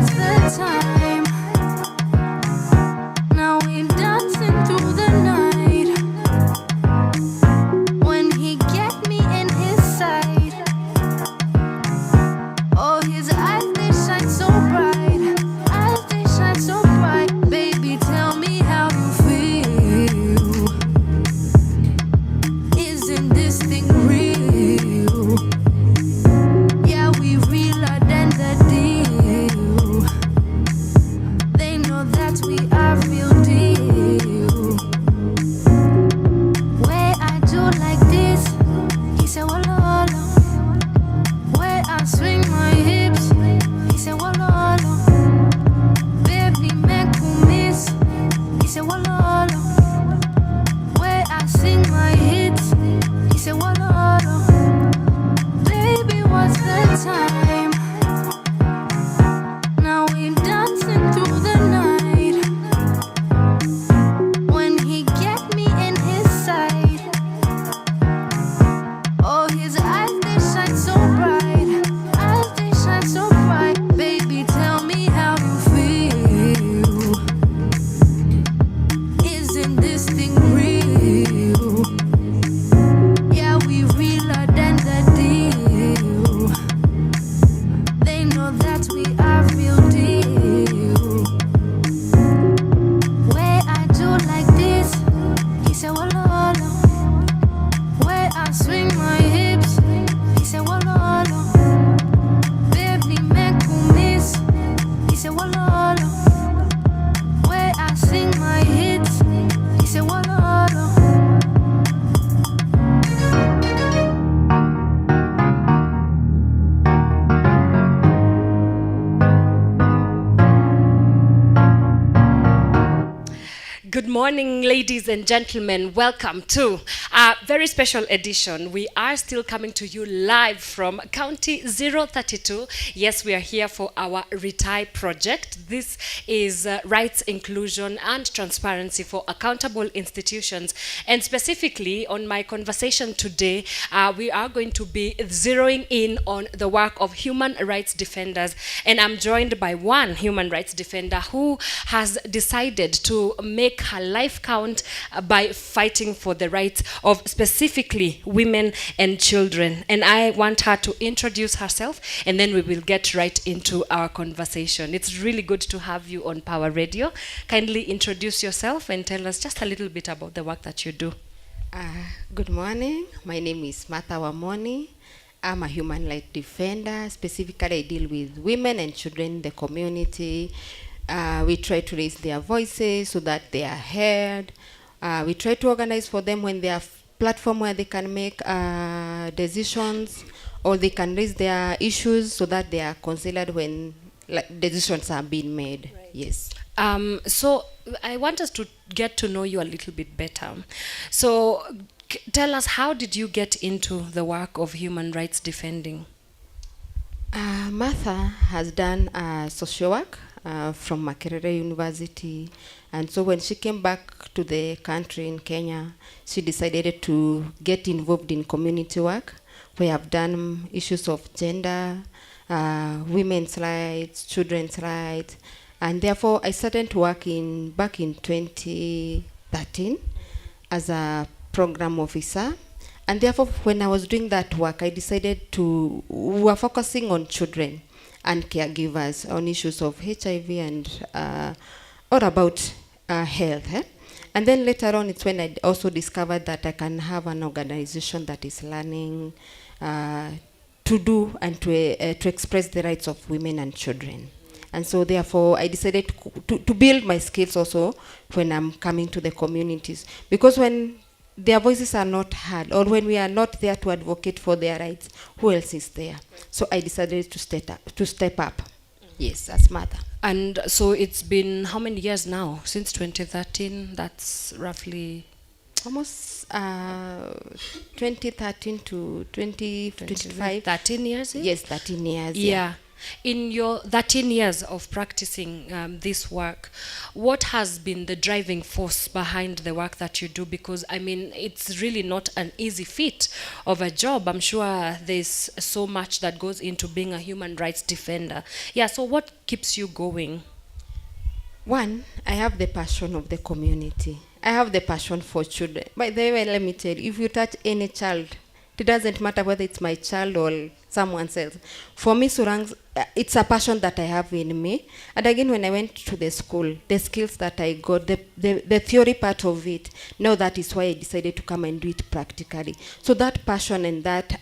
was the time. Now we're dancing through the night. When he get me in his sight, oh, his eyes, they shine so bright. Eyes, they shine so bright. Baby, tell me how you feel. Isn't this thing real? Yeah, we realer than the deal. They know that we are real deal. Where I do like this, he said, Walolo. Where I swing my hips, he said, Walolo. Baby, make miss, he said, Walolo. Where I sing my hits, he said, Walolo. Baby, what's the time? Now we're dancing through the night. When he get me in his sight, oh, his eyes, they shine so bright. Eyes, they shine so bright. Baby, tell me how you feel. Isn't this thing real? Yeah, we realer than the deal. They know that we are real deal. Where I do like this, he said, Walolo. Where I swing my hips, he said, Walolo. Baby, make miss, he said, Walolo. Where I sing my hits, he said, Walolo. Good morning, ladies and gentlemen. Welcome to a very special edition. We are still coming to you live from County 032. Yes, we are here for our Retire project. This is rights, inclusion, and transparency for accountable institutions. And specifically, on my conversation today, we are going to be zeroing in on the work of human rights defenders. And I'm joined by one human rights defender who has decided to make her life count by fighting for the rights of specifically women and children. And I want her to introduce herself, and then we will get right into our conversation. It's really good to have you on Power Radio. Kindly introduce yourself and tell us just a little bit about the work that you do. Good morning. My name is Martha Wamoni. I'm a human rights defender. Specifically, I deal with women and children in the community. We try to raise their voices so that they are heard. We try to organize for them when they have platform where they can make decisions, or they can raise their issues so that they are considered when decisions are being made. Right. Yes. So I want us to get to know you a little bit better. So tell us, how did you get into the work of human rights defending? Martha has done social work from Makerere University, and so when she came back to the country in Kenya, she decided to get involved in community work. We have done issues of gender, women's rights, children's rights, and therefore I started working back in 2013 as a program officer. And therefore, when I was doing that work, I decided we were focusing on children and caregivers on issues of HIV and or about health. And then later on, it's when I also discovered that I can have an organization that is learning to do and to express the rights of women and children. And so therefore, I decided to build my skills also when I'm coming to the communities. Because when their voices are not heard, or when we are not there to advocate for their rights, who else is there? So I decided to step up. Yes, as Martha. And so it's been how many years now? Since 2013, that's roughly... Almost 2013 to 2025. 13 years? Yes, 13 years. Yeah. In your 13 years of practicing this work, what has been the driving force behind the work that you do? Because, I mean, it's really not an easy feat of a job. I'm sure there's so much that goes into being a human rights defender. Yeah, so what keeps you going? One, I have the passion of the community. I have the passion for children. By the way, let me tell you, if you touch any child, it doesn't matter whether it's my child or someone else. For me, Surangs, it's a passion that I have in me. And again, when I went to the school, the skills that I got, the theory part of it, now that is why I decided to come and do it practically. So that passion and that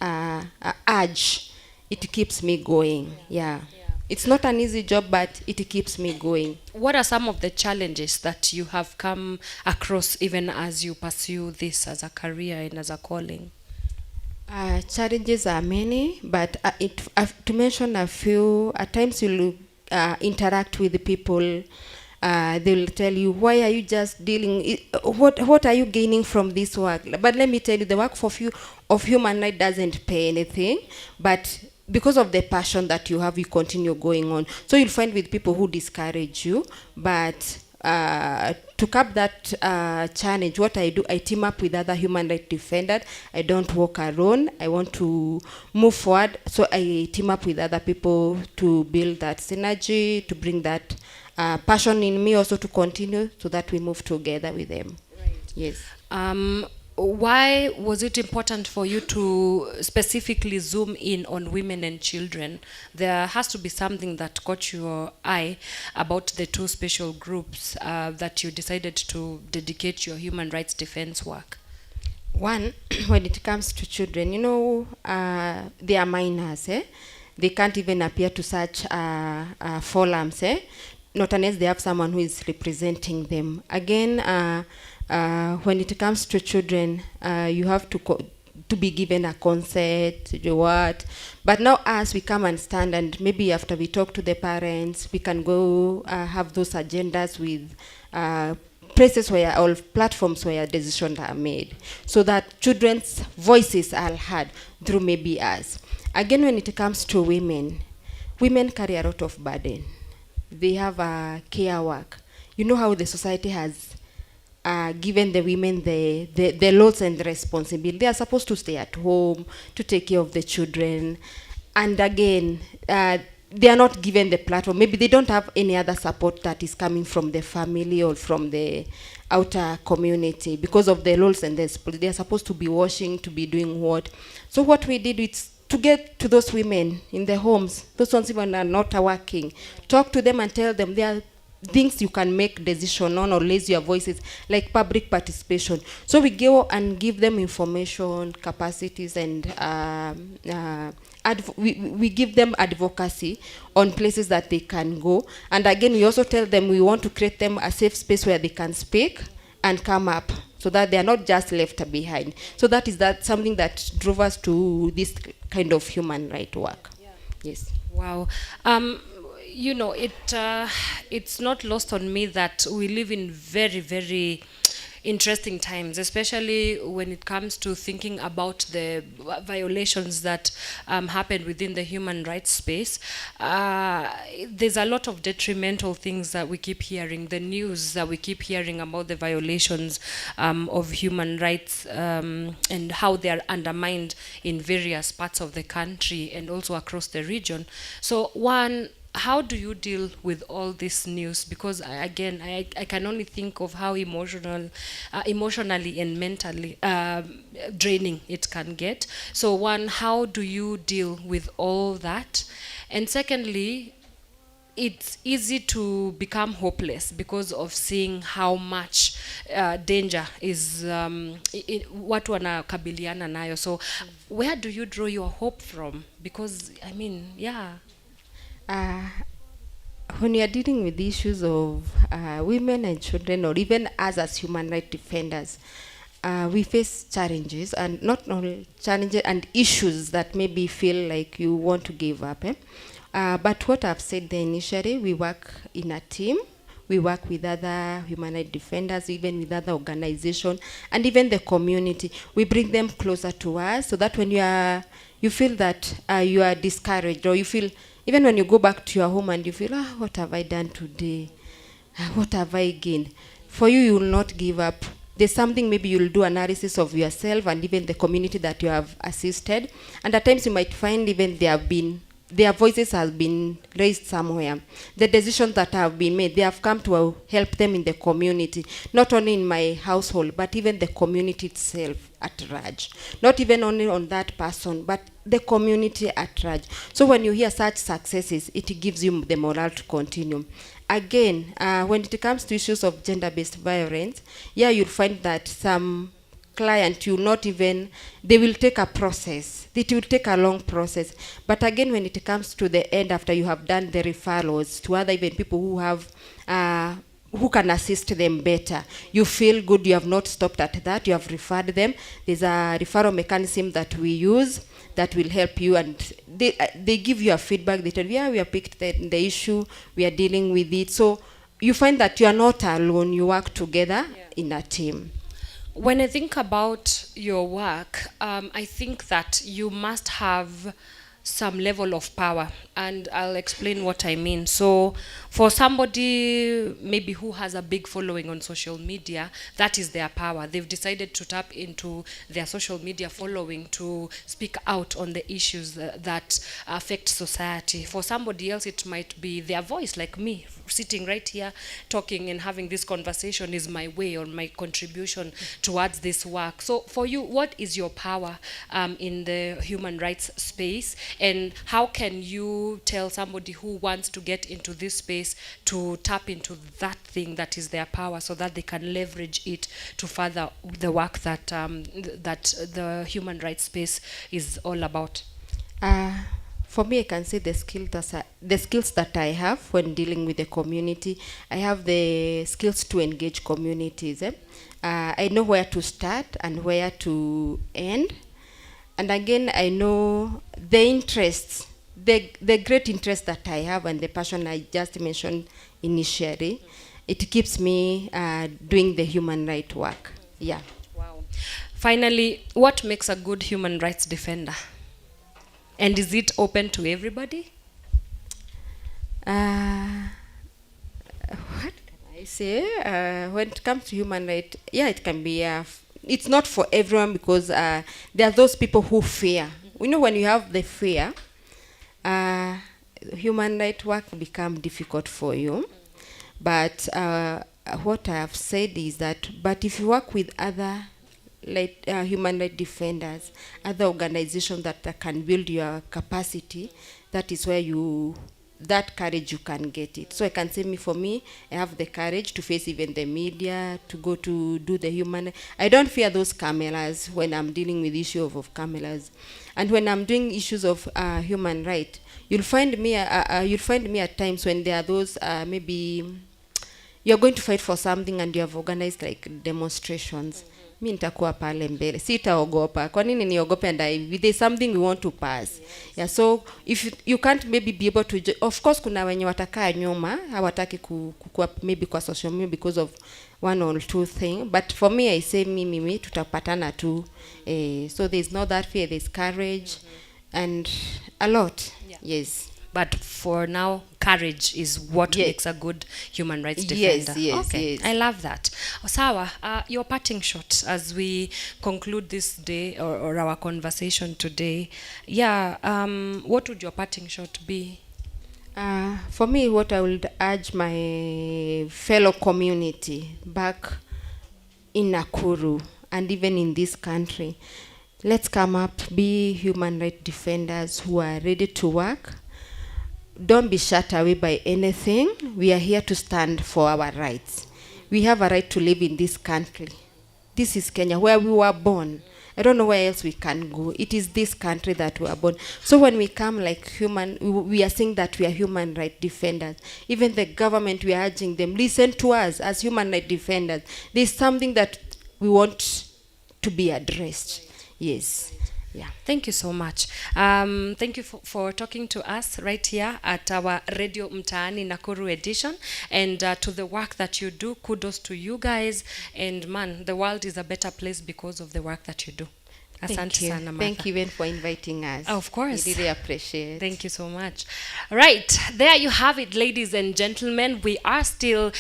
urge, it keeps me going. Yeah. It's not an easy job, but it keeps me going. What are some of the challenges that you have come across even as you pursue this as a career and as a calling? Challenges are many, but to mention a few, at times you'll interact with the people. They'll tell you, why are you just dealing, what are you gaining from this work? But let me tell you, the work of human rights doesn't pay anything, but because of the passion that you have, you continue going on. So you'll find with people who discourage you, but to cap that challenge, what I do, I team up with other human rights defenders. I don't work alone. I want to move forward, so I team up with other people to build that synergy, to bring that passion in me also to continue, so that we move together with them. Right. Yes. Why was it important for you to specifically zoom in on women and children? There has to be something that caught your eye about the two special groups that you decided to dedicate your human rights defense work. One, when it comes to children, you know, they are minors. They can't even appear to such forums. Not unless they have someone who is representing them. Again, when it comes to children, you have to be given a consent, but now as we come and stand, and maybe after we talk to the parents, we can go have those agendas with places where, or platforms where decisions are made, so that children's voices are heard through maybe us. Again, when it comes to women carry a lot of burden. They have a care work. You know how the society has given the women the loads and the responsibility. They are supposed to stay at home, to take care of the children. And again, they are not given the platform. Maybe they don't have any other support that is coming from the family or from the outer community because of the loads and the they are supposed to be washing, to be doing what. So what we did is to get to those women in the homes, those ones even are not working, talk to them and tell them there are things you can make decision on or raise your voices, like public participation. So we go and give them information, capacities, and we give them advocacy on places that they can go. And again, we also tell them we want to create them a safe space where they can speak and come up, so that they are not just left behind. So that is something that drove us to this kind of human rights work. Yeah. Yes. Wow. You know, it's not lost on me that we live in very, very interesting times, especially when it comes to thinking about the violations that happen within the human rights space. There's a lot of detrimental things that we keep hearing, the news that we keep hearing about the violations of human rights and how they are undermined in various parts of the country and also across the region. So one, how do you deal with all this news? Because I can only think of how emotionally and mentally draining it can get. So one, how do you deal with all that? And secondly, it's easy to become hopeless because of seeing how much danger is watu wanakabiliana nayo. So where do you draw your hope from? Because, I mean, yeah. When you are dealing with the issues of women and children, or even us as human rights defenders, we face challenges, and not only challenges and issues that maybe feel like you want to give up. But what I've said there initially, we work in a team. We work with other human rights defenders, even with other organizations, and even the community. We bring them closer to us, so that when you feel that you are discouraged, or you feel Even when you go back to your home and you feel, what have I done today? What have I gained? For you, you will not give up. There's something, maybe you'll do analysis of yourself and even the community that you have assisted. And at times you might find even their voices have been raised somewhere. The decisions that have been made, they have come to help them in the community, not only in my household, but even the community itself at large. Not even only on that person, but the community at large. So when you hear such successes, it gives you the morale to continue. Again, when it comes to issues of gender-based violence, yeah, you'll find that some client, you not even, they will take a process. It will take a long process. But again, when it comes to the end, after you have done the referrals to other even people who have, who can assist them better, you feel good, you have not stopped at that, you have referred them. There's a referral mechanism that we use that will help you, and they give you a feedback. They tell you, yeah, we have picked the issue, we are dealing with it. So you find that you are not alone, you work together in a team. When I think about your work, I think that you must have some level of power, and I'll explain what I mean. So for somebody maybe who has a big following on social media, that is their power. They've decided to tap into their social media following to speak out on the issues that affect society. For somebody else, it might be their voice, like me sitting right here talking and having this conversation is my way or my contribution towards this work. So for you, what is your power in the human rights space, and how can you tell somebody who wants to get into this space to tap into that thing that is their power so that they can leverage it to further the work that that the human rights space is all about? For me, I can say the skills that I have when dealing with the community. I have the skills to engage communities. I know where to start and where to end. And again, I know the interests, the great interest that I have and the passion I just mentioned initially. It keeps me doing the human rights work. Yeah. Wow. Finally, what makes a good human rights defender? And is it open to everybody? What can I say? When it comes to human rights, yeah, it can be. It's not for everyone, because there are those people who fear. You know, when you have the fear, human rights work become difficult for you. But what I have said is that, but if you work with other human rights defenders, other organizations that can build your capacity, that is where that courage you can get it. So I can say for me, I have the courage to face even the media, to go to do the human. I don't fear those cameras when I'm dealing with issues of cameras, and when I'm doing issues of human rights, you'll find me at times when there are those maybe you're going to fight for something and you have organized like demonstrations. Mi nitakuwa pale mbele, sitaogopa. Kwa nini niogope? And there's something we want to pass. Yeah, so if you can't maybe be able to, of course kuna wenye watakaa nyuma, hawataki kukua maybe kwa social media because of one or two things. But for me, I say mimi tutapatana tu. So there's not that fear, there's courage and a lot. Yeah. Yes. But for now, courage is what makes a good human rights defender. Yes, okay. Yes. I love that. Sawa, your parting shot as we conclude this day or our conversation today. Yeah, what would your parting shot be? For me, what I would urge my fellow community back in Nakuru and even in this country, let's come up, be human rights defenders who are ready to work. Don't be shut away by anything. We are here to stand for our rights. We have a right to live in this country. This is Kenya, where we were born. I don't know where else we can go. It is this country that we are born. So when we come like we are saying that we are human rights defenders. Even the government, we are urging them, listen to us as human rights defenders. There's something that we want to be addressed. Yes. Yeah. Thank you so much. Thank you for talking to us right here at our Radio Mtaani Nakuru edition, and to the work that you do. Kudos to you guys. And man, the world is a better place because of the work that you do. Asante sana, Martha. Thank you even for inviting us. Of course. We really appreciate. Thank you so much. Right, there you have it, ladies and gentlemen. We are still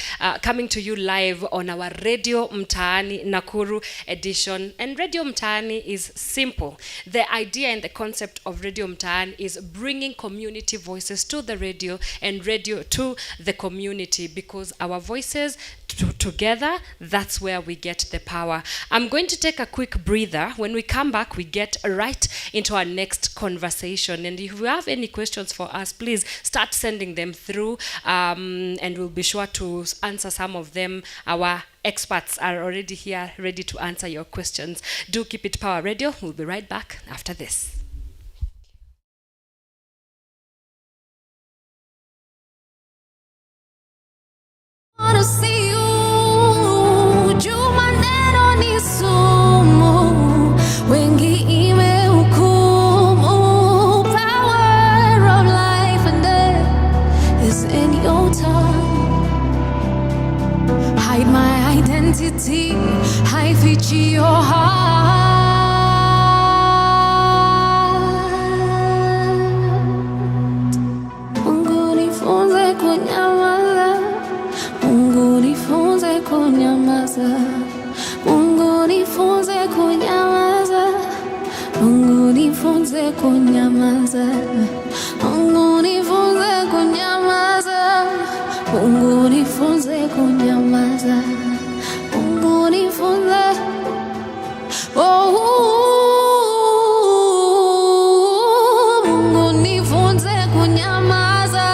coming to you live on our Radio Mtaani Nakuru edition. And Radio Mtaani is simple. The idea and the concept of Radio Mtaani is bringing community voices to the radio and radio to the community, because our voices together, that's where we get the power. I'm going to take a quick breather. When we come back, we get right into our next conversation. And if you have any questions for us, please start sending them through, and we'll be sure to answer some of them. Our experts are already here, ready to answer your questions. Do keep it Power Radio. We'll be right back after this. Wanna see you, Jumaneno ni sumu, wengi ime hukumu. Power of life and death is in your tongue. Hide my identity, hide feature your heart. Mungu nifunze kunyamaza, Mungu nifunze kunyamaza, Mungu nifunze kunyamaza, Mungu nifunze kunyamaza, Mungu nifunze kunyamaza, Mungu nifunze kunyamaza, Mungu nifunze, Mungu nifunze kunyamaza,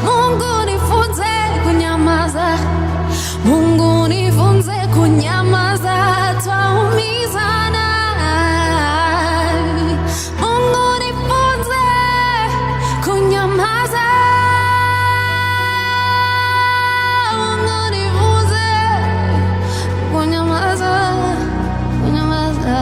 Mungu nifunze kunyamaza, Mungu nifunze kunyamaza, twaumizana. Mungu nifunze kunyamaza, Mungu nifunze kunyamaza, kunyamaza.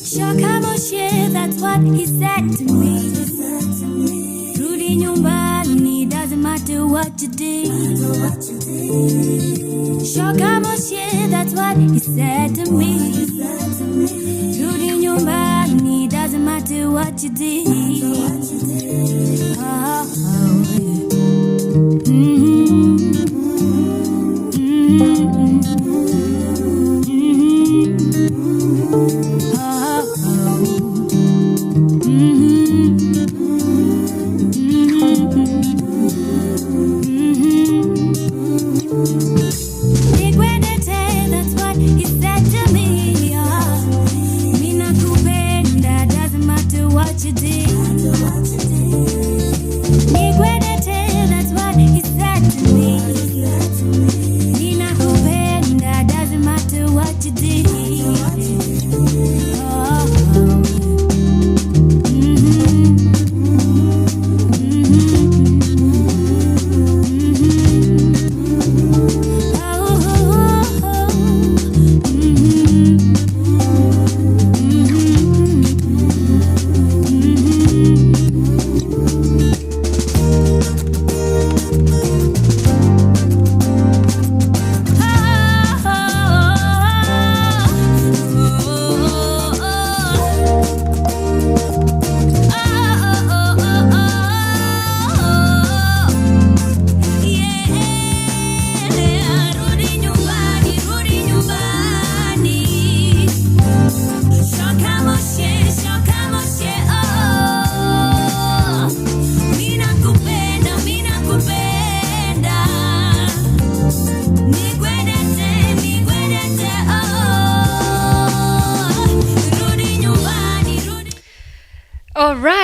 Shakamoshe, that's what he said to me. Rudi nyumbani, doesn't matter what you did. Shakamoshe, that's what he said to me. Rudi nyumbani, doesn't matter what you did. That's what he said to me. Mina kupenda, doesn't matter what you did.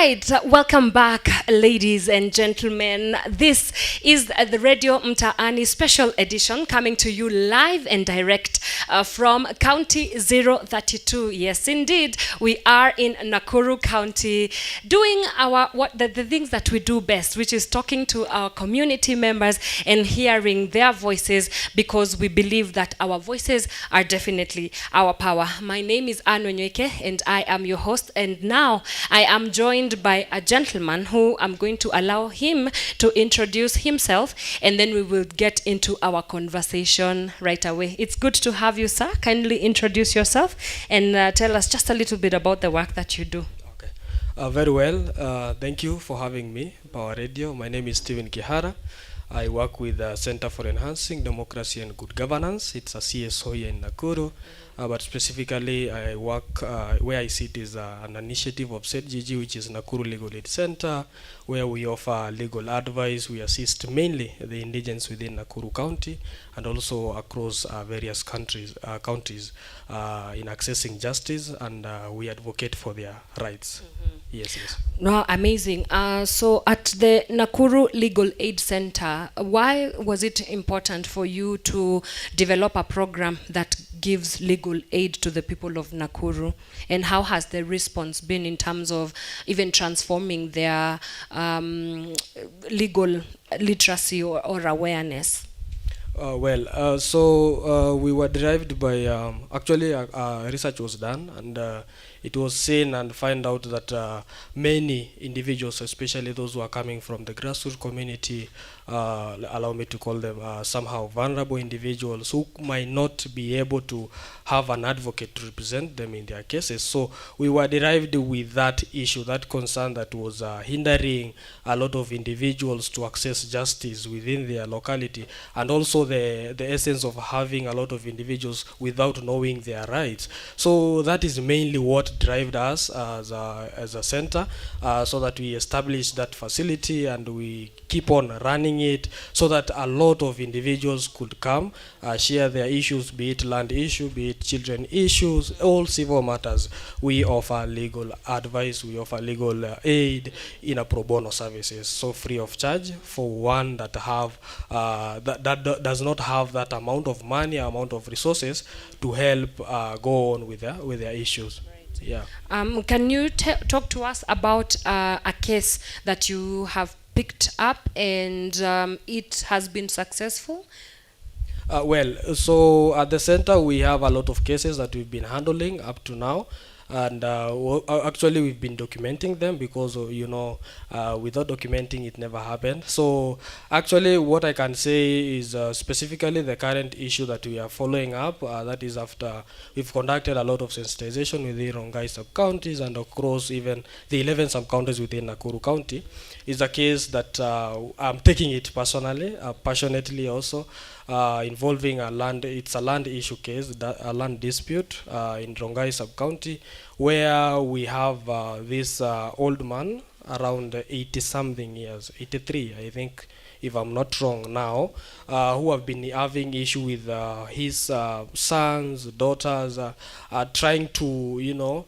right, welcome back, ladies and gentlemen. This is the Radio Mtaani special edition coming to you live and direct from County 032. Yes, indeed, we are in Nakuru County doing the things that we do best, which is talking to our community members and hearing their voices, because we believe that our voices are definitely our power. My name is Anne Onyweke and I am your host, and now I am joined by a gentleman who I'm going to allow him to introduce himself, and then we will get into our conversation right away. It's good to have you, sir. Kindly introduce yourself and tell us just a little bit about the work that you do. Okay. Very well. Thank you for having me, Power Radio. My name is Stephen Kihara. I work with the Center for Enhancing Democracy and Good Governance. It's a CSO here in Nakuru. But specifically, I work where I sit is an initiative of SETGG, which is Nakuru Legal Aid Center, where we offer legal advice. We assist mainly the indigents within Nakuru County and also across various counties in accessing justice, and we advocate for their rights. Yes. No, amazing. So at the Nakuru Legal Aid Center, why was it important for you to develop a program that gives legal aid to the people of Nakuru? And how has the response been in terms of even transforming their legal literacy or awareness? So we were derived by, actually research was done, and it was seen and find out that many individuals, especially those who are coming from the grassroots community, allow me to call them somehow vulnerable individuals who might not be able to have an advocate to represent them in their cases. So we were derived with that issue, that concern that was hindering a lot of individuals to access justice within their locality, and also the essence of having a lot of individuals without knowing their rights. So that is mainly what drove us as a center, so that we established that facility and we keep on running it, so that a lot of individuals could come, share their issues, be it land issue, be it children issues, all civil matters. We offer legal advice, we offer legal aid in a pro bono services, so free of charge for one that have that does not have that amount of money, amount of resources to help go on with their issues. Yeah. Can you talk to us about a case that you have picked up and it has been successful? So at the center we have a lot of cases that we've been handling up to now, and actually we've been documenting them, because without documenting it never happened. So actually what I can say is specifically the current issue that we are following up, that is after we've conducted a lot of sensitization within Rongai sub-counties and across even the 11 sub-counties within Nakuru County, is a case that I'm taking it personally, passionately also, involving it's a land issue case, a land dispute in Rongai sub-county, where we have this old man around 80-something years, 83 I think, if I'm not wrong now, who have been having issue with his sons, daughters, trying to,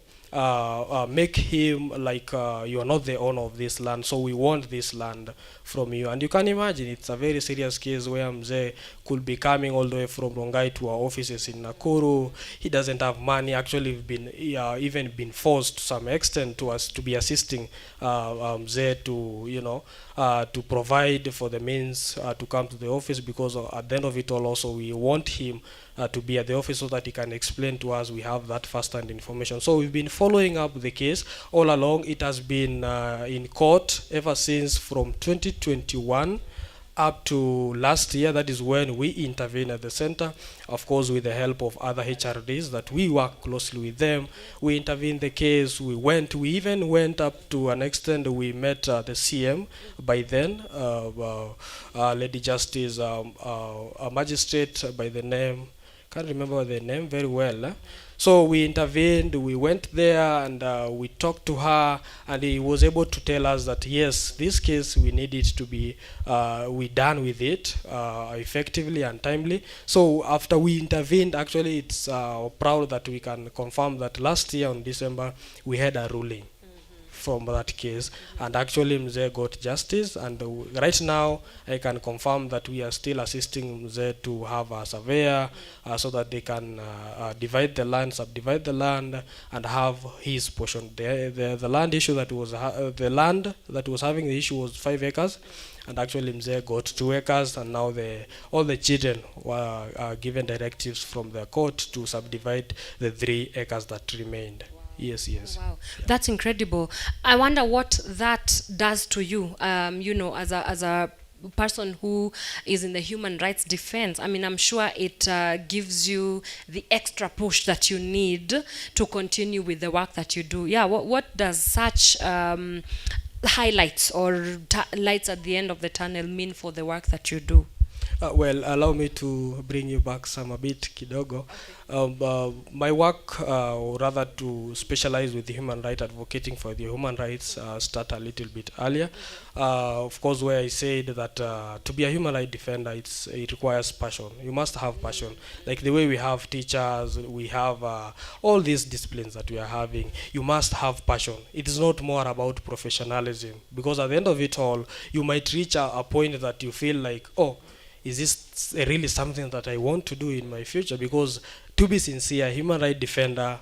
make him like you are not the owner of this land, so we want this land from you. And you can imagine it's a very serious case where Mzee could be coming all the way from Rongai to our offices in Nakuru. He doesn't have money. Actually, we've been even been forced to some extent to us to be assisting Mzee to to provide for the means to come to the office, because at the end of it all also we want him to be at the office so that he can explain to us. We have that first-hand information. So we've been following up the case all along. It has been in court ever since from 2021 up to last year. That is when we intervened at the center, of course with the help of other HRDs that we work closely with them. We intervened the case. We even went up to an extent. We met the CM by then, Lady Justice, a magistrate by the name, can't remember the name very well. So we intervened, we went there and we talked to her, and he was able to tell us that yes, this case we need it to be we done with it effectively and timely. So after we intervened, actually it's proud that we can confirm that last year on December we had a ruling from that case, and actually Mzee got justice. And right now, I can confirm that we are still assisting Mzee to have a surveyor so that they can divide the land, subdivide the land, and have his portion. The land issue that was the land that was having the issue was 5 acres. And actually Mzee got 2 acres, and now all the children were given directives from the court to subdivide the 3 acres that remained. Yes, yes. Wow, that's incredible. I wonder what that does to you, you know, as a person who is in the human rights defense. I mean, I'm sure it gives you the extra push that you need to continue with the work that you do. Yeah, what does such highlights or lights at the end of the tunnel mean for the work that you do? Well, allow me to bring you back a bit kidogo. My work, or rather to specialize with the human rights, advocating for the human rights, start a little bit earlier. Of course, where I said that to be a human rights defender, it requires passion. You must have passion. Like the way we have teachers, we have all these disciplines that we are having. You must have passion. It is not more about professionalism, because at the end of it all, you might reach a point that you feel like, oh, is this really something that I want to do in my future? Because to be sincere, human rights defender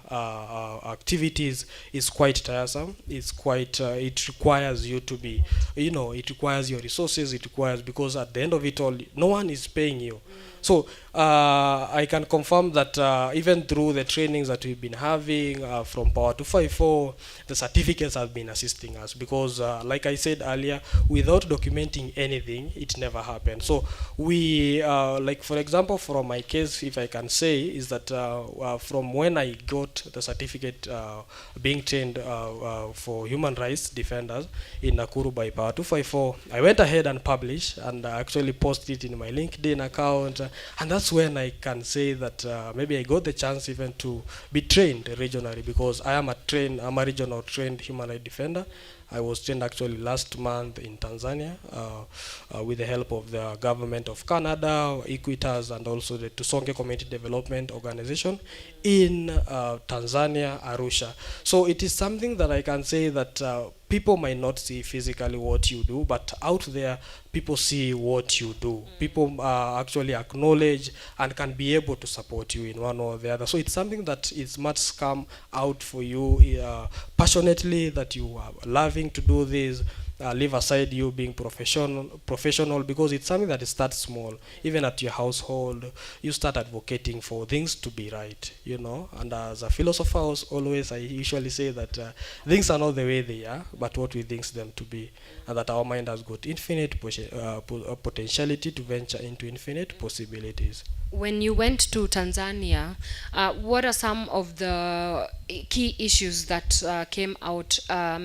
activities is quite tiresome. It's quite, it requires you to be, you know, it requires your resources, it requires, because at the end of it all, no one is paying you. So I can confirm that even through the trainings that we've been having from Power 254, the certificates have been assisting us, because like I said earlier, without documenting anything, it never happened. So we, like for example, from my case, if I can say, is that from when I got the certificate being trained for human rights defenders in Nakuru by Power 254, I went ahead and published and actually posted it in my LinkedIn account. And that's when I can say that maybe I got the chance even to be trained regionally, because I'm a regional trained human rights defender. I was trained actually last month in Tanzania with the help of the government of Canada, Equitas, and also the Tusonge Community Development Organization in Tanzania, Arusha. So it is something that I can say that people might not see physically what you do, but out there, people see what you do. People actually acknowledge and can be able to support you in one or the other. So it's something that is much come out for you passionately, that you are loving to do this. Leave aside you being professional, because it's something that starts small. Even at your household, you start advocating for things to be right, you know. And as a philosopher, always I usually say that things are not the way they are, but what we think them to be, and that our mind has got infinite potentiality to venture into infinite possibilities. When you went to Tanzania, what are some of the key issues that came out,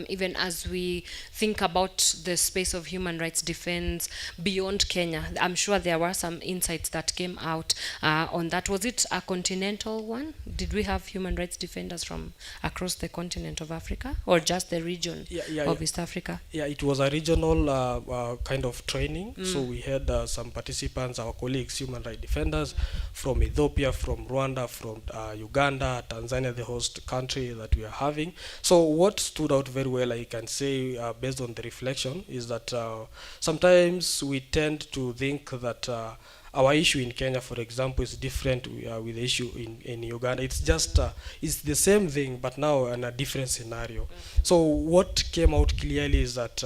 even as we think about the space of human rights defense beyond Kenya? I'm sure there were some insights that came out on that. Was it a continental one? Did we have human rights defenders from across the continent of Africa, or just the region of East Africa? Yeah, it was a regional kind of training. So we had some participants, our colleagues, human rights defenders, from Ethiopia, from Rwanda, from Uganda, Tanzania, the host country that we are having. So what stood out very well, I can say, based on the reflection, is that sometimes we tend to think that our issue in Kenya, for example, is different with the issue in Uganda. It's just, it's the same thing, but now in a different scenario. So what came out clearly is that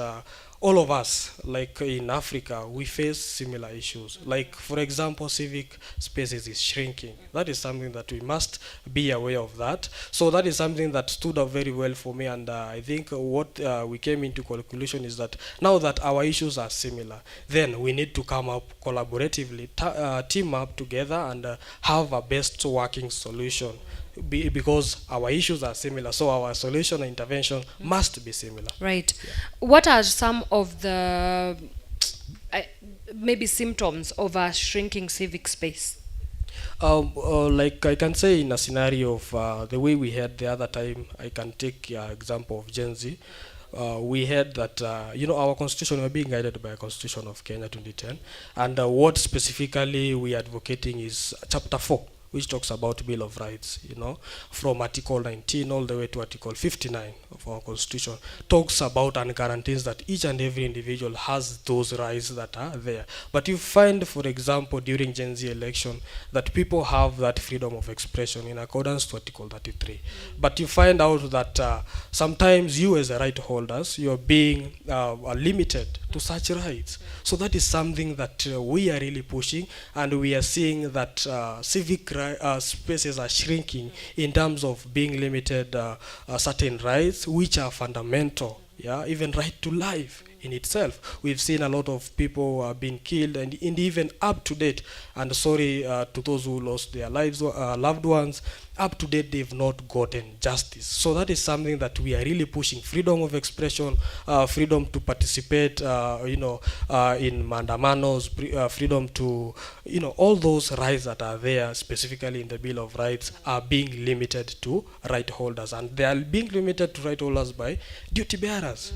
all of us, like in Africa, we face similar issues. Like, for example, civic spaces is shrinking. That is something that we must be aware of that. So that is something that stood out very well for me, and I think what we came into conclusion is that now that our issues are similar, then we need to come up collaboratively, team up together, and have a best working solution. Because our issues are similar, so our solution and intervention must be similar. Right. Yeah. What are some of the maybe symptoms of a shrinking civic space? Like I can say, in a scenario of the way we had the other time, I can take example of Gen Z. We had that, you know, our constitution, we're being guided by a constitution of Kenya 2010, and what specifically we are advocating is chapter 4 which talks about Bill of Rights, from Article 19 all the way to Article 59 of our Constitution, talks about and guarantees that each and every individual has those rights that are there. But you find, for example, during Gen Z election, that people have that freedom of expression in accordance to Article 33. But you find out that sometimes you as a right holders, you're being limited to such rights. So that is something that we are really pushing, and we are seeing that civic spaces are shrinking in terms of being limited certain rights which are fundamental, even right to life in itself. We've seen a lot of people being killed, and even up to date, and sorry to those who lost their lives, loved ones, up to date they've not gotten justice. So that is something that we are really pushing: freedom of expression, freedom to participate in mandamanos, freedom to, all those rights that are there specifically in the Bill of Rights are being limited to right holders, and they are being limited to right holders by duty bearers.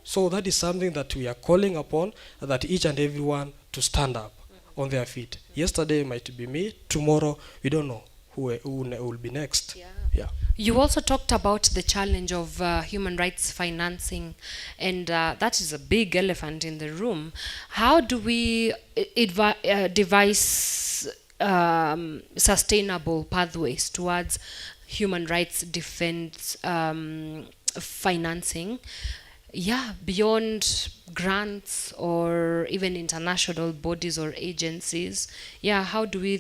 So that is something that we are calling upon, that each and everyone to stand up on their feet. Yesterday might be me, tomorrow we don't know who will be next. Yeah. You also talked about the challenge of human rights financing, and that is a big elephant in the room. How do we devise sustainable pathways towards human rights defense financing? Beyond grants or even international bodies or agencies. How do we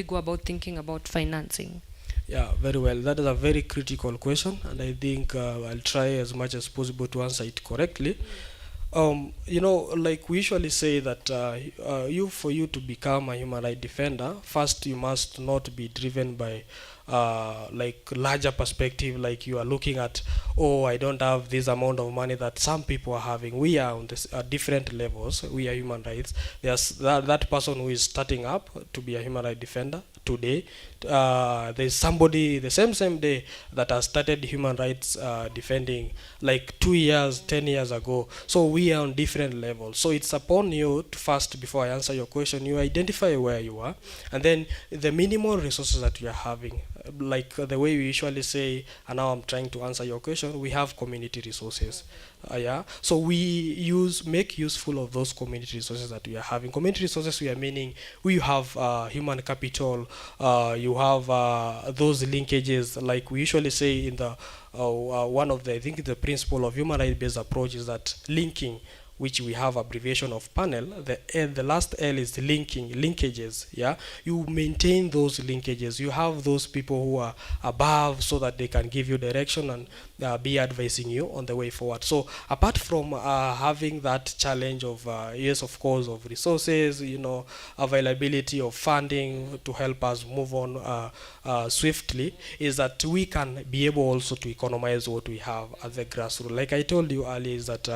go about thinking about financing? Yeah, very well. That is a very critical question, and I think I'll try as much as possible to answer it correctly. Like we usually say that for you to become a human rights defender, first you must not be driven by like larger perspective, like you are looking at, I don't have this amount of money that some people are having. We are on this different levels. We are human rights. There's that person who is starting up to be a human rights defender today. There's somebody the same day that has started human rights defending like 2 years, 10 years ago. So we are on different levels. So it's upon you to first, before I answer your question, you identify where you are, and then the minimal resources that you are having. Like the way we usually say, and now I'm trying to answer your question, we have community resources. So we make useful of those community resources that we are having. Community resources, we are meaning we have human capital, you have those linkages, like we usually say in the one of the, I think the principle of human rights based approach is that linking, which we have abbreviation of panel. The last L is linkages. You maintain those linkages. You have those people who are above, so that they can give you direction and be advising you on the way forward. So apart from having that challenge of yes, of course, of resources, availability of funding to help us move on swiftly, is that we can be able also to economize what we have at the grassroots. Like I told you earlier, is that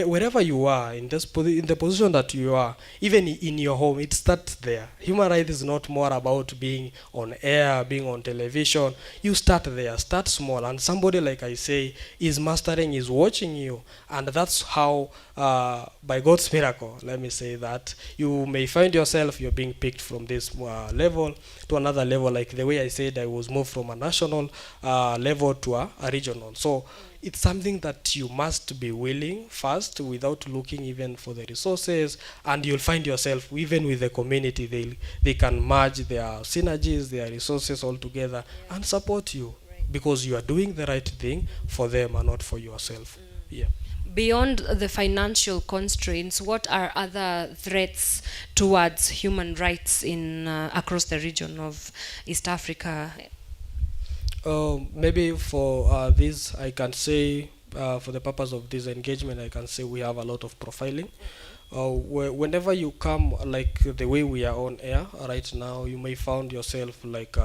wherever you are in the position that you are, even in your home, it starts there. Human rights is not more about being on air, being on television. You start there, start small, and somebody, like I say, is mastering, is watching you, and that's how by God's miracle, let me say that, you may find yourself, you're being picked from this level to another level. Like the way I said, I was moved from a national level to a regional. So it's something that you must be willing first, without looking even for the resources, and you'll find yourself, even with the community, they can merge their synergies, their resources all together and support you, because you are doing the right thing for them and not for yourself. Beyond the financial constraints, what are other threats towards human rights in across the region of East Africa? Maybe for this, I can say, for the purpose of this engagement, I can say we have a lot of profiling. Whenever you come, like the way we are on air right now, you may find yourself like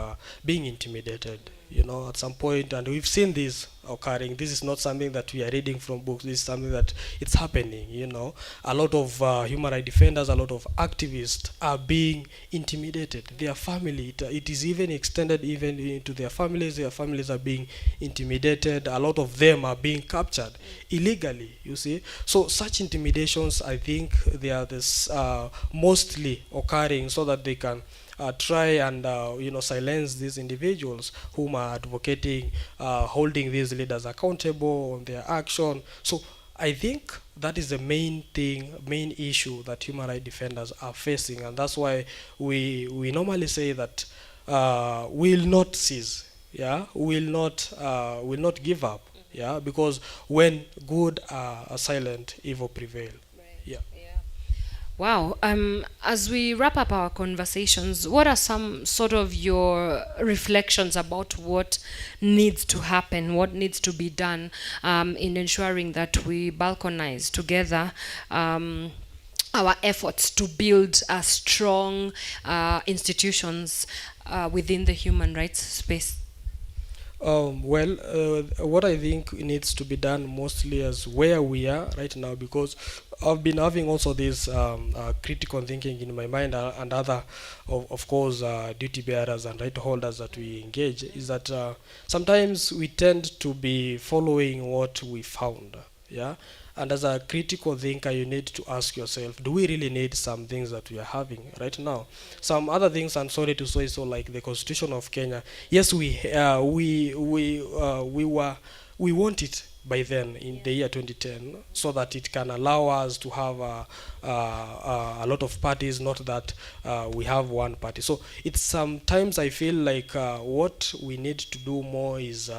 being intimidated, at some point, and we've seen this occurring. This is not something that we are reading from books. This is something that it's happening. A lot of human rights defenders, a lot of activists are being intimidated. Their family, it is even extended even into their families. Their families are being intimidated. A lot of them are being captured illegally, you see. So such intimidations, I think they are this mostly occurring so that they can try and silence these individuals whom are advocating, holding these leaders accountable on their action. So I think that is the main thing, main issue that human rights defenders are facing, and that's why we normally say that we'll not cease, yeah, will not give up, yeah, because when good are silent, evil prevail, yeah. Wow. As we wrap up our conversations, what are some sort of your reflections about what needs to happen, what needs to be done in ensuring that we balkanize together our efforts to build strong institutions within the human rights space? What I think needs to be done mostly is where we are right now, because I've been having also this critical thinking in my mind, and other, of course, duty bearers and right holders that we engage, is that sometimes we tend to be following what we found, yeah. And as a critical thinker, you need to ask yourself, do we really need some things that we are having right now? Some other things, I'm sorry to say so, like the Constitution of Kenya. Yes, we want it by then in the year 2010, so that it can allow us to have a lot of parties, not that we have one party. So it's sometimes I feel like what we need to do more is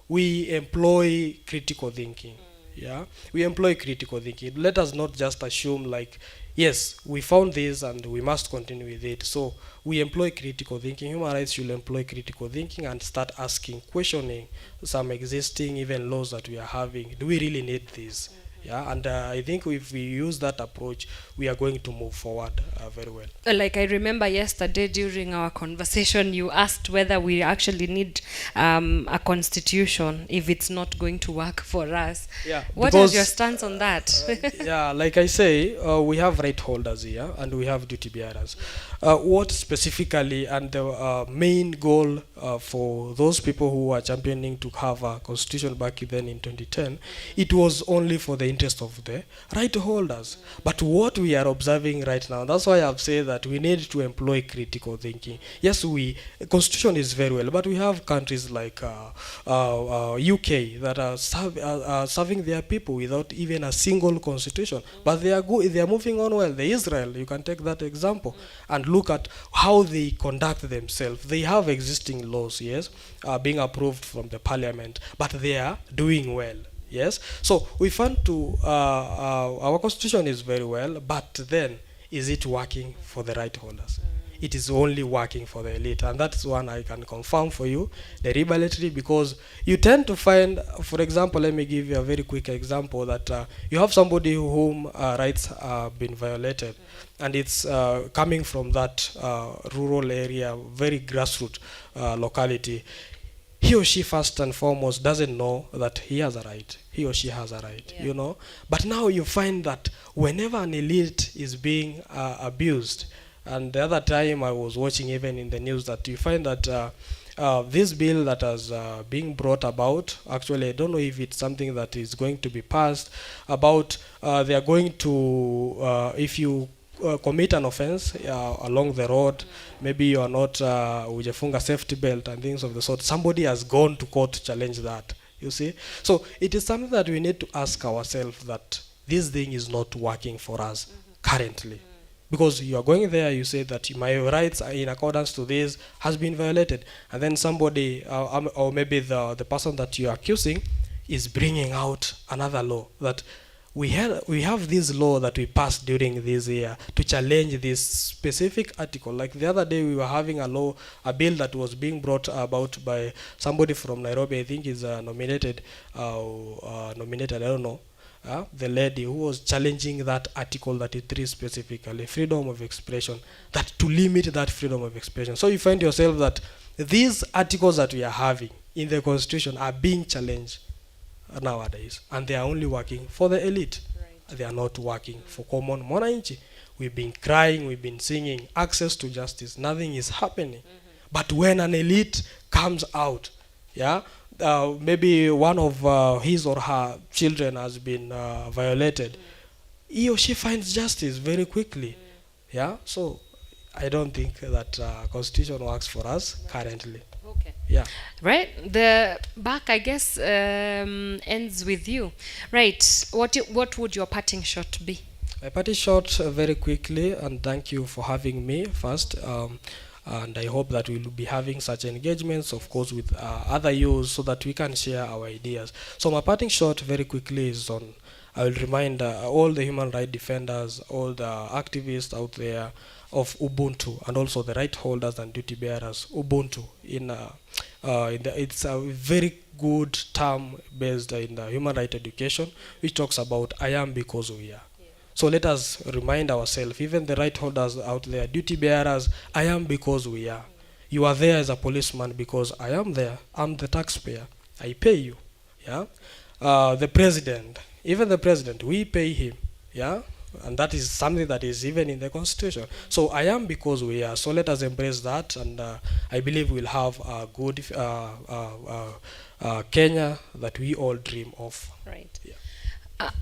we employ critical thinking. Yeah, we employ critical thinking. Let us not just assume like, yes, we found this and we must continue with it. So we employ critical thinking. Human rights should employ critical thinking and start asking, questioning some existing even laws that we are having. Do we really need this? Yeah, and I think if we use that approach, we are going to move forward very well. Like I remember yesterday during our conversation, you asked whether we actually need a constitution if it's not going to work for us. Yeah, what is your stance on that? Yeah, like I say, we have right holders here and we have duty bearers. What specifically and the main goal for those people who are championing to have a constitution back then in 2010, it was only for the interest of the right holders. But what we are observing right now, that's why I've said that we need to employ critical thinking. Yes, constitution is very well, but we have countries like UK that are serving their people without even a single constitution, but they are good, they are moving on well. The Israel, you can take that example and look at how they conduct themselves. They have existing laws, yes, being approved from the parliament, but they are doing well. Yes, so we find to our constitution is very well, but then is it working for the right holders? It is only working for the elite, and that's one I can confirm for you, deliberately, because you tend to find, for example, let me give you a very quick example, that you have somebody whom rights have been violated, and it's coming from that rural area, very grassroots locality. He or she first and foremost doesn't know that he has a right. He or she has a right, you know. But now you find that whenever an elite is being abused, and the other time I was watching even in the news that you find that this bill that is being brought about, actually I don't know if it's something that is going to be passed, about they are going to, if you commit an offense along the road, maybe you are not hujafunga safety belt and things of the sort, somebody has gone to court to challenge that, you see. So it is something that we need to ask ourselves, that this thing is not working for us currently. Because you are going there, you say that my rights are in accordance to this has been violated, and then somebody or maybe the person that you are accusing is bringing out another law, that we have this law that we passed during this year to challenge this specific article. Like the other day, we were having a bill that was being brought about by somebody from Nairobi. I think is nominated, I don't know, the lady who was challenging that article 33 specifically, freedom of expression, that to limit that freedom of expression. So you find yourself that these articles that we are having in the constitution are being challenged nowadays, and they are only working for the elite. They are not working for common mwananchi. We've been crying, we've been singing access to justice, nothing is happening. But when an elite comes out, maybe one of his or her children has been violated, he or she finds justice very quickly. So I don't think that constitution works for us currently. Okay. Yeah. Right. The back, I guess, ends with you. Right. What would your parting shot be? My party short very quickly, and thank you for having me first. And I hope that we'll be having such engagements, of course, with other youths so that we can share our ideas. So my parting shot very quickly is on, I will remind all the human rights defenders, all the activists out there of Ubuntu, and also the right holders and duty bearers. Ubuntu, it's a very good term based in the human rights education, which talks about I am because we are. So let us remind ourselves, even the right holders out there, duty bearers, I am because we are. You are there as a policeman because I am there. I'm the taxpayer. I pay you. Yeah. The president, even the president, we pay him. Yeah. And that is something that is even in the constitution. So I am because we are. So let us embrace that, and I believe we'll have a good Kenya that we all dream of. Right. Yeah.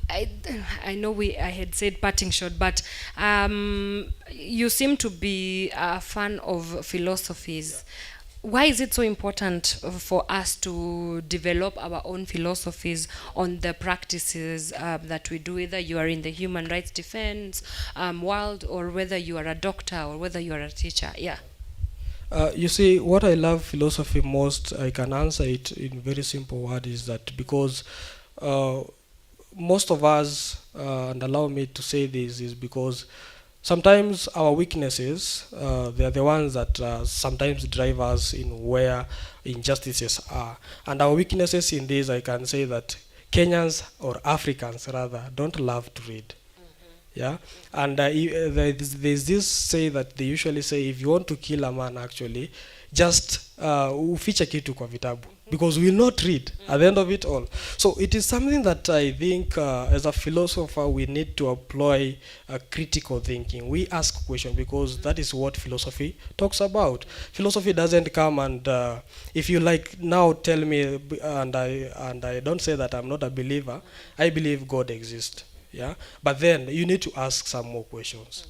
I know I had said parting shot, but you seem to be a fan of philosophies. Yeah. Why is it so important for us to develop our own philosophies on the practices that we do, whether you are in the human rights defense world, or whether you are a doctor, or whether you are a teacher? Yeah. You see, what I love philosophy most, I can answer it in very simple word, is that because most of us, and allow me to say this, is because sometimes our weaknesses, they are the ones that sometimes drive us in where injustices are. And our weaknesses in this, I can say that Kenyans, or Africans rather, don't love to read. Yeah, and there's this say that they usually say, if you want to kill a man, actually, just ufiche kitu kwa vitabu, because we will not read at the end of it all. So it is something that I think as a philosopher we need to employ critical thinking. We ask questions, because that is what philosophy talks about. Philosophy doesn't come and if you like now tell me, and I don't say that I'm not a believer, I believe God exists. Yeah, but then you need to ask some more questions.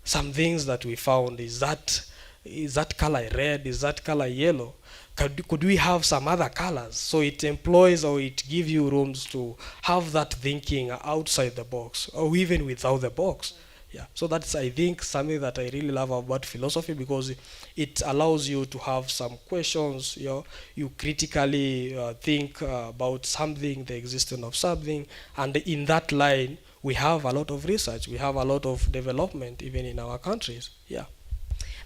Some things that we found, is that color red? Is that color yellow? Could we have some other colors? So it employs, or it gives you rooms to have that thinking outside the box, or even without the box. Yeah. So that's, I think, something that I really love about philosophy, because it allows you to have some questions. You critically think about something, the existence of something, and in that line we have a lot of research, we have a lot of development even in our countries. Yeah.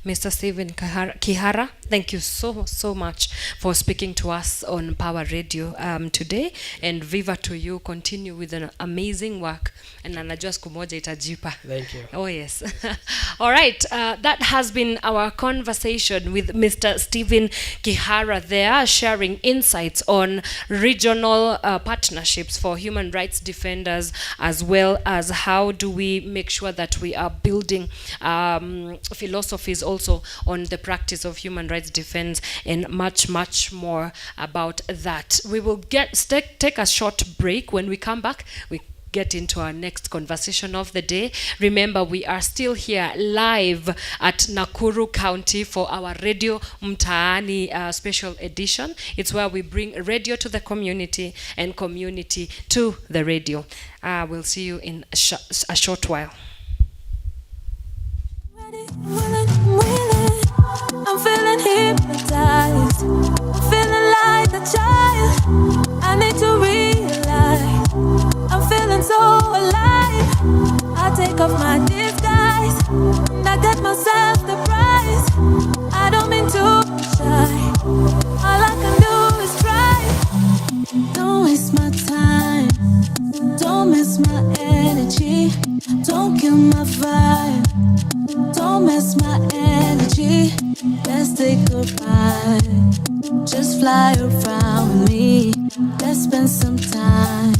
Mr. Stephen Kihara, thank you so much for speaking to us on Power Radio today, and viva to you. Continue with an amazing work, and anajua siku moja itajipa. Thank you. Oh yes. All right, that has been our conversation with Mr. Stephen Kihara there, sharing insights on regional partnerships for human rights defenders, as well as how do we make sure that we are building philosophies also on the practice of human rights defense, and much more about that. We will take a short break. When we come back, we get into our next conversation of the day. Remember, we are still here live at Nakuru County for our Radio Mtaani special edition. It's where we bring radio to the community and community to the radio. We'll see you in a short while. I'm feeling hypnotized, feeling like a child. I need to realize I'm feeling so alive. I take off my disguise and I get myself the prize. I don't mean to be shy, all I can do is try. Don't waste my time, don't miss my energy, don't kill my vibe. Don't mess my energy. Let's take a ride. Just fly around with me. Let's spend some time.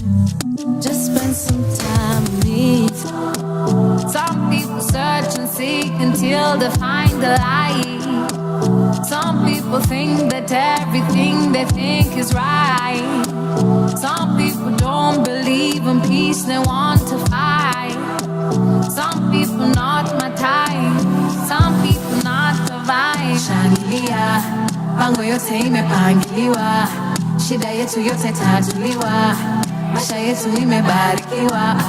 Just spend some time with me. Some people search and seek until they find the light. Some people think that everything they think is right. Some people don't believe in peace, they want to fight. Some people not my type. Some people Shangilia, pango yote imepangiliwa, shida yetu yote tatuliwa, maisha yetu imebarikiwa.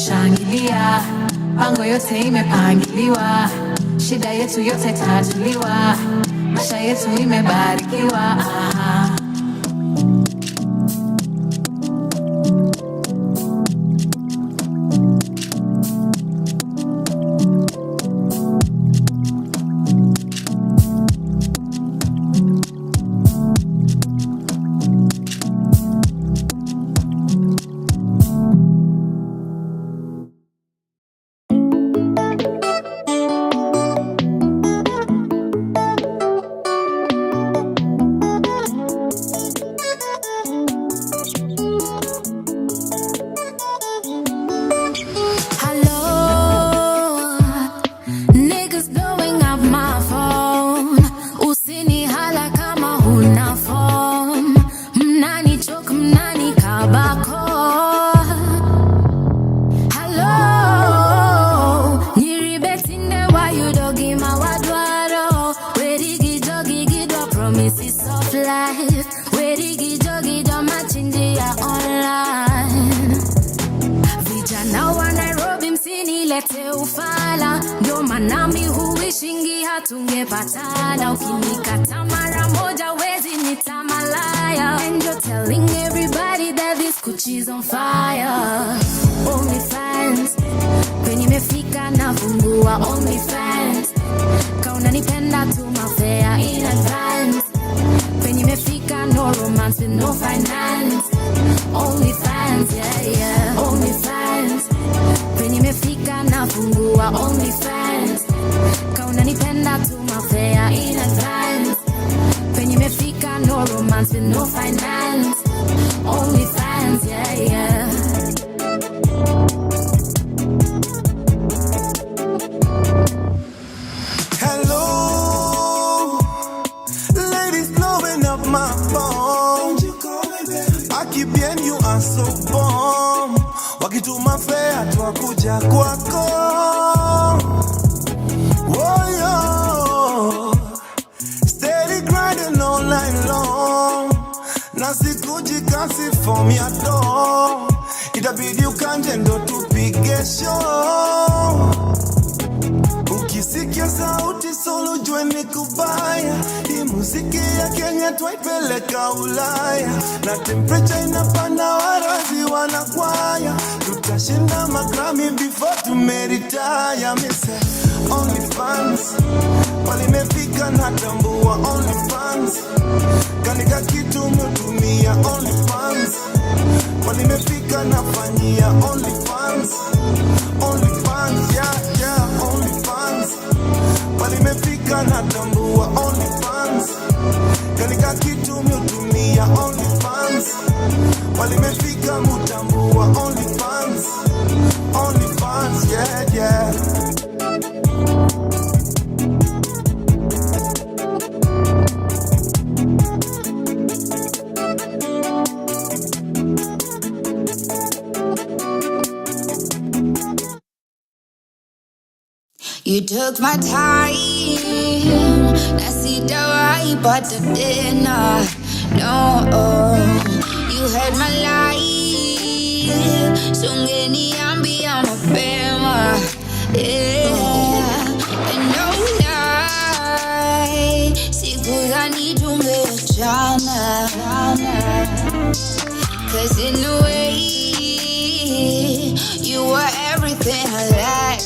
Shangilia, pango yote imepangiliwa, shida yetu yote tatuliwa, maisha yetu imebarikiwa. Tungepatana ukinikata mara moja wezi nitamalaya. And you're telling everybody that this Gucci's on fire. Only fans kwenye mefika na fungua only fans. Kauna nipenda tu mafea in advance. Kwenye mefika no romance with no finance. Only fans, yeah yeah. Only fans kwenye mefika na fungua only fans. Unanipenda tu mafea in advance. Penye mefika no romance with no finance. Only fans, yeah yeah. Hello, ladies blowing up my phone. Aki bien you are so bomb. Wakituma fea twakuja kwako. Steady grinding all night long. Nasikuji kasi form ya door. Itabidi ukanje ndo tupige show. Ukisikia sauti solo jue ni kubaya. Hii muziki ya Kenya twaipeleka Ulaya. Na temperature inapanda warazi wanakwaya. Tutashinda magrami before tumeretire. Mise only fans walimefika na tambua only fans. Kanika kitu mutumia only fans. Walimefika na fanyia only fans. Only fans, yeah yeah, only fans. Walimefika na tambua only fans. Kanika kitu mutumia only fans. Walimefika mutambua only fans. Only fans, yeah yeah. You took my time, nasitawai pata tena. No, you heard my life, sungeniambia mapema. Yeah, and no lie, sikudhani tungeachana. Cause in a way, you were everything I lacked.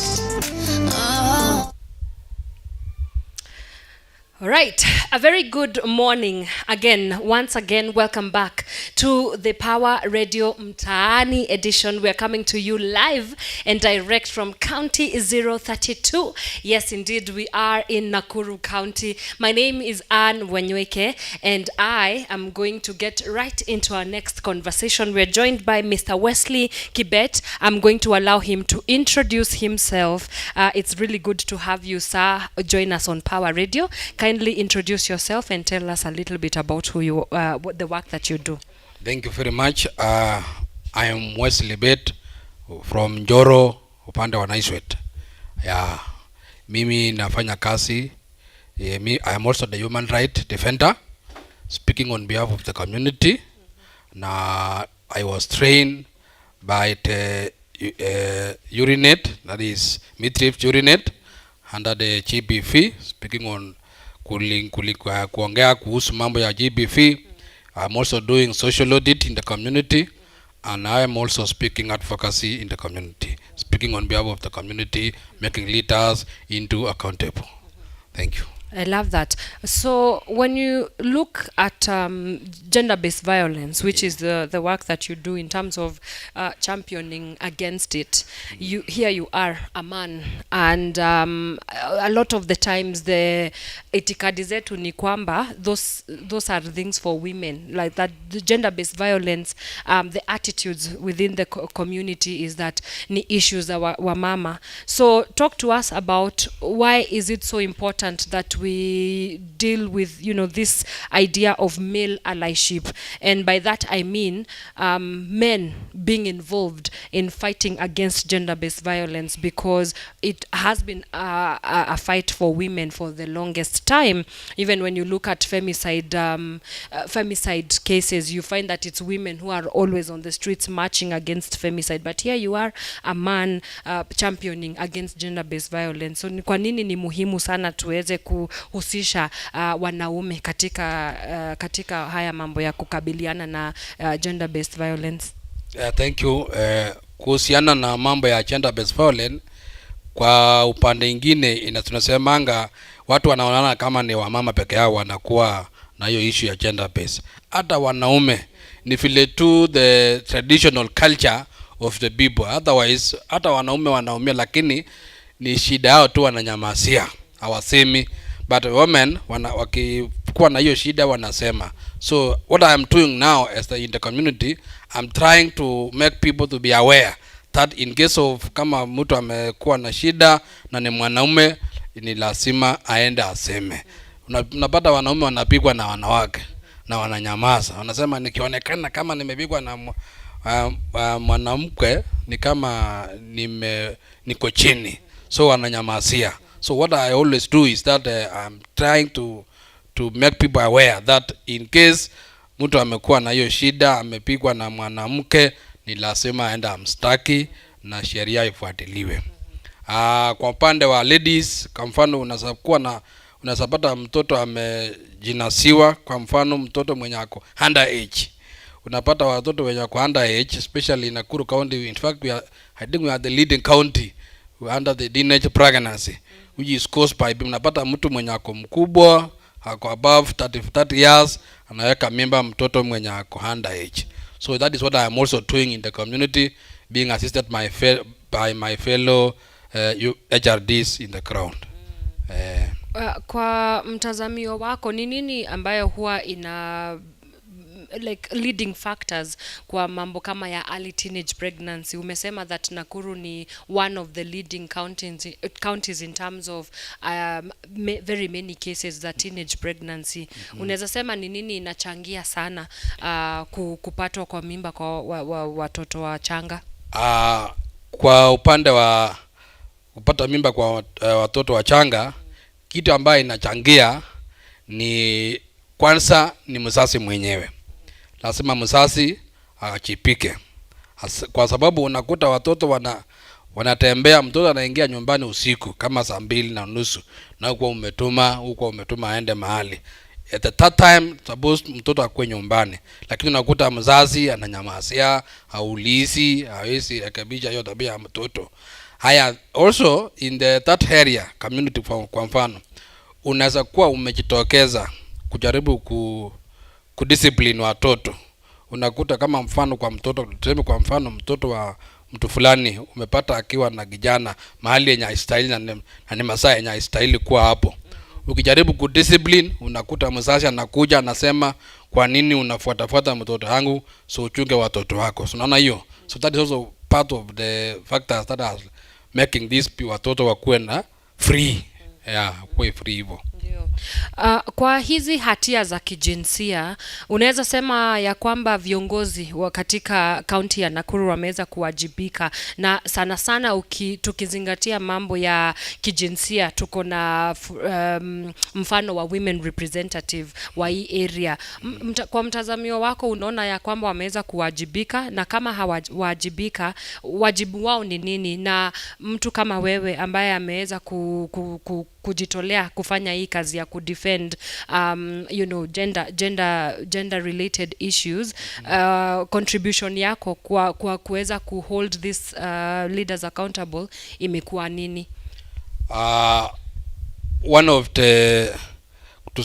All right, a very good morning again. Once again, welcome back to the Power Radio Mtaani edition. We are coming to you live and direct from County 032. Yes, indeed, we are in Nakuru County. My name is Anne Wanyweke, and I am going to get right into our next conversation. We're joined by Mr. Wesley Kibet. I'm going to allow him to introduce himself. It's really good to have you, sir, join us on Power Radio. Kindly introduce yourself and tell us a little bit about who you, what the work that you do. Thank you very much. I am Wesley Bet from Njoro, upande wa Naiswet. Yeah, mimi nafanya kazi I am also the human right defender, speaking on behalf of the community. Now, I was trained by the urinate, that is midriff urinate, under the GBV, speaking on kuongea kuhusu mambo ya GBV. I'm also doing social audit in the community, and I am also speaking advocacy in the community, speaking on behalf of the community, making leaders into accountable. Thank you. I love that. So when you look at gender-based violence, which is the work that you do in terms of championing against it, here you are a man, and a lot of the times the itikadi zetu ni kwamba those are things for women, like that the gender-based violence, the attitudes within the community is that ni issues za wa mama. So talk to us about why is it so important that we deal with, this idea of male allyship, and by that I mean men being involved in fighting against gender-based violence, because it has been a fight for women for the longest time. Even when you look at femicide cases, you find that it's women who are always on the streets marching against femicide, but here you are a man championing against gender-based violence. So kwa nini ni muhimu sana tuweze kuhusisha wanaume katika haya mambo ya kukabiliana na gender-based violence? Thank you. Kuhusiana na mambo ya gender-based violence, kwa upande ingine tunasemanga watu wanaonana kama ni wamama peke yao wanakuwa na hiyo issue ya gender-based. Hata wanaume ni vile tu the traditional culture of the people. Otherwise hata wanaume wanaumia, lakini ni shida yao tu wananyamasia, hawasemi. But women wakikuwa na hiyo shida wanasema. So what I am doing now in the community, I'm trying to make people to be aware that in case of kama mtu amekuwa na shida na ni mwanaume, ni lazima aende aseme. Unapata wanaume wanapigwa na wanawake na wananyamaza. Wanasema nikionekana kama nimepigwa na mwanamke ni kama niko chini. So wananyamazia. So what I always do is that I'm trying to make people aware that in case mtu amekuwa na hiyo shida, amepigwa na mwanamke, ni lazima aenda amstaki na sheria ifuatiliwe. Kwa upande wa ladies, kwa mfano unasapata mtoto amejinasiwa, kwa mfano mtoto mwenye ako underage. Unapata watoto wenye ako underage, especially in Nakuru County. In fact, I think we are the leading county under the teenage pregnancy, which is caused by, unapata mtu mwenye ako mkubwa, ako above 30 years, anaweka mimba mtoto mwenye ako underage. So that is what I am also doing in the community, being assisted by my fellow HRDs in the ground. Kwa mtazamio wako ni nini ambayo huwa ina leading factors kwa mambo kama ya early teenage pregnancy? Umesema that Nakuru ni one of the leading counties in terms of very many cases za teenage pregnancy. Unaweza sema ni nini inachangia sana kupatwa kwa mimba kwa watoto wachanga? Kwa upande wa kupata mimba kwa watoto wachanga, kitu ambayo inachangia ni kwanza ni mzazi mwenyewe. Lazima mzazi achipike, kwa sababu unakuta watoto wanatembea, mtoto anaingia nyumbani usiku kama saa 2:30 na huko umetuma aende mahali. At the third time suppose mtoto akue nyumbani, lakini unakuta mzazi ananyamazia, haulizi, hawezi rekebisha hiyo tabia ya mtoto. Haya, also in the that area community, kwa mfano unaweza kuwa umejitokeza kujaribu kudiscipline watoto. Unakuta kama mfano kwa mtoto, tuseme kwa mfano mtoto wa mtu fulani umepata akiwa na kijana mahali yenye haistahili na ni masaa yenye haistahili kuwa hapo. Ukijaribu kudiscipline, unakuta mzazi anakuja anasema, kwa nini unafuata mtoto wangu? So uchunge watoto wako. So unaona hiyo. So that is also part of the factors that are making these watoto wakuwe na free. Yeah, kuwe free hivyo. Kwa hizi hatia za kijinsia, unaweza sema ya kwamba viongozi wa katika kaunti ya Nakuru wameweza kuwajibika, na sana sana tukizingatia mambo ya kijinsia, tuko na mfano wa women representative wa hii area. Kwa mtazamio wako unaona ya kwamba wameweza kuwajibika, na kama hawajibika, wajibu wao ni nini? Na mtu kama wewe ambaye ameweza kujitolea kufanya hii kazi ya kudefend gender related issues, contribution yako kwa kuweza kuhold this leaders accountable imekuwa nini? One of the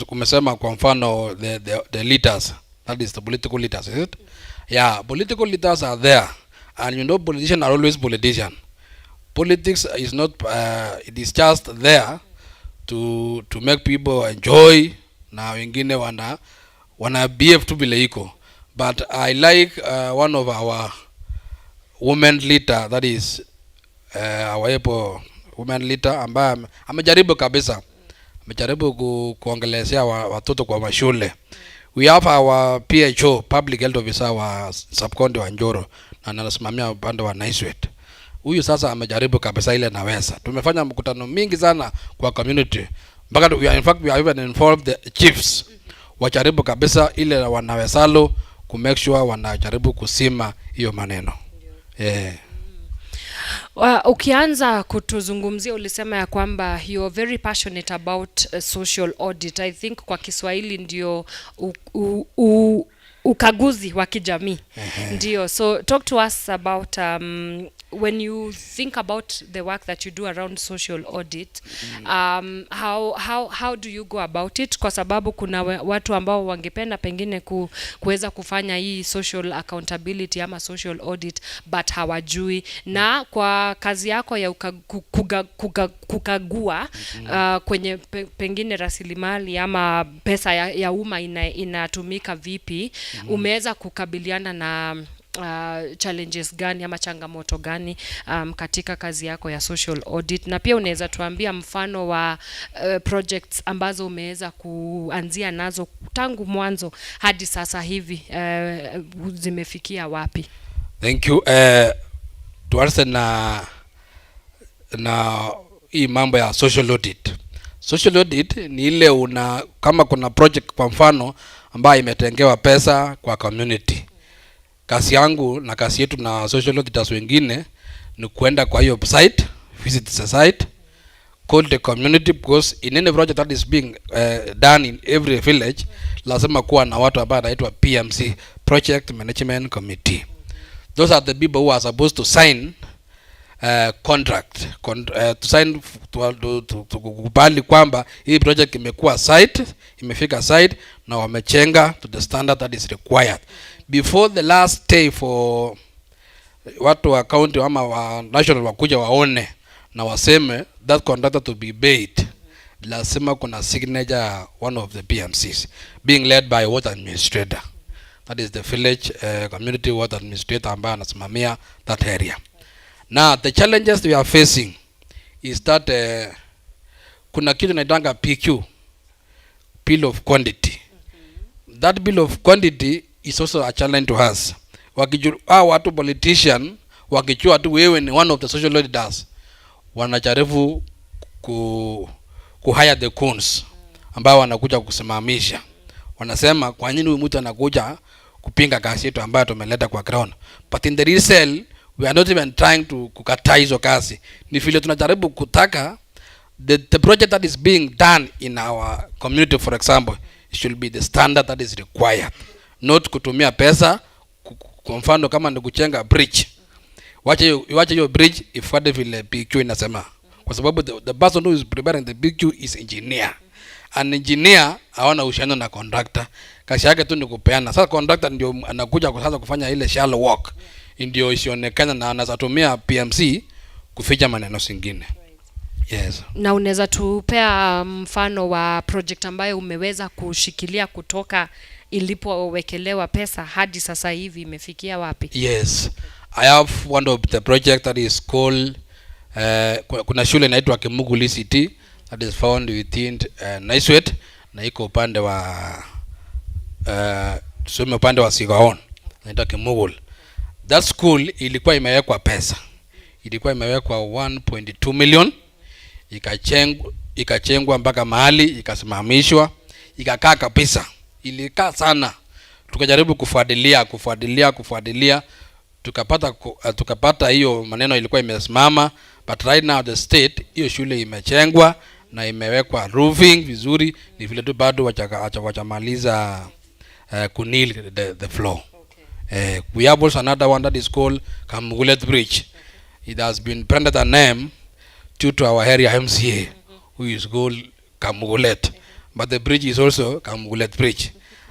kumesema kwa mfano the leaders, that is the political leaders, is it? Yeah, political leaders are there, and you know politicians are always politician. Politics is not it is just there to make people enjoy, na wengine wana behave to vile iko. But I like one of our women leader, that is our women leader ambaye amejaribu kabisa, amejaribu kuongelezea watoto kwa mashule. We have our PHO, public health officer wa subcounty wa Njoro, na anasimamia upande wa Naiswet. Huyu sasa amejaribu kabisa ile naweza. Tumefanya mkutano mingi sana kwa community. Mpaka in fact we have even involved the chiefs. Wajaribu kabisa ile wanawezalo ku make sure wanajaribu kusima hiyo maneno. Ukianza kutuzungumzia ulisema ya kwamba you are very passionate about social audit. I think kwa Kiswahili ndio ukaguzi wa kijamii. Ndio, so talk to us about when you think about the work that you do around social audit, how do you go about it? Kwa sababu kuna watu ambao wangependa pengine kuweza kufanya hii social accountability ama social audit but hawajui, na kwa kazi yako ya kukagua kwenye pengine rasilimali ama pesa ya umma inatumika vipi, umeweza kukabiliana na challenges gani ama changamoto gani katika kazi yako ya social audit? Na pia unaweza tuambia mfano wa projects ambazo umeweza kuanzia nazo tangu mwanzo hadi sasa hivi, zimefikia wapi? Thank you. Tuanze na hii mambo ya social audit. Social audit ni ile kama kuna project kwa mfano ambayo imetengewa pesa kwa community. Kazi yangu na kazi yetu na social auditors wengine ni kuenda kwa hiyo site, visit the site, call the community, because in any project that is being done in every village lazima kuwa na watu ambao wanaitwa PMC, Project Management Committee. Those are the people who are supposed to sign contract, to sign to kubali kwamba hii project imekuwa site, imefika site na wamechenga to the standard that is required. Before the last day for watu wa county ama wa national wakuja waone na waseme that contractor to be paid, lazima kuna signature one of the PMCs being led by water administrator, that is the village community water administrator ambaye anasimamia that area. Now the challenges we are facing is that kuna kitu inaitanga PQ, bill of quantity. That bill of quantity is also a challenge to us. Watu politician wakijua tu wewe ni one of the social auditors, wanajaribu hire the coons ambao wanakuja kusimamisha. Wanasema kwa nini huyu mtu anakuja kupinga kazi yetu ambayo tumeleta kwa ground? But in the real cell, we are not even trying to kukataa hizo kazi. Ni vile tunajaribu kutaka the project that is being done in our community, for example, should be the standard that is required. Not kutumia pesa kwa mfano kama ni kujenga bridge, wacha hiyo bridge ifuate vile PQ inasema, kwa sababu the person who is preparing the PQ is engineer. An engineer hawana uhusiano na contractor, kazi yake tu ni kupeana. Sasa contractor ndio anakuja kwa sasa kufanya ile shallow work, ndio isionekana na anazatumia PMC kuficha maneno singine. Yes. Na unaweza tupea mfano wa project ambayo umeweza kushikilia kutoka ilipowekelewa pesa hadi sasa hivi imefikia wapi? Yes. I have one of the project that is called kuna shule inaitwa Kimuguli City, that is found within Naiswet na iko upande wa tuseme upande wa Sigaon naitwa Kimugul. That school ilikuwa imewekwa pesa, ilikuwa imewekwa 1.2 million, ikachengwa mpaka mahali ikasimamishwa, ikakaa kabisa, ilikaa sana. Tukajaribu kufuatilia tukapata hiyo maneno ilikuwa imesimama, but right now the state hiyo shule imechengwa na imewekwa roofing vizuri, ni vile tu bado wachamaliza kunil the floor. We have also another one that is called Kamugulet Bridge. It has been branded a name due to our area MCA, who is called Kamugulet, but the bridge is also Kamugulet Bridge.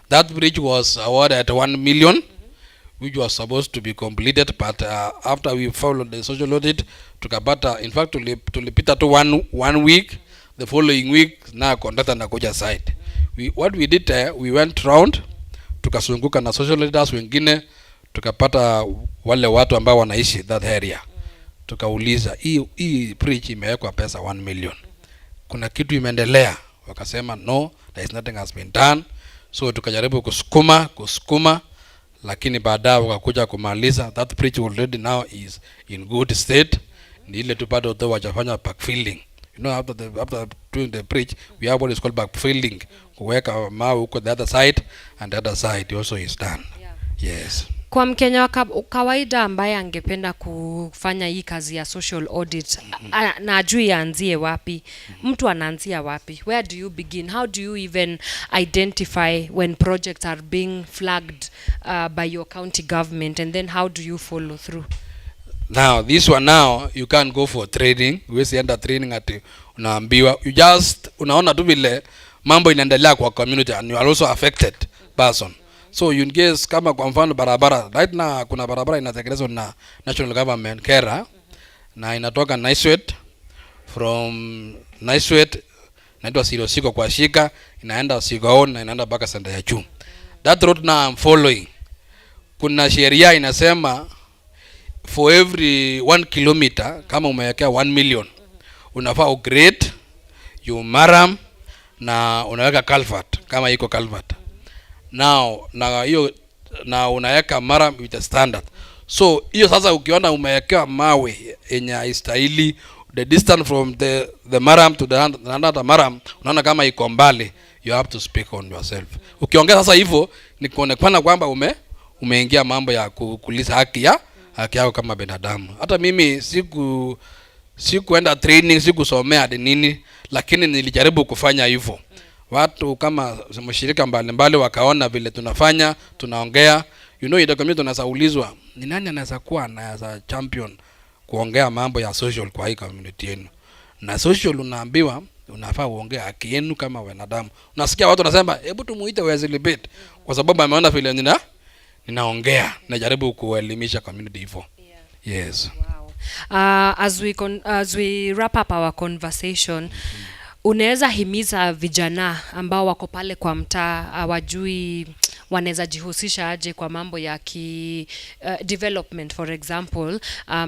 That bridge was awarded 1 million, which was supposed to be completed, but after we followed the social audit, tukapata, in fact, tulipita to one week. The following week na contractor nakuja site. What we did, we went round, tukasunguka na social leaders wengine, tukapata wale watu ambao wanaishi that area. Tukauliza, hii bridge imewekwa pesa 1 million. Kuna kitu imeendelea? Wakasema no, there is nothing has been done. So tukajaribu kusukuma, lakini baadaye wakakuja kumaliza. That bridge already now is in good state. Ni ile tu bado tu wajafanya backfilling. You know, after doing the bridge, we have what is called backfilling. Kuweka mawe huko the other side, and the other side also is done. Yeah. Yes. Kwa Mkenya wa kawaida ambaye angependa kufanya hii kazi ya social audit, na ajui aanzie wapi, mtu anaanzia wapi? Where do you begin? How do you even identify when projects are being flagged by your county government, and then how do you follow through? Now, this one now, you can't go for training. Uwezi enda training ati unaambiwa. You just, unaona tu vile mambo inaendelea kwa community, and you are also affected person. So you guess kama kwa mfano barabara, right now kuna barabara inatekelezwa na national government Kera, na inatoka Naiswet, from Naiswet inaitwa Sirosiko kwa Shika, inaenda Sigaon na inaenda mpaka Sanda ya Juu. That road now I'm following. Kuna sheria inasema for every 1 kilometer kama umewekea 1 million, unafaa ugrade, you maram, na unaweka culvert kama iko culvert. Now na hiyo na unaweka maram with a standard. So hiyo sasa ukiona umewekea mawe yenye haistahili, the distance from the maram to the another maram, unaona kama iko mbali, you have to speak on yourself. Ukiongea sasa hivyo ni kuonekana kwamba umeingia mambo ya kukuliza haki yako kama binadamu. Hata mimi sikuenda training, sikusomea hadi nini, lakini nilijaribu kufanya hivyo. Watu kama mashirika mbalimbali wakaona vile tunafanya, tunaongea. You know, ita community tunasaulizwa, ni nani anaweza kuwa anaweza champion kuongea mambo ya social kwa hii community yenu? Na social unaambiwa unafaa uongee haki yenu kama wanadamu. Unasikia watu wanasema hebu tumuite Wesley Bet kwa sababu ameona vile ninaongea, najaribu kuelimisha community hivyo. Yes. Wow. As we wrap up our conversation, unaweza himiza vijana ambao wako pale kwa mtaa hawajui wanaweza jihusisha aje kwa mambo ya development, for example,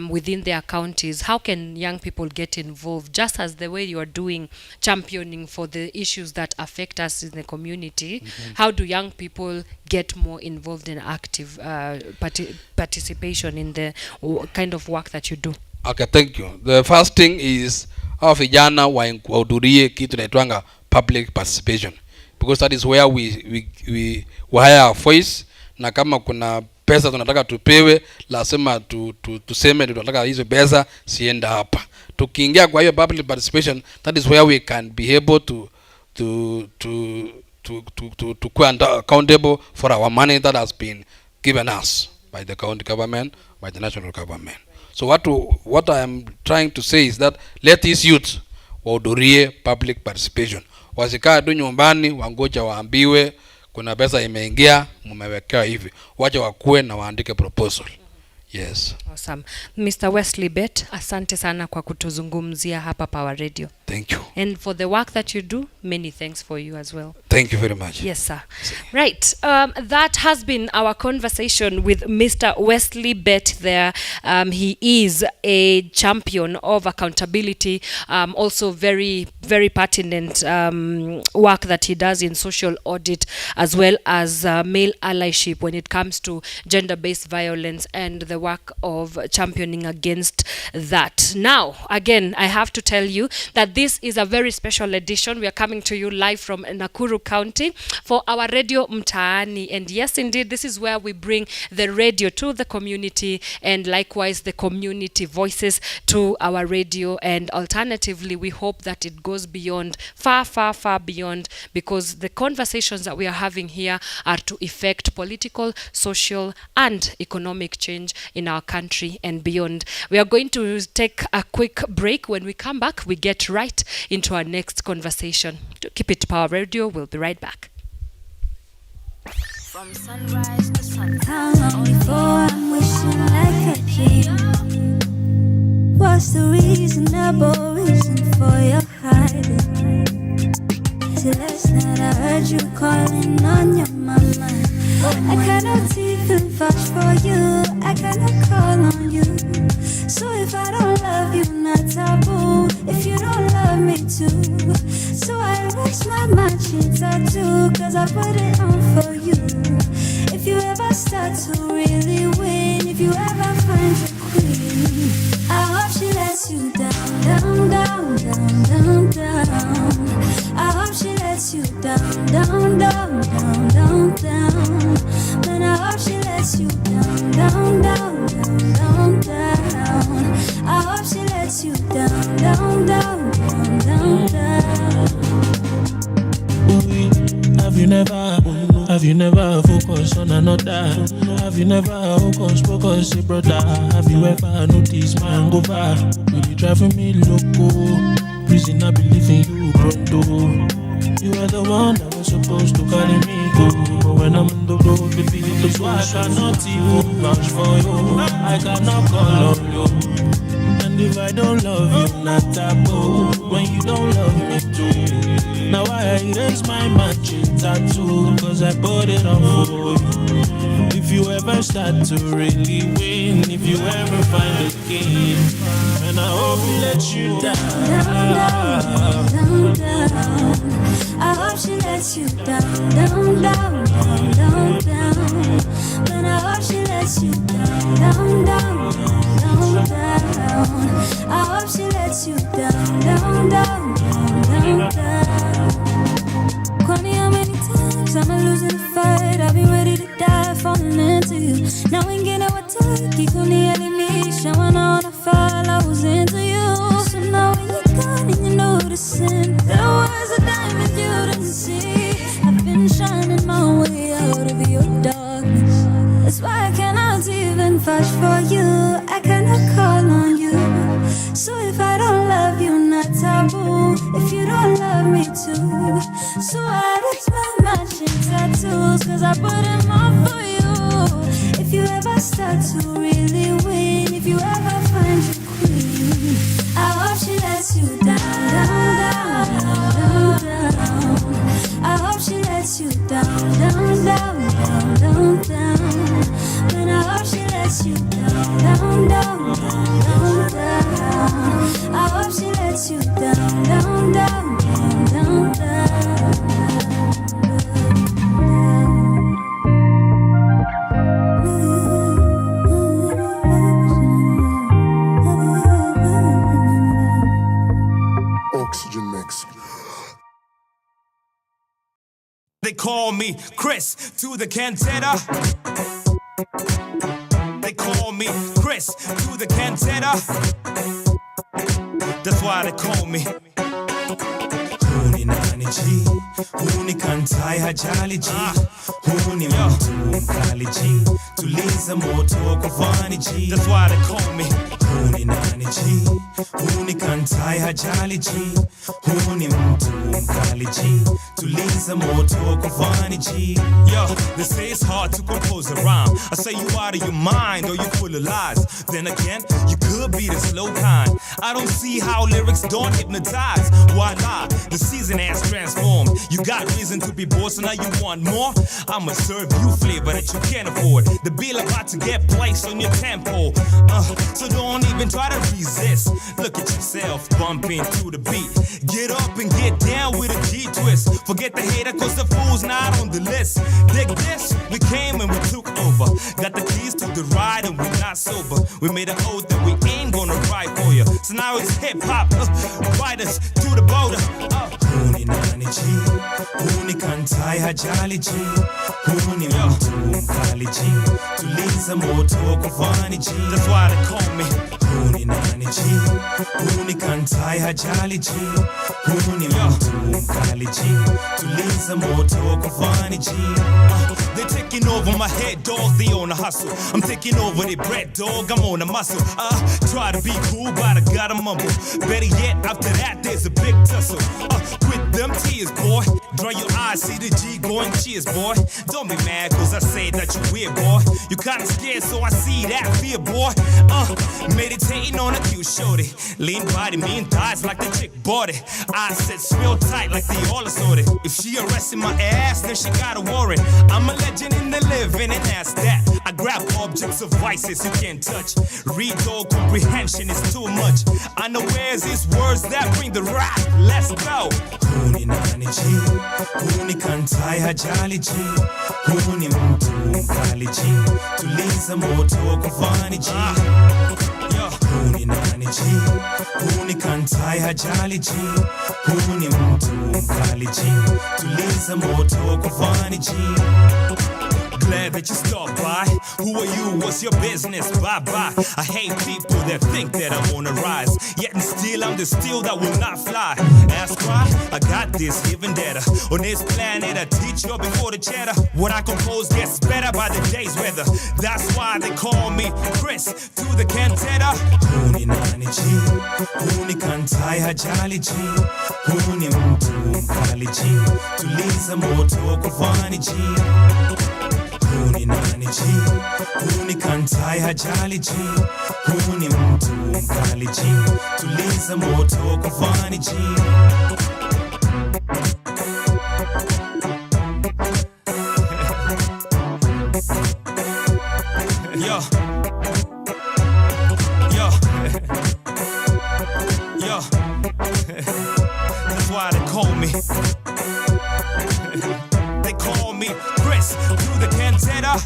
within their counties? How can young people get involved, just as the way you are doing championing for the issues that affect us in the community? How do young people get more involved in active participation in the kind of work that you do? Okay, thank you. The first thing is our vijana wahudhurie kitu naitwanga public participation, because that is where we hire our voice. Na kama kuna pesa tunataka tupewe, lazima tuseme tunataka hizo pesa sienda hapa. Tukiingia kwa hiyo public participation, that is where we can be able to accountable for our money that has been given us by the county government, by the national government. So what I am trying to say is that let these youths wahudhurie public participation. Wasikae tu nyumbani wangoja waambiwe kuna pesa imeingia mmewekewa hivi. Wacha wakue na waandike proposal. Yes. Awesome. Mr. Wesley Bet, asante sana kwa kutuzungumzia hapa Power Radio. Thank you. And for the work that you do, many thanks for you as well. Thank you very much. Yes, sir. Right. That has been our conversation with Mr. Wesley Bet there. He is a champion of accountability, also very, very pertinent work that he does in social audit, as well as male allyship when it comes to gender-based violence and the work of championing against that. Now, again, I have to tell you that this is a very special edition. We are coming to you live from Nakuru County for our Radio Mtaani. And yes, indeed, this is where we bring the radio to the community and likewise the community voices to our radio. And alternatively, we hope that it goes beyond, far, far, far beyond, because the conversations that we are having here are to effect political, social, and economic change in our country and beyond. We are going to take a quick break. When we come back, we get right into our next conversation. To keep it Power Radio, we'll be right back. From sunrise to sundown, only for I'm wishing like a king. What's the reasonable reason for your hiding? Till last night I heard you calling on your mama. I cannot even vouch for you, I cannot call on you. So if I don't love you, not taboo. If you don't love me too. So I erase my matching tattoo, cause I put it on for you. If you ever start to really win, if you ever find your queen, I hope she lets you down, down, down, down, down, down. I hope she lets you down, down, down, down, down, down. Man, I hope she lets you down, down, down, down, down, down. I hope she lets you down, down, down, down, down, down. Have you never focused on another? Have you never focused, say brother? Have you ever noticed man go far? Really driving me loco. Reason I believe in you, pronto. You are the one that was supposed to carry me go. But when I'm on the road, baby, that's why I cannot even vouch for you. I cannot call on you. And if I don't love you, not taboo. When you don't love me too. Now I erase my matching tattoo, cause I put it on for you. If you ever start to really win, if you ever find a king, and I hope he lets you down, down, down, down, down. I hope she lets you down, down, down, down, down, down. Man, I hope she lets you down, down, down, down, down. I hope she lets you down, down, down, down, down. Call me how many times I'm losing the fight. I've been ready to die, falling into you. Now ain't getting what took. You couldn't hear me. Showing all the fall, I was into you. So now when you're gone and you're noticing, there was a diamond you didn't see. I've been shining my way out of your darkness. That's why I cannot even vouch for you. I cannot call on you. So if I don't love you, not taboo. If you don't love me too. So I erase my matching tattoos, cause I put them on for you. If you ever start to really win, if you ever find your queen, I hope she lets you down, down, down, down, down. I hope she lets you down, down, down, down, down, down. Man, I hope she lets you down, down, down, down, down, down. I hope she lets you down, down, down, down, down, down. Oxygen mix. They call me Chris to the cantata. They call me Chris to the cantata. That's why they call me Kuni Nani. nani G? Huni kantai hajali G. Huni mtu mkali G. Tuliza moto kufani G. That's why they call me. Huni nani G? Huni kantai hajali G. Huni mtu mkali G. Tuliza moto kufani G. Yo, they say it's hard to compose a rhyme. I say you out of your mind or you full of lies. Then again, you could be the slow kind. I don't see how lyrics don't hypnotize. Why lie? The season has transformed. You got reason to be bored, so now you want more? I'ma serve you flavor that you can't afford. The bill about to get placed on your tempo. So don't even try to resist. Look at yourself bumping to the beat. Get up and get down with a G-twist. Forget the hater cause the fool's not on the list. Dig this, we came and we took over. Got the keys to the ride and we're not sober. We made an oath that we ain't gonna ride for you. So now it's hip-hop, ride us to the border. Huni nani G? Huni kantai hajali G. Huni mtu mkali G. Tuliza moto kufani G. That's why they call me. Huni nani G? Huni kantai hajali G. Huni mtu mkali G. Tuliza moto kufani G. They're taking over my head, dog, they on a hustle. I'm taking over their bread, dog, I'm on a muscle. Try to be cool, but I gotta mumble. Better yet, after that, there's a big tussle. Quit them tears, boy. Dry your eyes, see the G going, cheers, boy. Don't be mad, cause I say that you weird, boy. You kinda scared, so I see that fear, boy. Meditating on a cute shorty. Lean body, mean thighs like the chick bought it. Eyes set real tight like they all assorted. If she arrested my ass, then she got a warrant. I'm a legend in the living, and that's that. I grab objects of vices you can't touch. Read all comprehension is too much. Unawares is words that bring the wrath. Let's go. Huni nani G? Huni kantai hajali G. Huni mtu mkali G. Tuliza moto kufani G. Huni nani G? Huni kantai hajali G. Huni mtu mkali G. Tuliza moto kufani G. Glad that you stopped by. Who are you? What's your business? Bye bye. I hate people that think that I'm on a rise. Yet and still I'm the steel that will not fly. Ask why? I got this even better. On this planet I teach you before the chatter. What I compose gets better by the day's weather. That's why they call me Chris to the cantata. Huni nani G? Huni kantai hajali G. Huni mtu mkali G. Tuliza moto kufani G. Huni nani G? Huni kantai hajali G. Huni mtu mkali G. Tuliza moto kufani G. Yo. That's why they call me. They call me Chris through the cantata.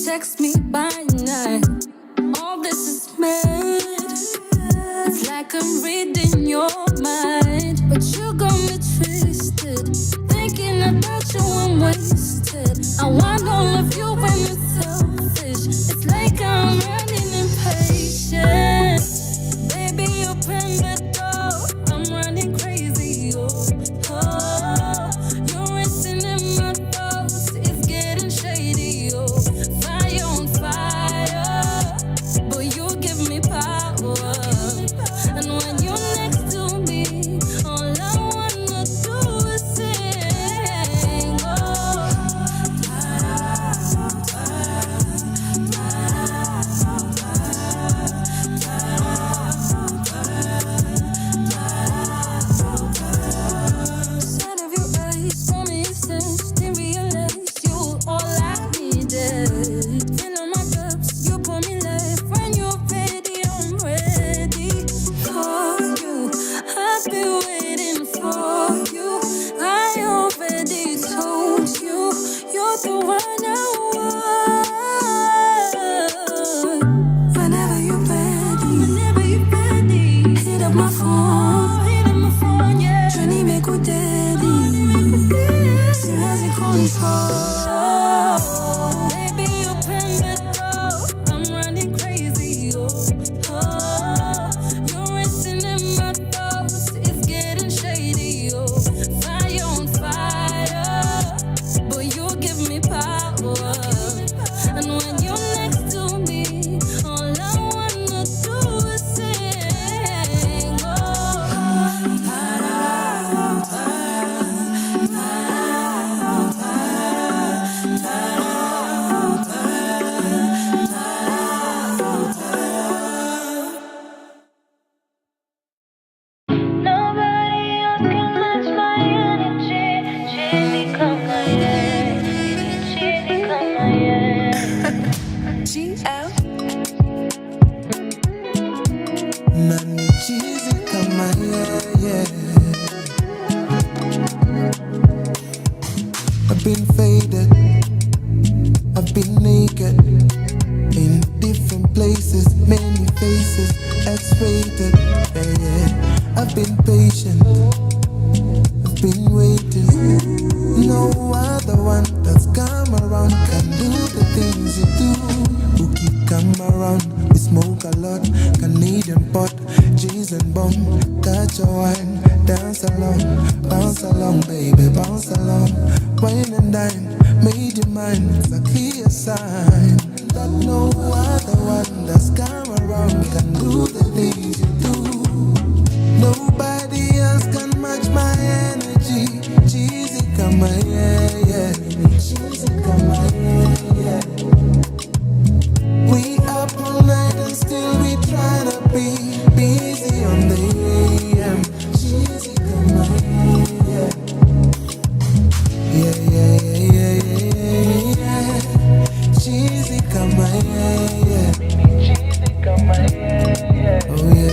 Text me by night. All this is mad. It's like I'm reading your mind, but you got me twisted. Thinking about you, I'm wasted. I want all of you when it's selfish. It's like I'm running impatient. Baby, open the door. I'm running crazy. Oh, you're racing in my thoughts. It's getting shady. Fire on Baby, open the door. I'm running crazy. You're racing in my thoughts. It's getting shady. Fire on fire. But you give me power. And when you're next to me, all I wanna do is sing. Nobody else can match my energy. Cheesy come my head. Cheesy come my head. GL. Nani cheesy kama yeah. I've been faded, I've been naked, in different places, many faces, X-rated, yeah. I've been patient, I've been waiting. No other one that's come around can do the things you do. Who keep come around, we smoke a lot, Canadian pot, jeans and bomb. Catch a wine, dance along, baby, bounce along. Wine and dine, made your mind, it's a clear sign that no other one that's come around can do the things you do. Nobody else can match my energy. Cheesy come my yeah. Cheesy come my yeah. We up all night and still we tryna be busy on the AM. Cheesy come my yeah. Yeah. Cheesy come my yeah. Cheesy come my yeah. Oh yeah.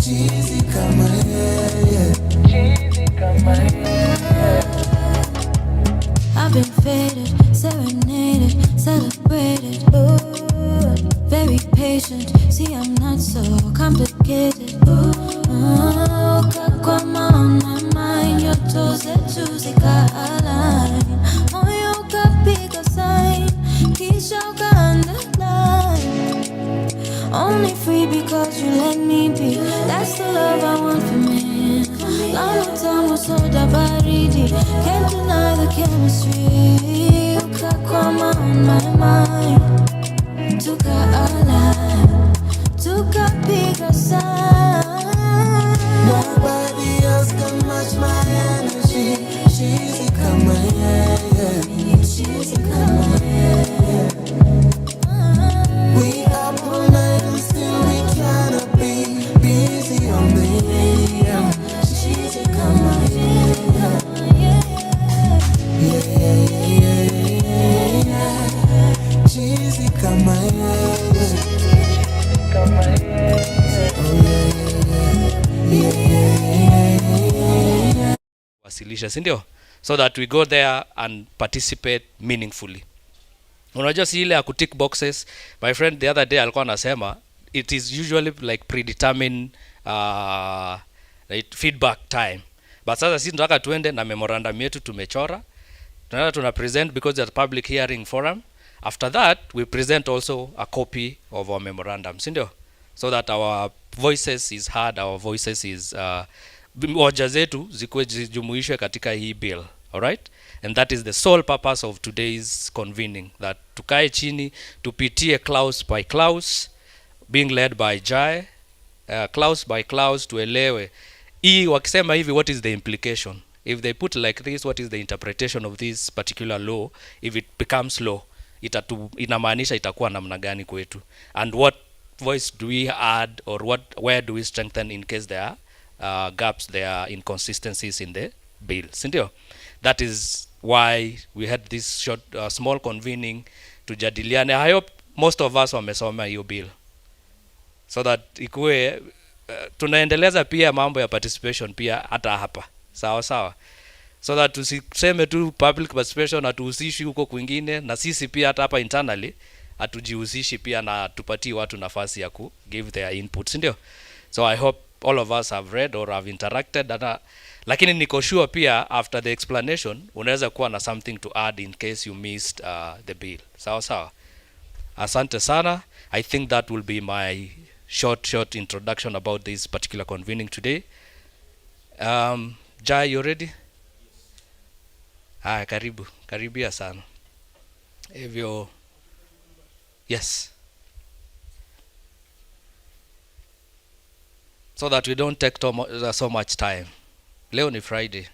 Cheesy come my yeah. Cheesy come my yeah. I've been faded, serenaded, celebrated. Ooh, very patient. See, I'm not so complicated. Ooh, kakwama on my mind. Your toes are juicy, align. Moyo kapiga sign, kisha underline. Only free because you let me be. That's the love I want for me. Long time was so baridi. Can't deny the chemistry. Ukakwama on my mind. Tuka alive. Tuka bigger sign. Nobody else can match my energy. Cheesy come my yeah. Cheesy come my yeah. We up all night and still we tryna be busy on the AM. Cheesy come my yeah. Cheesy come my yeah. Oh yeah. Wasilisha, si ndio? So that we go there and participate meaningfully. Unajua si ile ya kutick boxes. My friend the other day alikuwa anasema it is usually like predetermined feedback time. But sasa sisi tunataka tuende na memorandum yetu tumechora. Tunataka tuna present because it's a public hearing forum. After that we present also a copy of our memorandum, si ndio? So that our voices is heard, our voices is hoja zetu zikuwe zijumuishwe katika hii bill. Alright? And that is the sole purpose of today's convening, that tukae chini tupitie clause by clause, being led by Jai, clause by clause tuelewe hii wakisema hivi what is the implication, if they put like this what is the interpretation of this particular law, if it becomes law inamaanisha itakuwa namna gani kwetu, and what voice do we add, or where do we strengthen in case there are gaps, there are inconsistencies in the bill, sindio? That is why we had this short small convening tujadiliane. I hope most of us wamesoma hiyo bill, so that ikuwe tunaendeleza pia mambo ya participation pia hata hapa, sawa, so that tusiseme tu public participation na tuhusishi huko kwingine, na sisi pia hata hapa internally atujihusishi pia na tupatie watu nafasi ya ku give their inputs, ndio? So I hope all of us have read or have interacted lakini niko sure pia after the explanation unaweza kuwa na something to add in case you missed the bill. Sawa. Asante sana. I think that will be my short introduction about this particular convening today. Jai, you ready? Karibia sana. Hivyo, yes. So that we don't take so much time. Leo ni Friday.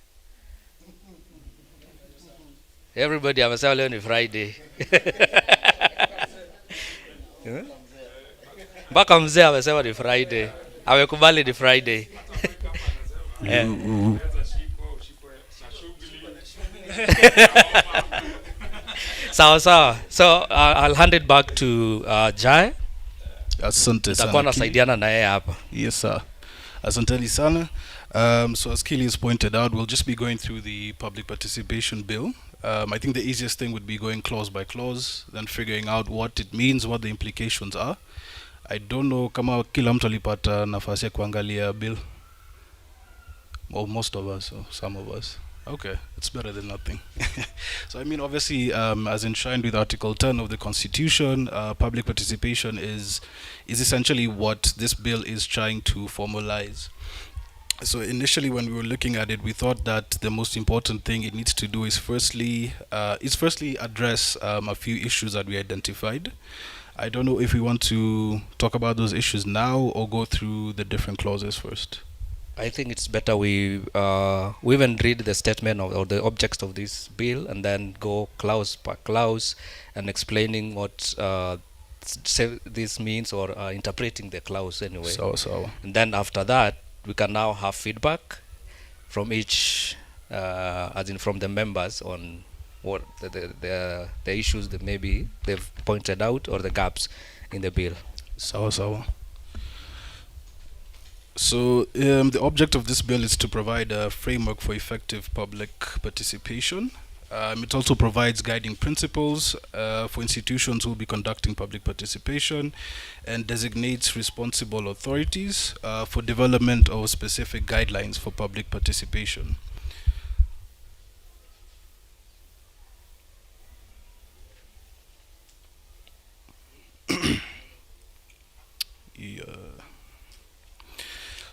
Everybody amesema leo ni Friday. Mpaka mzee amesema ni Friday. Amekubali ni Friday. Sawa. So I'll hand it back to Jai. Asante sana. Takuwa nasaidiana na yeye hapa. Yes sir. Asanteni sana. So as Keely has pointed out, we'll just be going through the public participation bill. I think the easiest thing would be going clause by clause, then figuring out what it means, what the implications are. I don't know kama kila mtu alipata nafasi ya kuangalia bill. Or most of us, or some of us. Okay, it's better than nothing. So I mean, obviously, as enshrined with Article 10 of the Constitution, public participation is essentially what this bill is trying to formalize. So initially, when we were looking at it, we thought that the most important thing it needs to do is firstly address a few issues that we identified. I don't know if we want to talk about those issues now or go through the different clauses first. I think it's better we even read the statement or the objects of this bill and then go clause per clause and explaining what this means or interpreting the clause anyway. So. And then after that, we can now have feedback from each, as in from the members on what the issues that maybe they've pointed out or the gaps in the bill. So. So the object of this bill is to provide a framework for effective public participation. It also provides guiding principles for institutions who will be conducting public participation and designates responsible authorities for development of specific guidelines for public participation.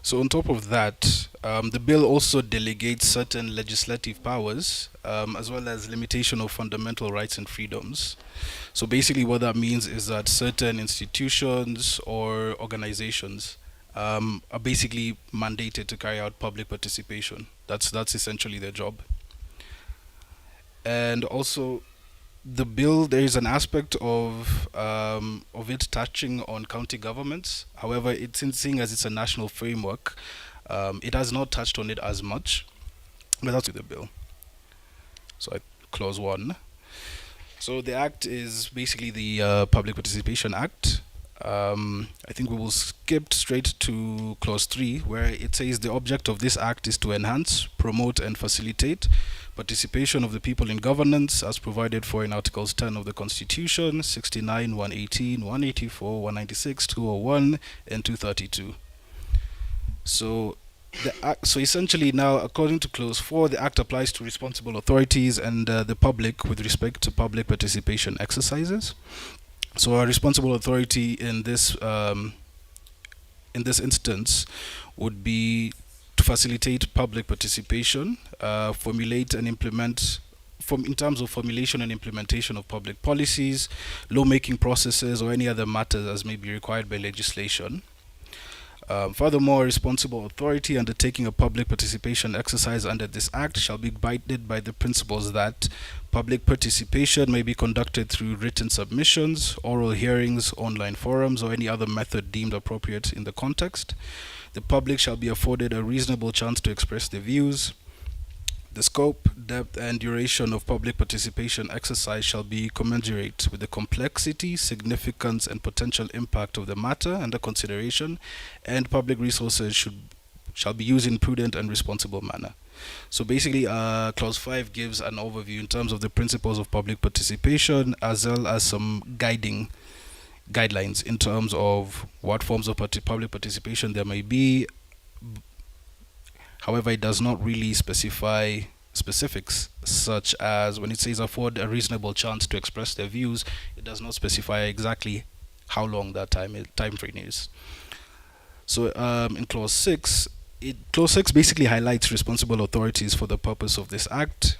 So on top of that, the bill also delegates certain legislative powers as well as limitation of fundamental rights and freedoms. So basically what that means is that certain institutions or organizations are basically mandated to carry out public participation. That's essentially their job. And also the bill, there is an aspect of it touching on county governments. However, seeing as it's a national framework, it has not touched on it as much, but that's the bill. So clause 1. So the act is basically the Public Participation Act. I think we will skip straight to clause 3, where it says the object of this act is to enhance, promote and facilitate participation of the people in governance as provided for in Articles 10 of the Constitution, 69, 118, 184, 196, 201 and 232. So essentially now, according to clause 4, the act applies to responsible authorities and the public with respect to public participation exercises. So a responsible authority in this instance would be to facilitate public participation, formulate and implement in terms of formulation and implementation of public policies, lawmaking processes or any other matters as may be required by legislation. Furthermore, a responsible authority undertaking a public participation exercise under this act shall be guided by the principles that public participation may be conducted through written submissions, oral hearings, online forums, or any other method deemed appropriate in the context. The public shall be afforded a reasonable chance to express their views. The scope, depth, and duration of public participation exercise shall be commensurate with the complexity, significance, and potential impact of the matter under consideration, and public resources shall be used in prudent and responsible manner. So basically, clause 5 gives an overview in terms of the principles of public participation, as well as some guidelines in terms of what forms of public participation there may be, However, it does not really specify specifics, such as when it says afford a reasonable chance to express their views, it does not specify exactly how long that time frame is. So in clause 6, clause 6 basically highlights responsible authorities for the purpose of this act.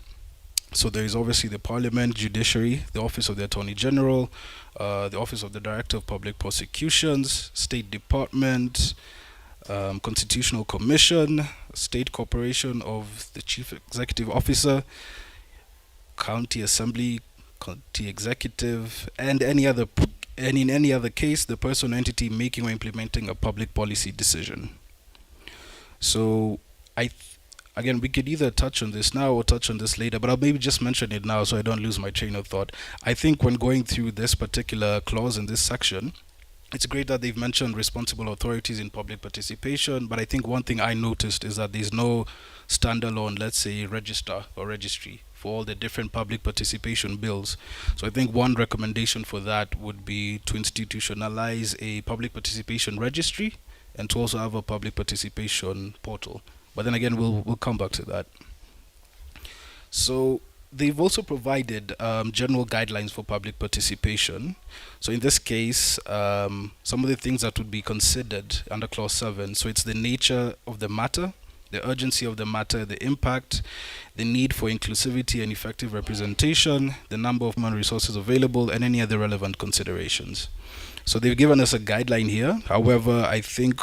So there is obviously the Parliament, Judiciary, the Office of the Attorney General, the Office of the Director of Public Prosecutions, State Department, Constitutional Commission, State Corporation of the Chief Executive Officer, County Assembly, County Executive, and in any other case, the person or entity making or implementing a public policy decision. So again, we could either touch on this now or touch on this later, but I'll maybe just mention it now so I don't lose my train of thought. I think when going through this particular clause in this section, it's great that they've mentioned responsible authorities in public participation, but I think one thing I noticed is that there's no standalone, let's say, register or registry for all the different public participation bills. So I think one recommendation for that would be to institutionalize a public participation registry and to also have a public participation portal. But then again, we'll come back to that. So they've also provided general guidelines for public participation. So in this case, some of the things that would be considered under clause 7, so it's the nature of the matter, the urgency of the matter, the impact, the need for inclusivity and effective representation, the number of human resources available, and any other relevant considerations. So they've given us a guideline here. However, I think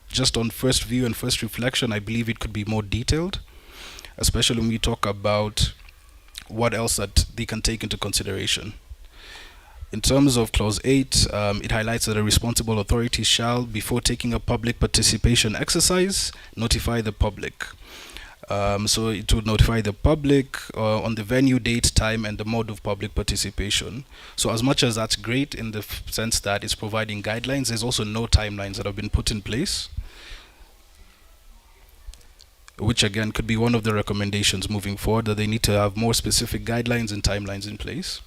just on first view and first reflection, I believe it could be more detailed, especially when we talk about what else that they can take into consideration. In terms of clause 8, it highlights that a responsible authority shall, before taking a public participation exercise, notify the public. So it would notify the public on the venue, date, time, and the mode of public participation. So as much as that's great in the sense that it's providing guidelines, there's also no timelines that have been put in place, which again could be one of the recommendations moving forward, that they need to have more specific guidelines and timelines in place.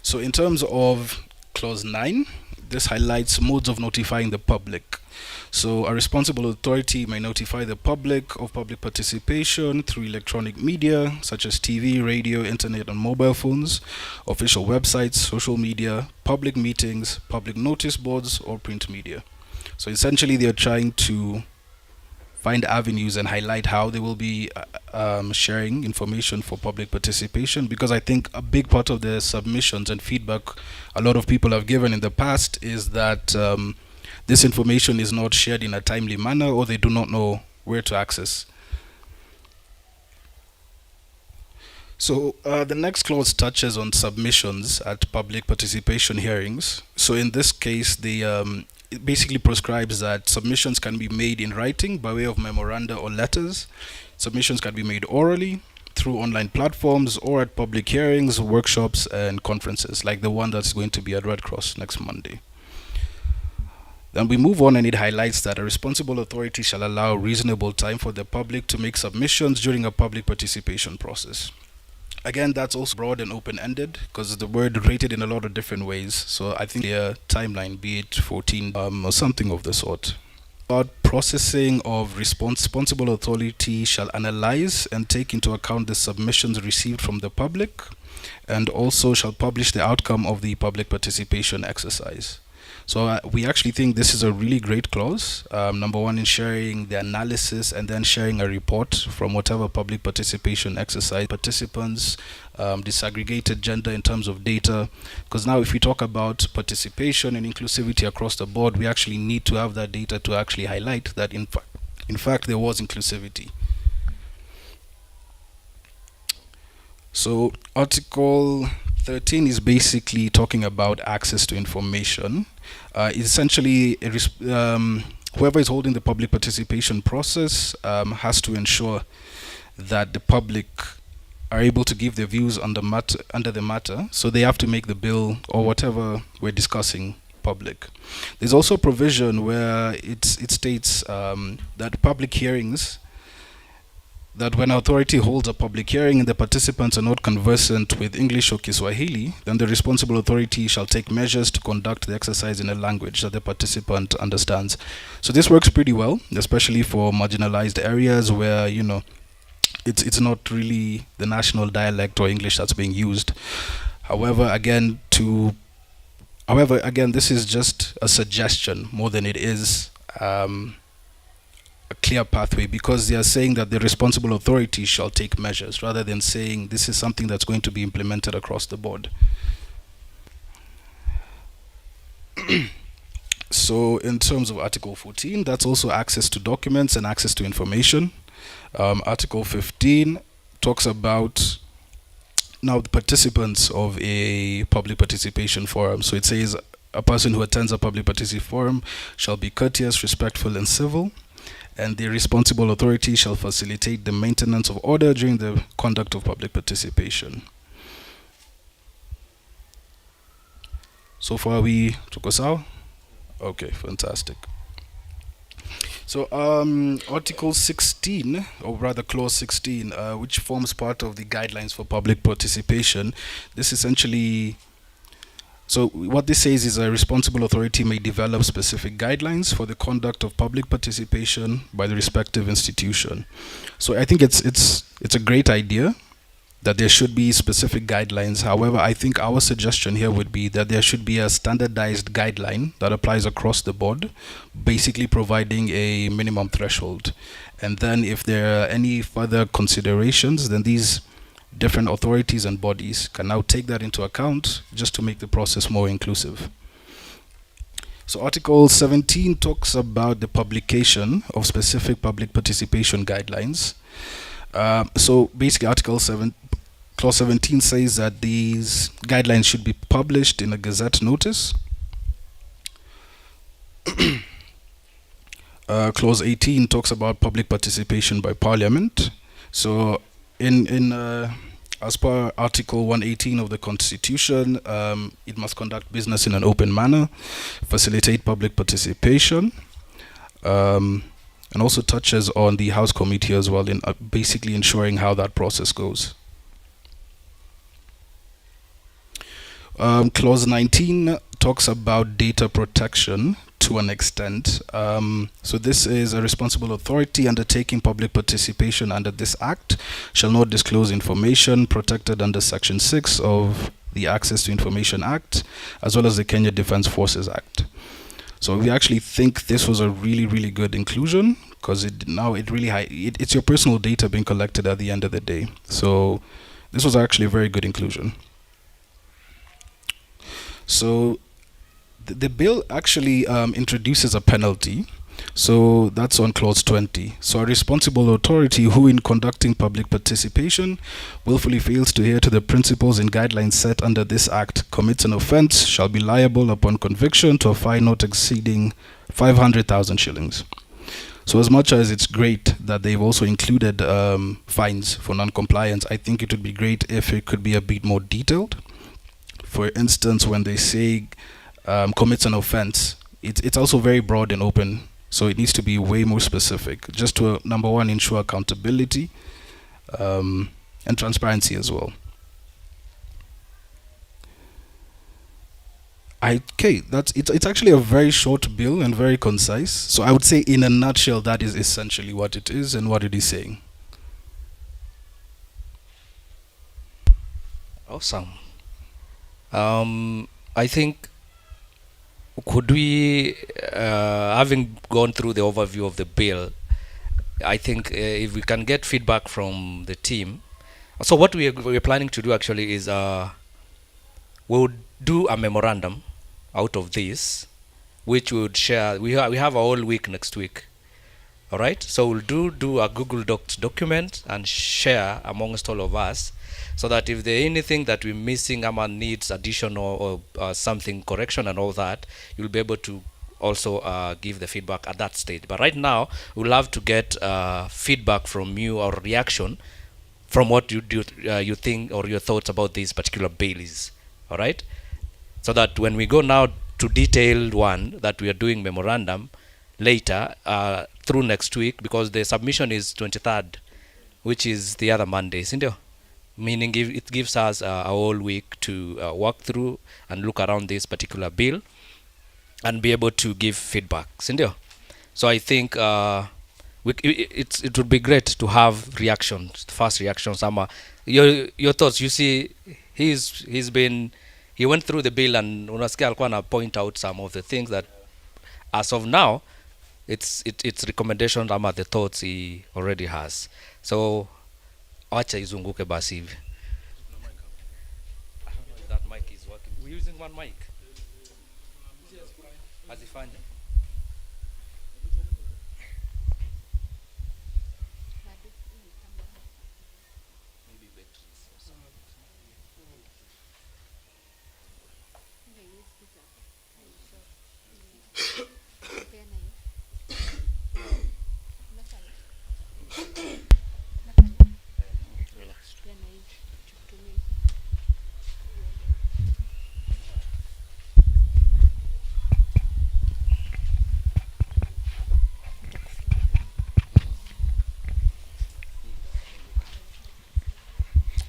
So in terms of clause 9, this highlights modes of notifying the public. So a responsible authority may notify the public of public participation through electronic media such as TV, radio, internet, and mobile phones, official websites, social media, public meetings, public notice boards, or print media. So essentially they're trying to find avenues and highlight how they will be sharing information for public participation, because I think a big part of the submissions and feedback a lot of people have given in the past is that this information is not shared in a timely manner, or they do not know where to access. So the next clause touches on submissions at public participation hearings. So in this case, it basically prescribes that submissions can be made in writing by way of memoranda or letters. Submissions can be made orally through online platforms or at public hearings, workshops, and conferences, like the one that's going to be at Red Cross next Monday. Then we move on, and it highlights that a responsible authority shall allow reasonable time for the public to make submissions during a public participation process. Again, that's also broad and open-ended, because the word rated in a lot of different ways. So I think their timeline, be it 14 or something of the sort. About processing of responsible authority shall analyze and take into account the submissions received from the public, and also shall publish the outcome of the public participation exercise. So we actually think this is a really great clause. Number one, in sharing the analysis and then sharing a report from whatever public participation exercise participants, disaggregated gender in terms of data. Because now if we talk about participation and inclusivity across the board, we actually need to have that data to actually highlight that in fact there was inclusivity. So Article 13 is basically talking about access to information. Essentially, whoever is holding the public participation process has to ensure that the public are able to give their views on the under the matter, so they have to make the bill or whatever we're discussing public. There's also a provision where it states that public hearings that when authority holds a public hearing and the participants are not conversant with English or Kiswahili, then the responsible authority shall take measures to conduct the exercise in a language that the participant understands. So this works pretty well, especially for marginalized areas where, you know, it's not really the national dialect or English that's being used. However, again, this is just a suggestion more than it is a clear pathway, because they are saying that the responsible authority shall take measures rather than saying this is something that's going to be implemented across the board. So in terms of Article 14, that's also access to documents and access to information. Article 15 talks about now the participants of a public participation forum. So it says a person who attends a public participation forum shall be courteous, respectful, and civil, and the responsible authority shall facilitate the maintenance of order during the conduct of public participation. So far, we took us out? Okay, fantastic. So Article 16, or rather Clause 16, which forms part of the guidelines for public participation, this essentially, so what this says is a responsible authority may develop specific guidelines for the conduct of public participation by the respective institution. So I think it's a great idea that there should be specific guidelines. However, I think our suggestion here would be that there should be a standardized guideline that applies across the board, basically providing a minimum threshold. And then if there are any further considerations, then these different authorities and bodies can now take that into account just to make the process more inclusive. So Article 17 talks about the publication of specific public participation guidelines. So basically Clause 17 says that these guidelines should be published in a Gazette notice. Clause 18 talks about public participation by Parliament. So as per Article 118 of the Constitution, it must conduct business in an open manner, facilitate public participation, and also touches on the House Committee as well in basically ensuring how that process goes. Clause 19 talks about data protection to an extent. So this is a responsible authority undertaking public participation under this Act shall not disclose information protected under Section 6 of the Access to Information Act, as well as the Kenya Defence Forces Act. So we actually think this was a really, really good inclusion, because it's your personal data being collected at the end of the day. So this was actually a very good inclusion. So the bill actually introduces a penalty. So that's on Clause 20. So a responsible authority who in conducting public participation willfully fails to adhere to the principles and guidelines set under this Act commits an offence shall be liable upon conviction to a fine not exceeding 500,000 shillings. So as much as it's great that they've also included fines for non-compliance, I think it would be great if it could be a bit more detailed. For instance, when they say commits an offense, it's also very broad and open, so it needs to be way more specific, just to number one, ensure accountability and transparency as well. It's actually a very short bill and very concise. So I would say in a nutshell, that is essentially what it is and what it is saying. Awesome. I think, could we, having gone through the overview of the bill, I think if we can get feedback from the team. So what we're planning to do actually is we'll do a memorandum out of this, which we would share. We have a whole week next week. All right. So we'll do a Google Docs document and share amongst all of us, so that if there's anything that we're missing, needs additional or something correction and all that, you'll be able to also give the feedback at that stage. But right now, we'll love to get feedback from you or reaction from what you think or your thoughts about these particular bailies. All right, so that when we go now to detailed one that we are doing memorandum later through next week, because the submission is 23rd which is the other Monday, sindio? Meaning it gives us a whole week to walk through and look around this particular bill and be able to give feedback, sindio? So I think it would be great to have reactions, first reactions. Your thoughts. You see, he went through the bill and unasikia alikuwa na point out some of the things that as of now it's recommendations ama the thoughts he already has. So acha izunguke basi hivi. That mic is working. We're using one mic. Azifanye.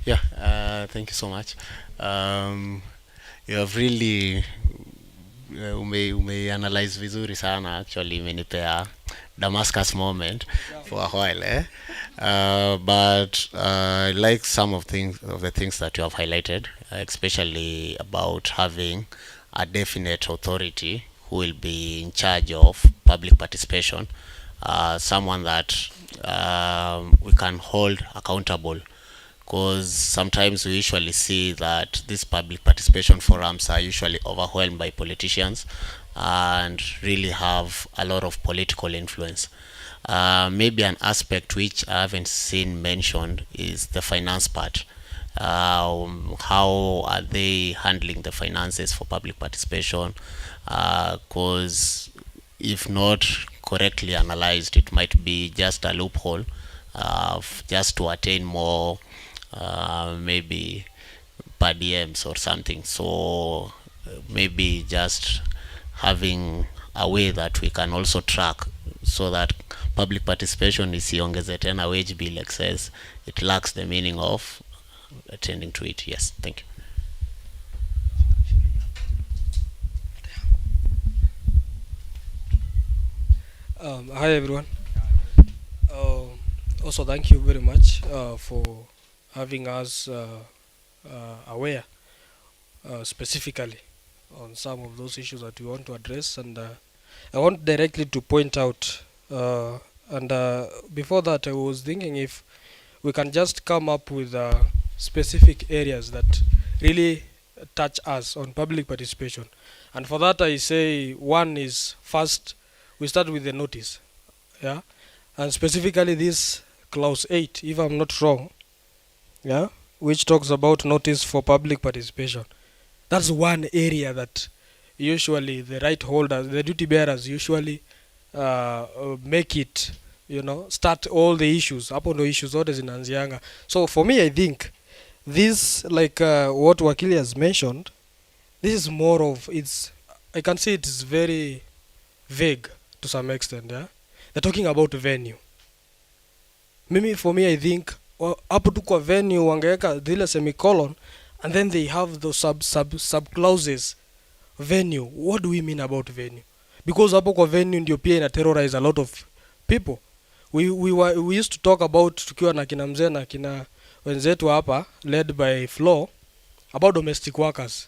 Yeah, thank you so much. You have really ume analyze vizuri sana. Actually, imenipea Damascus moment for a while, but I like some of the things that you have highlighted, especially about having a definite authority who will be in charge of public participation, someone that we can hold accountable, because sometimes we usually see that these public participation forums are usually overwhelmed by politicians and really have a lot of political influence. Maybe an aspect which I haven't seen mentioned is the finance part. How are they handling the finances for public participation? Because if not correctly analyzed, it might be just a loophole just to attain more maybe per DMs or something. So maybe just having a way that we can also track, so that public participation isiongeze tena wage bill excess, it lacks the meaning of attending to it. Yes, thank you. Hi everyone. Also thank you very much for having us aware specifically on some of those issues that we want to address, and I want directly to point out and before that I was thinking if we can just come up with specific areas that really touch us on public participation. And for that I say one is, first we start with the notice, yeah, and specifically this clause 8, if I'm not wrong, yeah, which talks about notice for public participation. That's one area that usually the right holders, the duty bearers usually make it, you know, start all the issues, hapo ndo issues zote zinaanzianga. So for me I think this, like what Wakili has mentioned, this is more of, it's, I can say it is very vague to some extent, yeah. They're talking about venue. For me I think hapo tu kwa venue wangeweka zile semicolon and then they have those sub clauses. Venue, what do we mean about venue? Because hapo kwa venue ndio pia ina terrorize a lot of people. We used to talk about, tukiwa na kina mzee na kina wenzetu hapa led by Flozz, about domestic workers.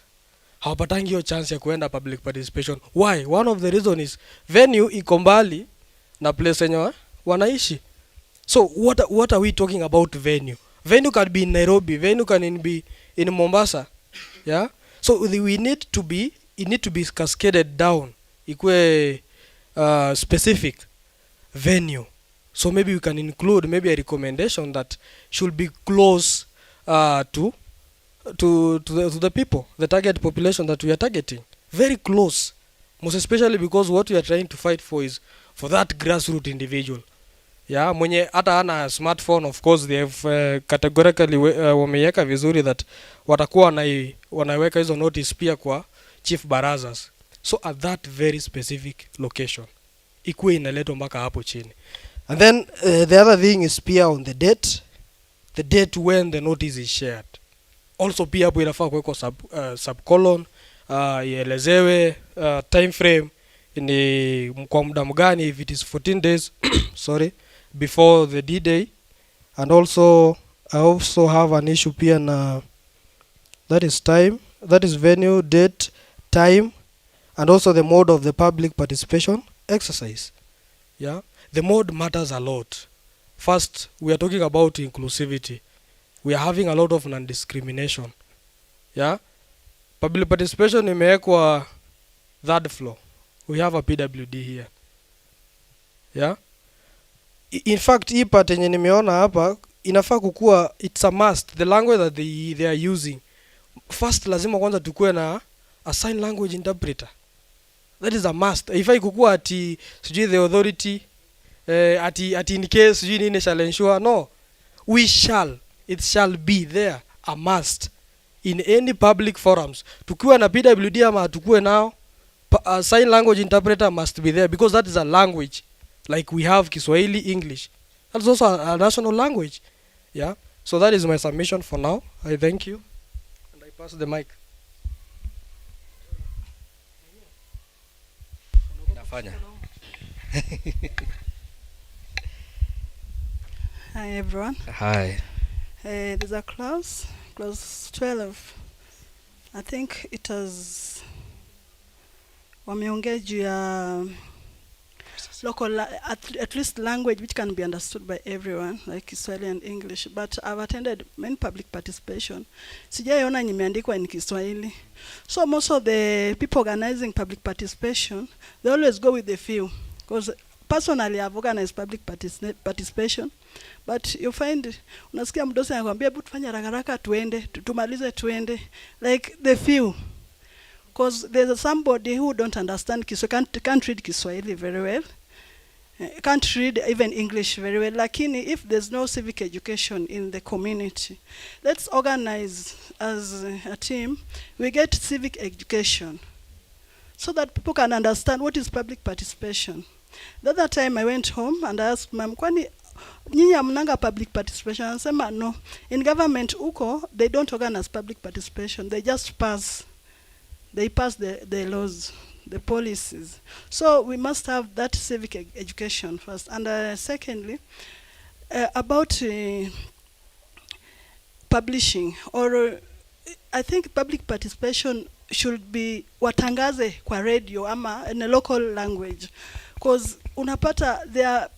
Hawapatangi hiyo chance ya kuenda public participation. Why? One of the reason is venue iko mbali na place yenye wanaishi. So what are we talking about venue? Venue can be in Nairobi, venue can be in Mombasa. Yeah? So we need to be, it need to be cascaded down. Ikwe specific venue. So maybe we can include maybe a recommendation that should be close to the people, the target population that we are targeting. Very close. Most especially because what we are trying to fight for is for that grassroots individual. Yeah, mwenye hata ana smartphone, of course they have categorically wameweka vizuri that watakuwa wanaweka hizo notice pia kwa chief barazas. So at that very specific location ikuwe inaletwa mpaka hapo chini. And then the other thing is pia on the date, the date when the notice is shared. Also pia hapo inafaa kuwekwa subcolon, ielezewe time frame ni kwa muda mgani, if it is 14 days sorry, before the D-Day. And also I also have an issue pia na that is time, that is venue, date, time, and also the mode of the public participation exercise. Yeah, the mode matters a lot. First, we are talking about inclusivity. We are having a lot of non-discrimination. Yeah, public participation imewekwa third floor. We have a PWD here. Yeah, in fact hii part yenye nimeona hapa inafaa kukua, it's a must, the language that they are using. First lazima kwanza tukue na a sign language interpreter. That is a must. Ifai kukua ati sijui the authority ati in case sijui nini shall ensure. No, we shall, it shall be there, a must in any public forums. Tukiwa na PWD ama tukue nao, a sign language interpreter must be there, because that is a language like we have Kiswahili, English. That's also a national language. Yeah, so that is my submission for now. I thank you and I pass the mic. Hi everyone. Hi. There's a clause 12. I think it has wameongea juu ya local at least language which can be understood by everyone, like Kiswahili and English. But I've attended many public participation. Sijaiona nimeandikwa in Kiswahili. So most of the people organizing public participation, they always go with the few. Because personally I've organized public participation. But you find, unasikia mdosi anakuambia hebu tufanye haraka tuende, tumalize tuende, like the few. Because there's somebody who don't understand Kiswahili, can't read Kiswahili very well, can't read even English very well. Lakini if there's no civic education in the community, let's organize as a team, we get civic education so that people can understand what is public participation. The other time I went home and I asked Mom, kwani nyinyi hamnanga public participation? Anasema no, in government uko they don't organize public participation, they just pass. They pass the laws, the policies. So we must have that civic education first. And secondly, about publishing, or I think public participation should be watangaze kwa radio ama in a local language. Because unapata there are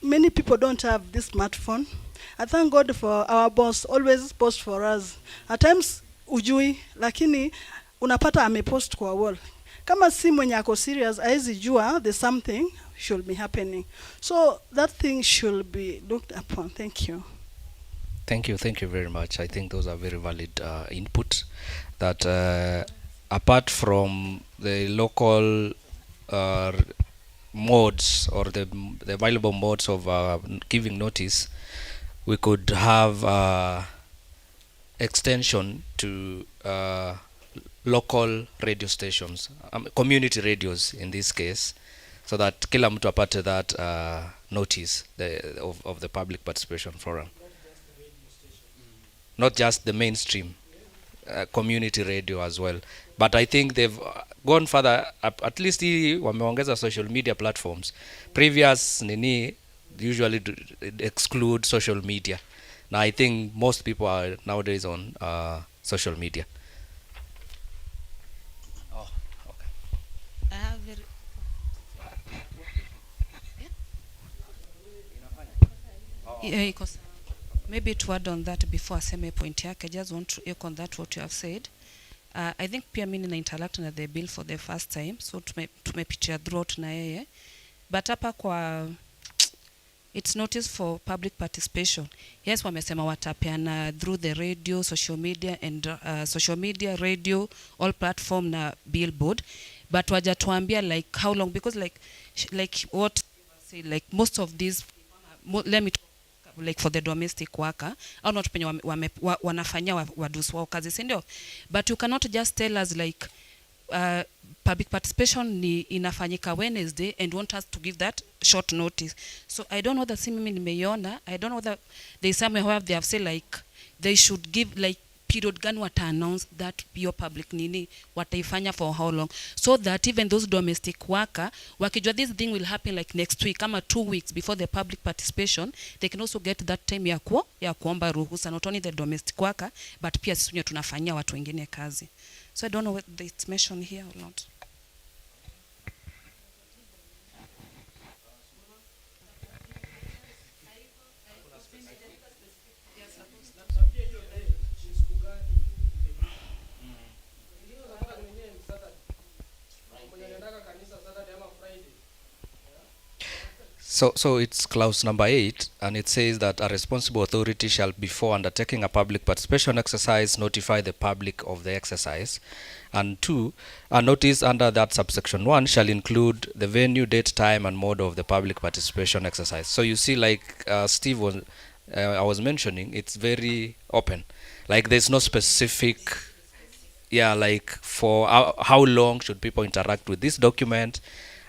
many people don't have this smartphone. I thank God for our boss, always post for us. At times ujui, lakini unapata amepost kwa wall. Kama si mwenye ako serious, haizi jua there's something should be happening. So that thing should be looked upon. Thank you. Thank you very much. I think those are very valid input. That apart from the local modes or the available modes of giving notice, we could have extension to local radio stations, community radios in this case, so that kila mtu apate that notice of the public participation forum. Not just the mainstream, community radio as well. But I think they've gone further, at least wameongeza social media platforms. Previous nini usually exclude social media. Now I think most people are nowadays on social media. Maybe to add on that before I say my point here, I just want to echo on that what you have said. I think pia mimi na interact na the bill for the first time, so tumepitia throughout na yeye, but hapa kwa it's notice for public participation. Yes, wamesema watapeana through the radio, social media and social media, radio, all platform na billboard, but wajatuambia like how long, because like what say, like most of these, let me like for the domestic worker au not penye wanafanya wadusu wao kazi, si ndio? But you cannot just tell us like public participation ni inafanyika Wednesday and want us to give that short notice. So I don't know that si mimi nimeiona. I don't know that there is somewhere where they have said like they should give like period gani wata announce that your public nini wataifanya for how long, so that even those domestic worker wakijua this thing will happen like next week ama 2 weeks before the public participation, they can also get that time ya kuomba ruhusa, not only the domestic worker but pia sisi wenyewe tunafanyia watu wengine kazi. So I don't know whether it's mentioned here or not. So it's clause number 8, and it says that a responsible authority shall, before undertaking a public participation exercise, notify the public of the exercise. And 2, a notice under that subsection 1 shall include the venue, date, time, and mode of the public participation exercise. So you see, like Steve was, I was mentioning, it's very open. Like there's no specific, like for how long should people interact with this document,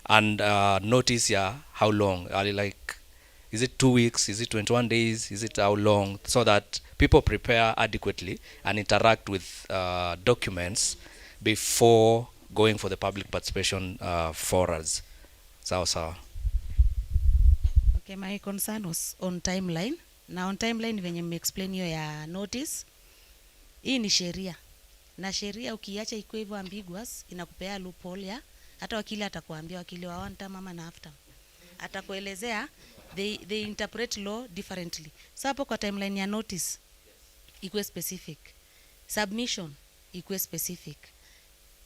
and notice how long, like is it 2 weeks, is it 21 days, is it how long, so that people prepare adequately and interact with documents before going for the public participation forums. Sawa. Okay, my concern was on timeline. Na on timeline venye explain hiyo ya notice, hii ni sheria, na sheria ukiacha iko hivyo ambiguous inakupea loophole ya hata wakili atakwambia, wakili wa one time ama na after atakuelezea they interpret law differently. So hapo kwa timeline ya notice ikuwe specific, submission ikuwe specific,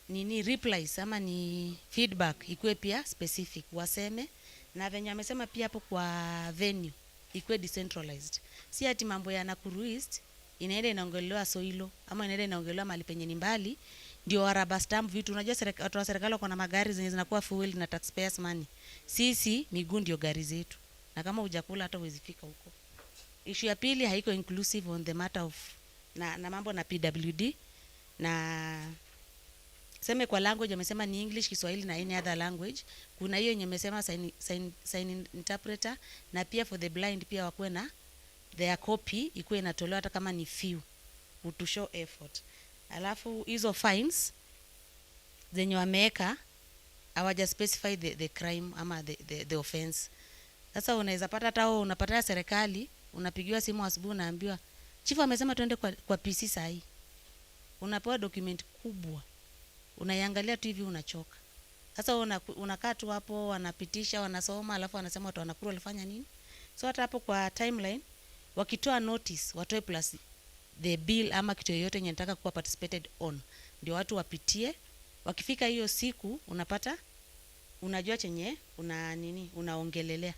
nini replies ama ni feedback ikuwe pia specific, waseme na venye amesema pia hapo kwa venue ikuwe decentralized. Si ati mambo ya Nakuru East inaenda inaongelewa Soilo ama inaenda inaongelewa mahali penye ni mbali ndio waraba stamp vitu. Unajua watu wa serikali kuna magari zenye zinakuwa fuel na taxpayers money. Sisi miguu ndio gari zetu, na kama hujakula hata huwezi fika huko. Issue ya pili haiko inclusive on the matter of na mambo na PWD, na sema kwa language amesema ni English, Kiswahili na any other language. Kuna hiyo yenye amesema sign interpreter, na pia for the blind pia wakuwe na their copy ikuwe inatolewa hata kama ni few to show effort. Alafu hizo fines zenye wameweka hawaja specify the crime ama the offense. Sasa unaweza pata hata unapata serikali unapigiwa simu asubuhi unaambiwa chief amesema tuende kwa PC sahi. Unapewa document kubwa, unaiangalia tu hivi unachoka. Sasa unakaa tu hapo, wanapitisha, wanasoma, alafu wanasema watu wa Nakuru walifanya nini. So hata hapo kwa timeline wakitoa notice watoe plus the bill ama kitu yoyote yenye nataka kuwa participated on, ndio watu wapitie. Wakifika hiyo siku unapata unajua chenye unaongelelea,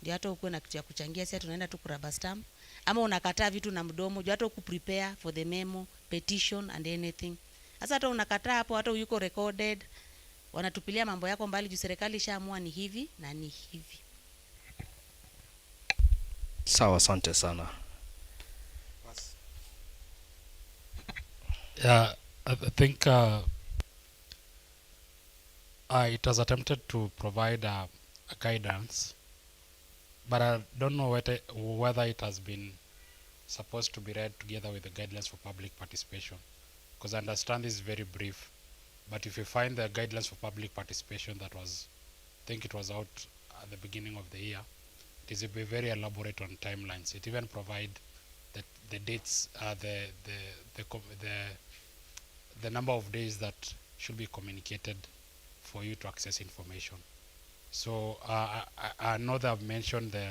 ndio hata ukuwe na kitu ya kuchangia. Sasa tunaenda tu kuraba stamp ama unakataa vitu na mdomo, ndio hata prepare for the memo, petition and anything. Sasa hata unakataa hapo, hata yuko recorded, wanatupilia mambo yako mbali juu serikali ishaamua ni hivi na ni hivi. Sawa, asante sana. Yeah, I think it was attempted to provide a guidance, but I don't know whether it has been supposed to be read together with the guidelines for public participation, because I understand this is very brief, but if you find the guidelines for public participation that was, I think it was out at the beginning of the year, it is very elaborate on timelines. It even provide the dates, the number of days that should be communicated for you to access information. So I know that I've mentioned the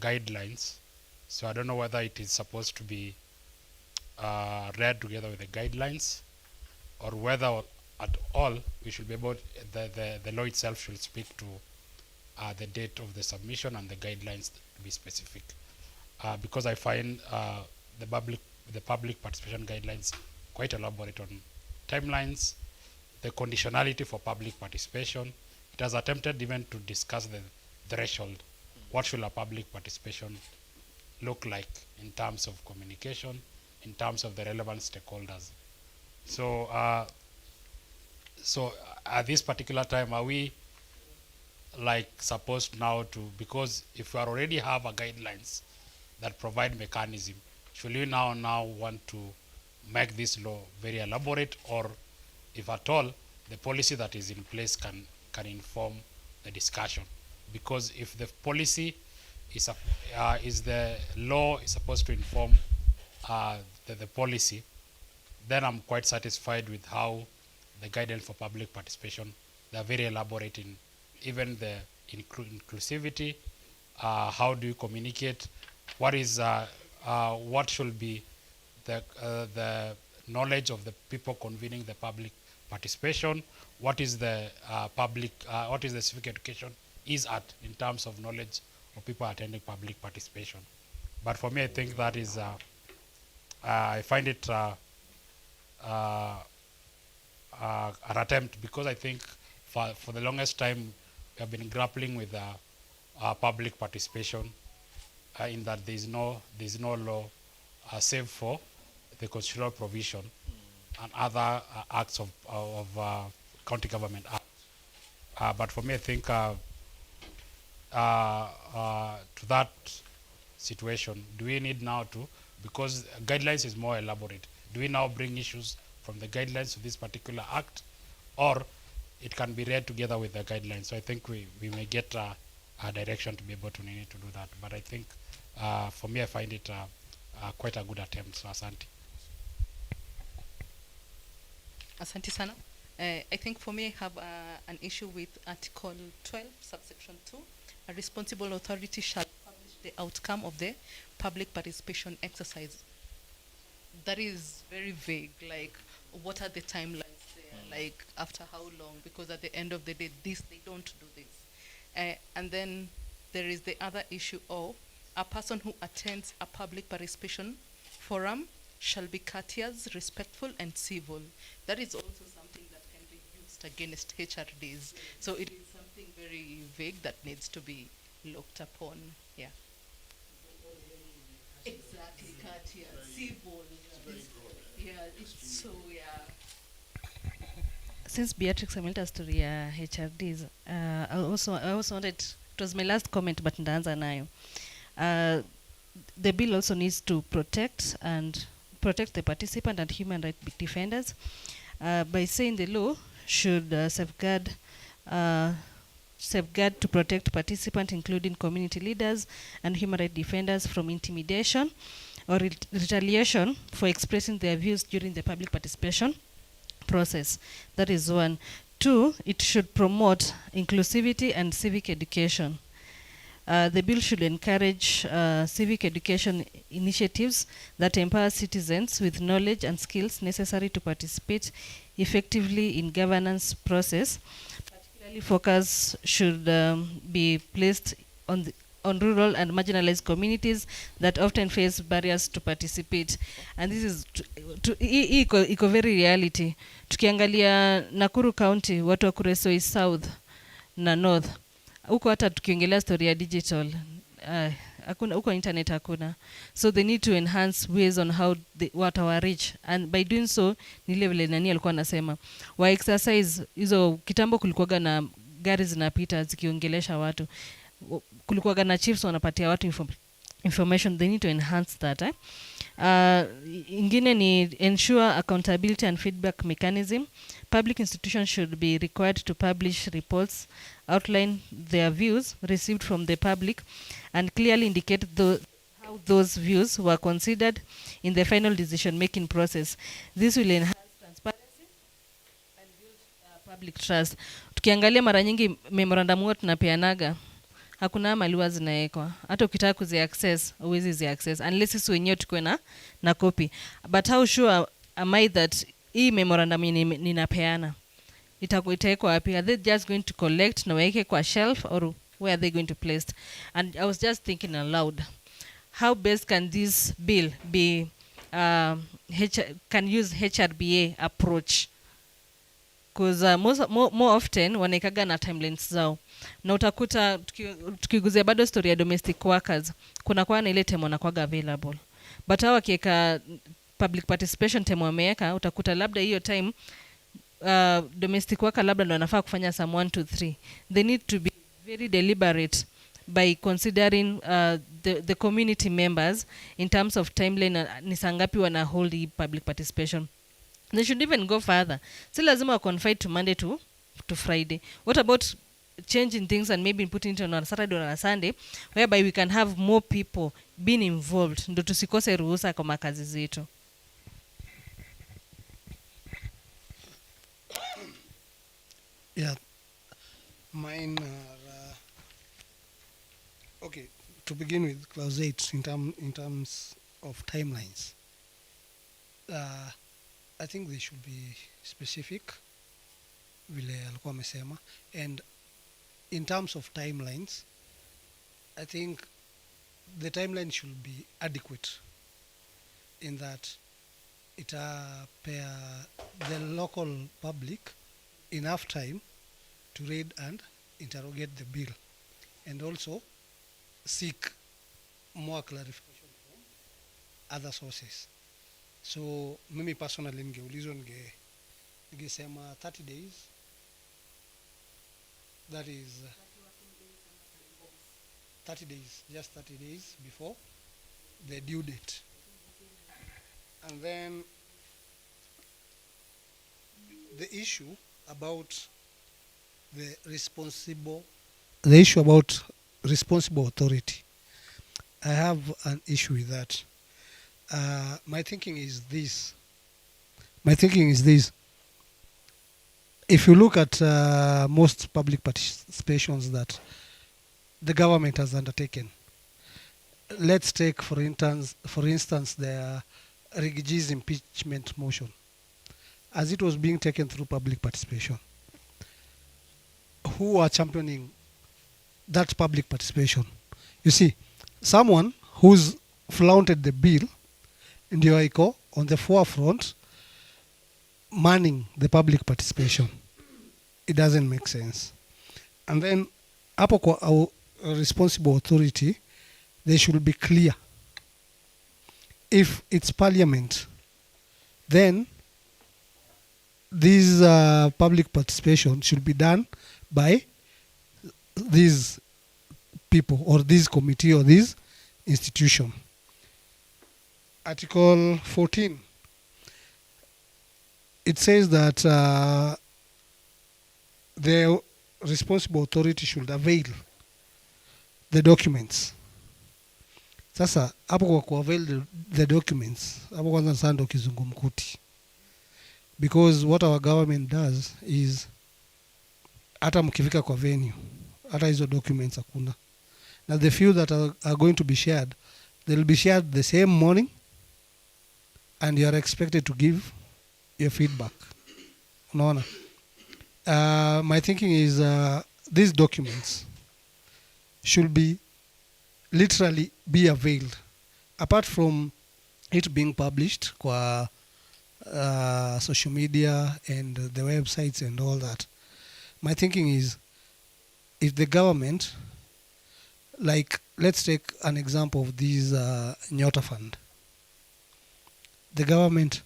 guidelines, so I don't know whether it is supposed to be read together with the guidelines, or whether at all we should be able, the law itself should speak to the date of the submission and the guidelines to be specific, because I find the public participation guidelines quite elaborate on timelines, the conditionality for public participation. It has attempted even to discuss the threshold. What should a public participation look like in terms of communication, in terms of the relevant stakeholders? So So at this particular time, are we like supposed now to, because if we already have a guidelines that provide mechanism, should we now want to make this law very elaborate, or if at all the policy that is in place can inform the discussion? Because if the policy is the law is supposed to inform the policy, then I'm quite satisfied with how the guidelines for public participation, they're very elaborate in even the inclusivity. How do you communicate? What is what should be the knowledge of the people convening the public participation? What is the what is the civic education is at in terms of knowledge of people attending public participation? But for me, I think that is I find it an attempt, because I think for the longest time we have been grappling with public participation in that there is no law save for the constitutional provision and other acts of county government act. But for me, I think to that situation, do we need now to, because guidelines is more elaborate, do we now bring issues from the guidelines to this particular act, or it can be read together with the guidelines? So I think we may get a direction to be able to need to do that. But I think for me, I find it quite a good attempt. So asante. Asante sana. I think for me, I have an issue with Article 12, subsection 2. A responsible authority shall publish the outcome of the public participation exercise. That is very vague. Like, what are the timelines there? Like, after how long? Because at the end of the day, they don't do this. And then there is the other issue of a person who attends a public participation forum shall be courteous, respectful, and civil. That is also something that can be used against HRDs. So it is something very vague that needs to be looked upon. Yeah. Exactly, courteous, civil. Yeah, it's so, yeah. Since Beatrix ameleta story ya HRDs, I also wanted, it was my last comment but ndaanza nayo. The bill also needs to protect the participant and human rights defenders by saying the law should safeguard to protect participants, including community leaders and human rights defenders, from intimidation or retaliation for expressing their views during the public participation process. That is one. Two, it should promote inclusivity and civic education. The bill should encourage civic education initiatives that empower citizens with knowledge and skills necessary to participate effectively in governance process. Particularly, focus should be placed on rural and marginalized communities that often face barriers to participate. And this is iko very reality. Tukiangalia Nakuru County, watu wa Kuresoi South na North, huko hata tukiongelea story ya digital, hakuna huko internet hakuna. So they need to enhance ways on how what our reach, and by doing so ni level nani alikuwa anasema wa exercise hizo. Kitambo kulikuwa na gari zinapita zikiongelesha watu, kulikuwa na chiefs wanapatia watu information. They need to enhance that. Ingine ni ensure accountability and feedback mechanism. Public institutions should be required to publish reports, outline their views received from the public, and clearly indicate how those views were considered in the final decision-making process. This will enhance transparency and build public trust. Tukiangalia mara nyingi memorandum huwa tunapeanaga, hakuna maliwa zinaekwa. Hata ukitaka kuzi access, uwezi zi access unless sisi wenyewe tukue na copy. But how sure am I that hii memorandum ninapeana itaekwa wapi? Are they just going to collect na waeke kwa shelf, or where are they going to place? And I was just thinking aloud, how best can this bill be can use HRBA approach? Because more often wanaekaga na timelines zao, na utakuta tukiguzia bado story ya domestic workers, kuna kwa na ile time wanakuwaga available, but hawa kieka public participation time wameweka, utakuta labda hiyo time domestic worker labda ndo wanafaa kufanya some 1 to 3, they need to be very deliberate by considering the community members in terms of timeline, ni sangapi wana hold hii public participation. They should even go further. Si lazima wa confine to Monday to Friday. What about changing things and maybe putting it on a Saturday or a Sunday, whereby we can have more people being involved, ndo tusikose ruhusa kwa makazi zetu. Yeah, mine are okay. To begin with, clause 8 in terms of timelines. I think they should be specific, vile alikuwa amesema, and in terms of timelines, I think the timeline should be adequate in that it pair the local public enough time to read and interrogate the bill, and also seek more clarification from other sources. So mimi personally ningeulizwa ningesema 30 days, that is 30 days, just 30 days before the due date. And then the issue about responsible authority, I have an issue with that. My thinking is this. If you look at most public participations that the government has undertaken, let's take for instance the Rigiji's impeachment motion, as it was being taken through public participation. Who are championing that public participation? You see, someone who's flaunted the bill ndio iko on the forefront manning the public participation. It doesn't make sense. And then hapo kwa our responsible authority, they should be clear. If it's parliament, then this public participation should be done by these people or this committee or this institution. Article 14, it says that the responsible authority should avail the documents. Sasa hapo kwa kuavail the documents, hapo kwanza sana ndo kizungumkuti, because what our government does is hata mkifika kwa venue hata hizo documents hakuna, na the few that are going to be shared, they'll be shared the same morning and you are expected to give your feedback. Unaona? My thinking is these documents should be literally be availed, apart from it being published kwa social media and the websites and all that. My thinking is, if the government, like let's take an example of this Nyota Fund, the government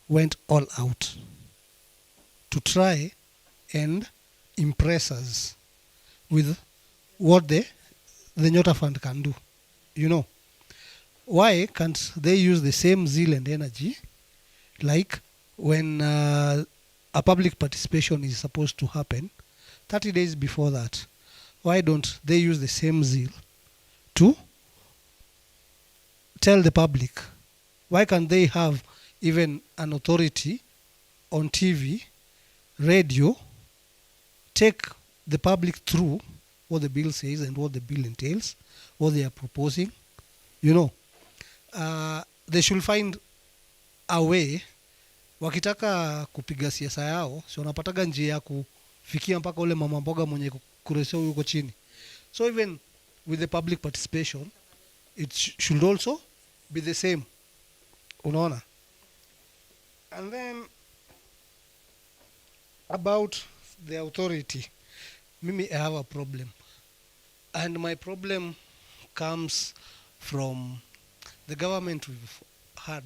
went all out to try and impress us with what the Nyota Fund can do. You know, why can't they use the same zeal and energy like when a public participation is supposed to happen 30 days before that? Why don't they use the same zeal to tell the public? Why can't they have even an authority on TV, radio, take the public through what the bill says and what the bill entails, what they are proposing? You know, they should find a way. Wakitaka kupiga siasa yao, so wanapataga njia ya kufikia mpaka ule mama mboga mwenye kureseo yuko chini. So even with the public participation, it should also be the same. Unaona? And then about the authority, mimi I have a problem. And my problem comes from the government we've had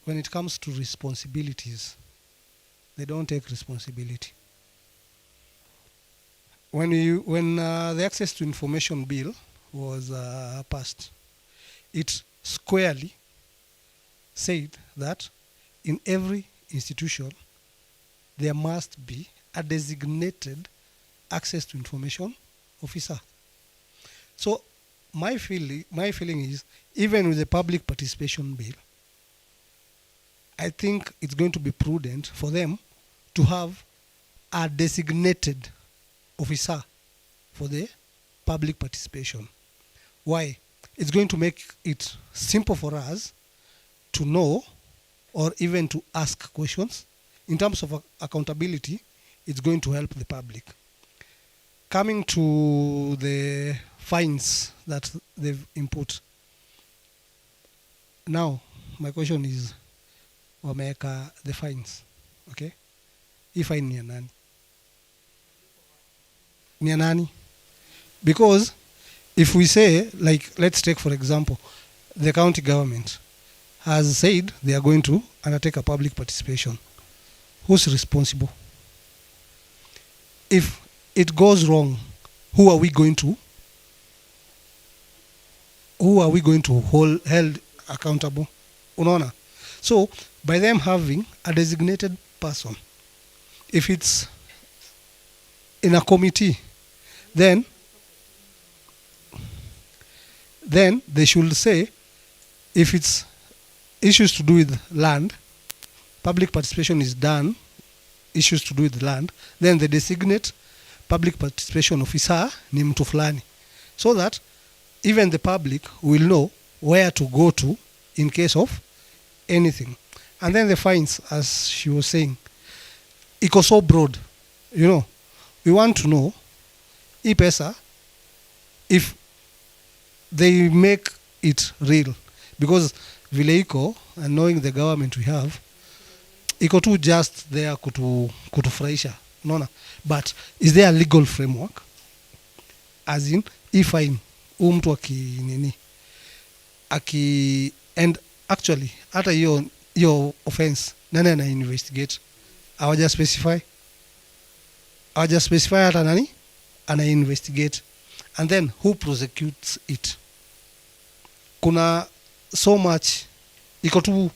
when it comes to responsibilities. they don't take responsibility. When the Access to Information Bill was passed, it squarely said that in every institution there must be a designated access to information officer. So my feeling is, even with the public participation bill, I think it's going to be prudent for them to have a designated officer for the public participation. Why? It's going to make it simple for us to know or even to ask questions. In terms of accountability, it's going to help the public. Coming to the fines that they've input. Now, my question is, wameweka the fines, okay? Hii fine ni ya nani? Ni ya nani? Because if we say, like, let's take for example, the county government has said they are going to undertake a public participation. Who's responsible? If it goes wrong, who are we going to hold accountable? Unaona? So by them having a designated person, if it's in a committee, then they should say, if it's issues to do with land, public participation is done, issues to do with land, then the designate public participation officer ni mtu fulani, so that even the public will know where to go to in case of anything. And then the fines, as she was saying, iko so broad. You know, we want to know hii pesa, if they make it real, because vile iko, and knowing the government we have, iko tu just there kutufurahisha, unaona. But is there a legal framework, as in hii fine mtu and actually hata hiyo offense nani ana investigate? Hawaja specify hata nani ana investigate, and then who prosecutes it? Kuna so much iko tu,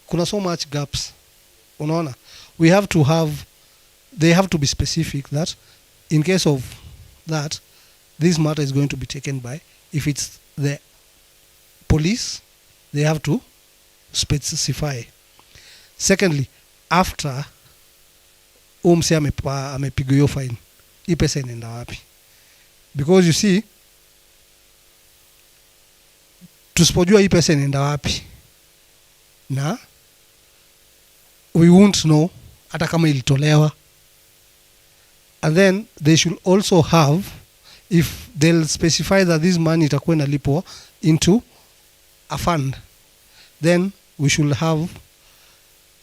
kuna so much gaps, unaona. They have to be specific that in case of that, this matter is going to be taken by, if it's the police, they have to specify. Secondly, after mse amepigwa hiyo fine, hii pesa inaenda wapi? Because you see, tusipojua hii pesa inaenda wapi, na we won't know hata kama ilitolewa. And then they should also have, if they'll specify that this money itakuwa inalipwa into a fund, then we should have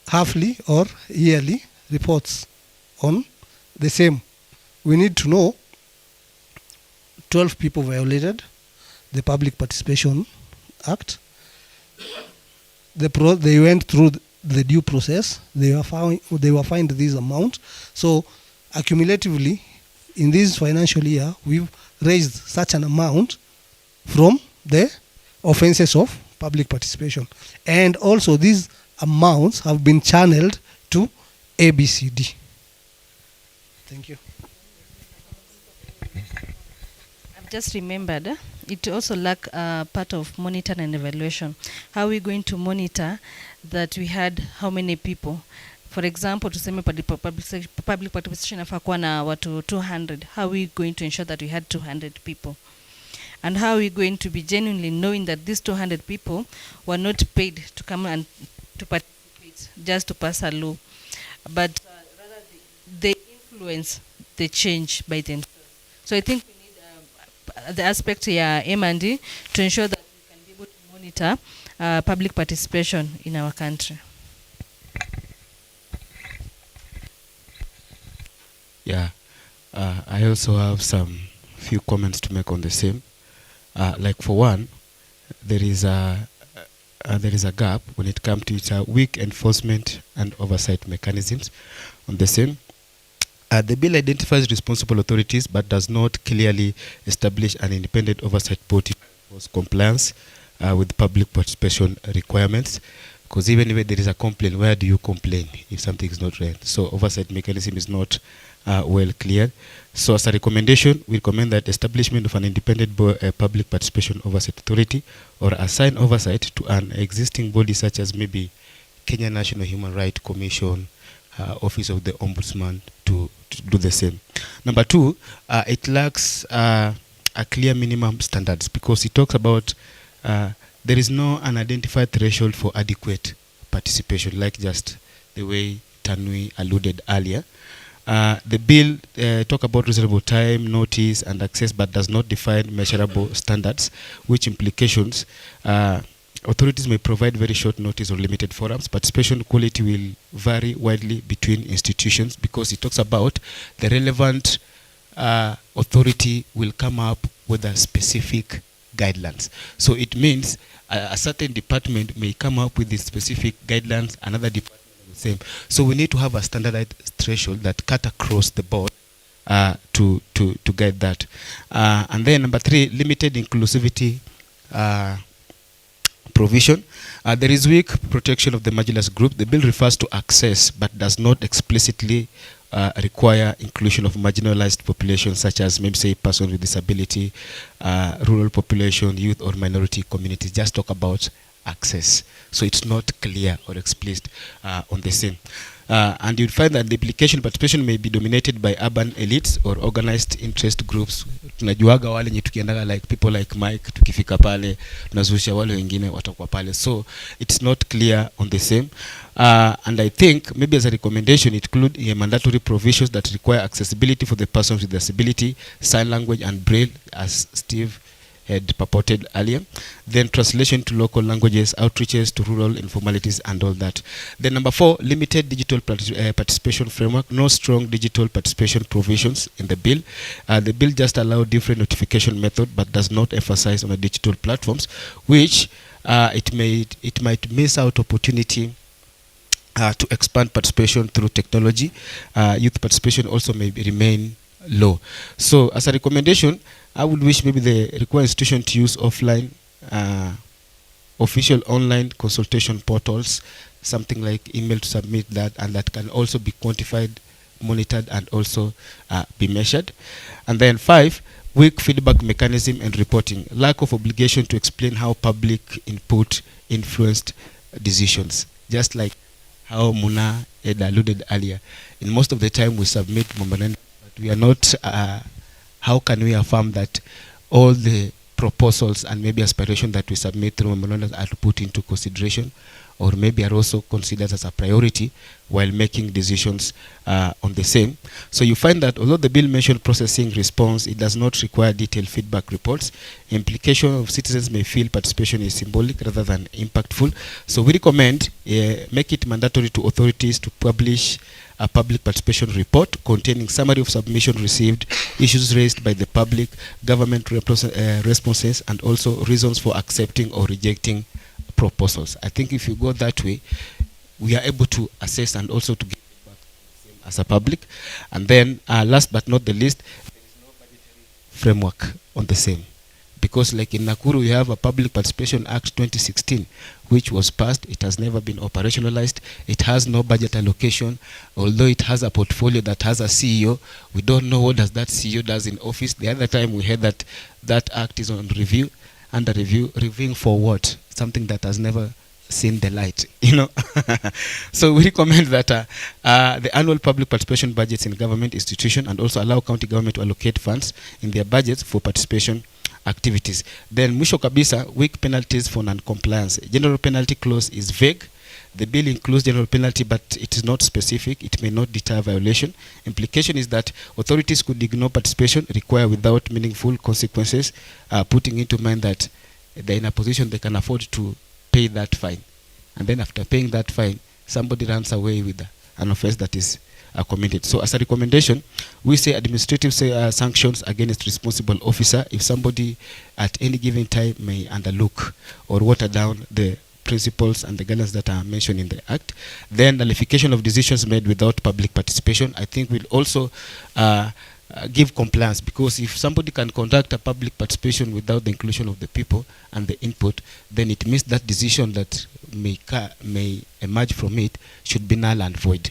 halfly or yearly reports on the same. We need to know 12 people violated the Public Participation Act. They went through the due process. They were fined this amount. So accumulatively, in this financial year, we've raised such an amount from the offenses of public participation. And also these amounts have been channeled to ABCD. Thank you. I've just remembered, it also lack part of monitor and evaluation. How are we going to monitor that we had how many people? For example, tuseme public participation inafaa kuwa na watu 200. How are we going to ensure that we had 200 people? And how are we going to be genuinely knowing that these 200 people were not paid to come and to participate just to pass a law, but rather they influence the change by themselves? So I think we need the aspect here, M&D, to ensure that we can be able to monitor public participation in our country. Yeah, I also have some few comments to make on the same. Like for one, there is there is a gap when it comes to its weak enforcement and oversight mechanisms on the same. The bill identifies responsible authorities but does not clearly establish an independent oversight body for compliance with public participation requirements. Because even if there is a complaint, where do you complain if something is not right? So oversight mechanism is not well cleared. So as a recommendation, we recommend that establishment of an independent public participation oversight authority or assign oversight to an existing body such as maybe Kenya National Human Rights Commission, Office of the Ombudsman to do the same. Number two, it lacks a clear minimum standards because it talks about there is no unidentified threshold for adequate participation, like just the way Tanui alluded earlier. The bill talk about reasonable time, notice, and access, but does not define measurable standards, which implications authorities may provide very short notice or limited forums. Participation quality will vary widely between institutions because it talks about the relevant authority will come up with a specific guidelines. So it means a certain department may come up with the specific guidelines, another department the same. So we need to have a standardized threshold that cut across the board to guide that. And then number three, limited inclusivity provision. There is weak protection of the marginalized group. The bill refers to access but does not explicitly require inclusion of marginalized populations such as maybe say persons with disability, rural population, youth or minority communities. Just talk about access. So it's not clear or explicit on the same. And you'll find that the application participation may be dominated by urban elites or organized interest groups. Tunajuaga wale nye tukiendaga like people like Mike, tukifika pale, tunazusha wale wengine watakuwa pale. So it's not clear on the same. And I think maybe as a recommendation, it include mandatory provisions that require accessibility for the persons with disability, sign language and braille, as Steve had purported earlier. Then translation to local languages, outreaches to rural informalities and all that. Then number four, limited digital participation framework. No strong digital participation provisions in the bill. The bill just allows different notification method but does not emphasize on the digital platforms, which it might miss out opportunity to expand participation through technology. Youth participation also may remain low. So as a recommendation, I would wish maybe the required institution to use offline official online consultation portals, something like email to submit that, and that can also be quantified, monitored and also be measured. And then five, weak feedback mechanism and reporting. Lack of obligation to explain how public input influenced decisions. Just like how Muna had alluded earlier. In most of the time we submit memorandum, but we are not, how can we affirm that all the proposals and maybe aspiration that we submit through memorandums are put into consideration or maybe are also considered as a priority while making decisions on the same. So you find that although the bill mentioned processing response, it does not require detailed feedback reports. Implication of citizens may feel participation is symbolic rather than impactful. So we recommend make it mandatory to authorities to publish a public participation report containing summary of submission received, issues raised by the public, government responses, and also reasons for accepting or rejecting proposals. I think if you go that way, we are able to assess and also to give feedback as a public. And then last but not the least, there is no budgetary framework on the same. Because like in Nakuru, we have a Public Participation Act 2016, which was passed. It has never been operationalized. It has no budget allocation. Although it has a portfolio that has a CEO, we don't know what does that CEO does in office. The other time we heard that that act is on review, under review, reviewing for what? Something that has never seen the light, you know. So we recommend that the annual public participation budgets in government institution and also allow county government to allocate funds in their budgets for participation activities. Then mwisho kabisa, weak penalties for non-compliance. General penalty clause is vague. The bill includes general penalty, but it is not specific. It may not deter violation. Implication is that authorities could ignore participation required without meaningful consequences, putting into mind that they're in a position they can afford to pay that fine. And then after paying that fine, somebody runs away with an offense that is committed. So as a recommendation, we say administrative sanctions against responsible officer if somebody at any given time may underlook or water down the principles and the guidelines that are mentioned in the Act. Then nullification of decisions made without public participation, I think, will also give compliance, because if somebody can conduct a public participation without the inclusion of the people and the input, then it means that decision that may emerge from it should be null and void.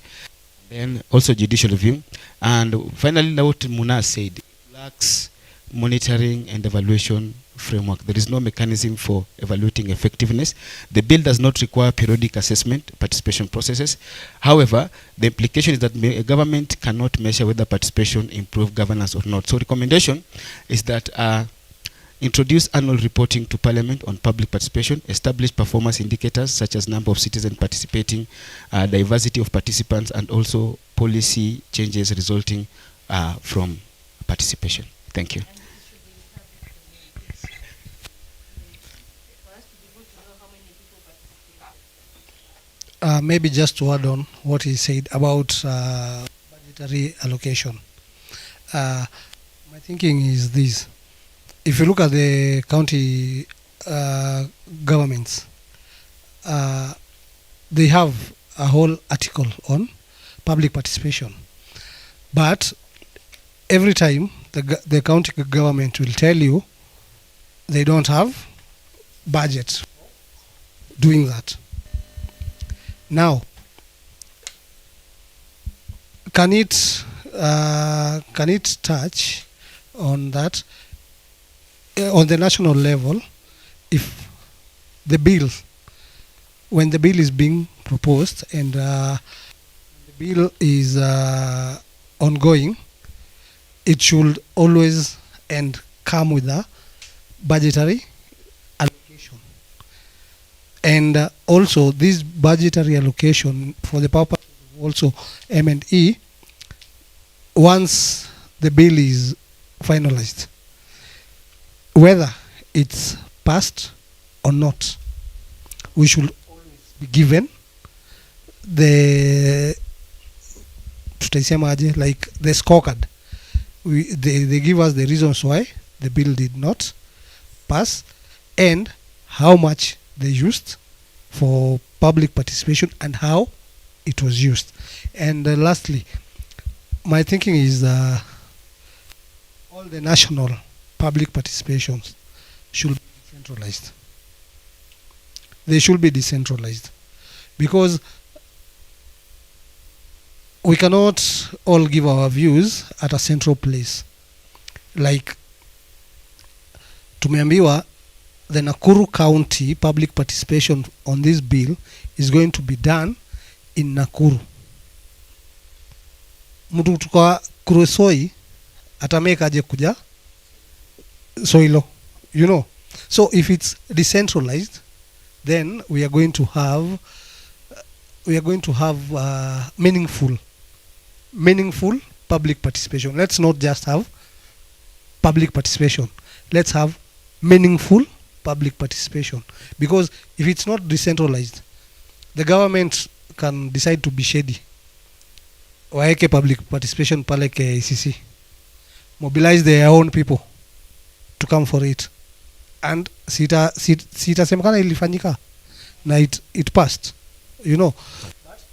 Then also judicial review. And finally, what Muna said, lacks monitoring and evaluation framework. There is no mechanism for evaluating effectiveness. The bill does not require periodic assessment participation processes. However, the implication is that a government cannot measure whether participation improves governance or not. So recommendation is that introduce annual reporting to Parliament on public participation, establish performance indicators such as number of citizens participating, diversity of participants, and also policy changes resulting from participation. Thank you. Maybe just to add on what he said about budgetary allocation. My thinking is this. If you look at the county governments, they have a whole article on public participation. But every time the county government will tell you they don't have budget doing that. Now, can it touch on that on the national level? If the bill, when the bill is being proposed and the bill is ongoing, it should always and come with a budgetary allocation. And also this budgetary allocation for the purpose of also M&E, once the bill is finalized, whether it's passed or not, we should always be given the like the scorecard. They give us the reasons why the bill did not pass and how much they used for public participation and how it was used. And lastly, my thinking is all the national public participations should be decentralized. They should be decentralized because we cannot all give our views at a central place. Like tumeambiwa the Nakuru County public participation on this bill is going to be done in Nakuru. Mtu kutoka Kuresoi atameka aje kuja Soilo, you know. So if it's decentralized, then we are going to have meaningful public participation. Let's not just have public participation. Let's have meaningful public participation, because if it's not decentralized, the government can decide to be shady. Waeke public participation pale KICC, mobilize their own people to come for it, and sitasemekana ilifanyika na it passed, you know. But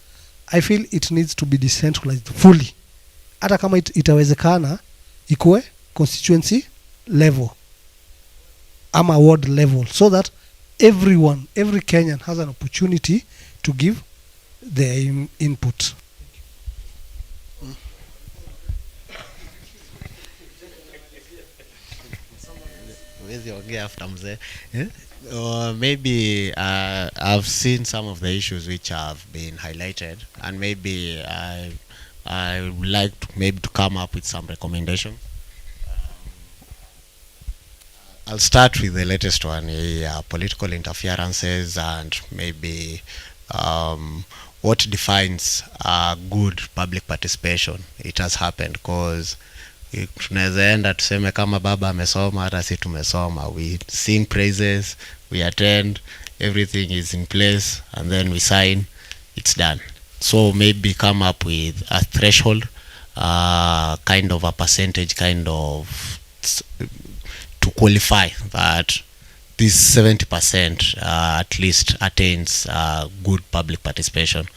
I feel it needs to be decentralized fully, hata kama itawezekana ikuwe constituency level ama ward level, so that every Kenyan has an opportunity to give their input. After mzee. Maybe I've seen some of the issues which have been highlighted, and maybe I would like to come up with some recommendations. I'll start with the latest one, political interferences, and maybe what defines good public participation. It has happened because tunaweza enda tuseme kama baba amesoma hata si tumesoma, we sing praises, we attend, everything is in place, and then we sign, it's done. So maybe come up with a threshold, kind of a percentage, kind of to qualify that this 70% at least attains good public participation.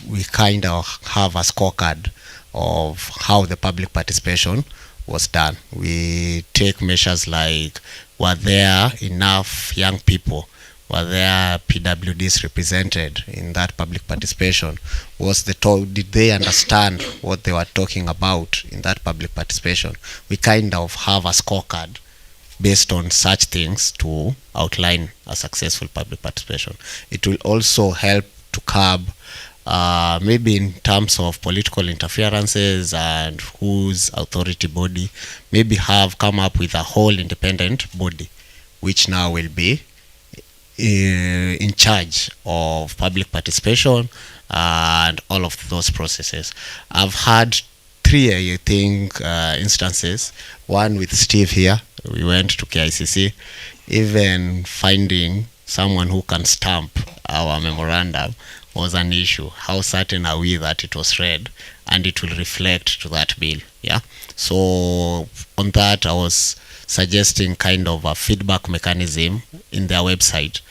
We kind of have a scorecard of how the public participation was done. We take measures like, were there enough young people? Were there PWDs represented in that public participation? Did they understand what they were talking about in that public participation? We kind of have a scorecard based on such things to outline a successful public participation. It will also help to curb maybe in terms of political interferences and whose authority body, maybe have come up with a whole independent body which now will be in charge of public participation and all of those processes. I've had 3, I think, instances. One with Steve here. We went to KICC. Even finding someone who can stamp our memorandum was an issue. How certain are we that it was read and it will reflect to that bill? Yeah. So on that, I was suggesting kind of a feedback mechanism in their website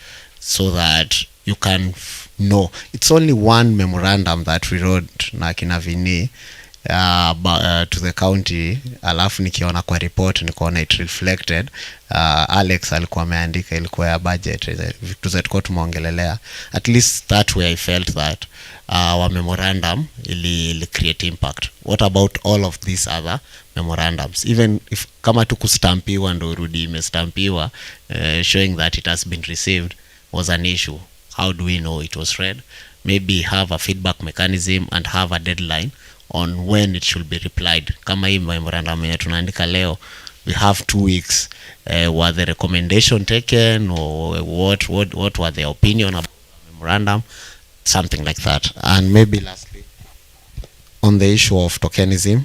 so that you can know. It's only one memorandum that we wrote na kina Vini to the county, alafu nikiona kwa report nikaona it reflected. Alex alikuwa ameandika ilikuwa ya budget, vitu zetu tumeongelelea. At least that way I felt that our memorandum ili create impact. What about all of these other memorandums? Even if kama tukustampiwa ndo urudi imestampiwa, showing that it has been received was an issue. How do we know it was read? Maybe have a feedback mechanism and have a deadline on when it should be replied. Kama hii memorandum yetu tunaandika leo, we have 2 weeks. Were the recommendation taken, or what were the opinion about the memorandum? Something like that. And maybe lastly, on the issue of tokenism,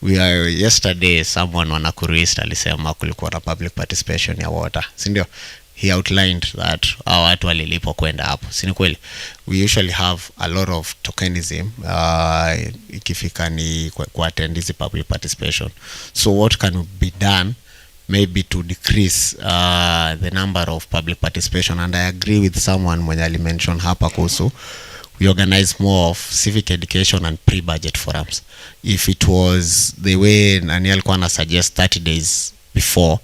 yesterday someone on Nakuru East alisema kulikuwa na public participation ya water, si ndio? He outlined that watu walilipo kwenda hapo, si ni kweli? We usually have a lot of tokenism ikifika ni kwa attend this public participation. So what can be done maybe to decrease the number of public participation? And I agree with someone mwenye alimention hapa kuhusu we organize more of civic education and pre-budget forums. If it was the way Nani alikuwa na suggest 30 days before,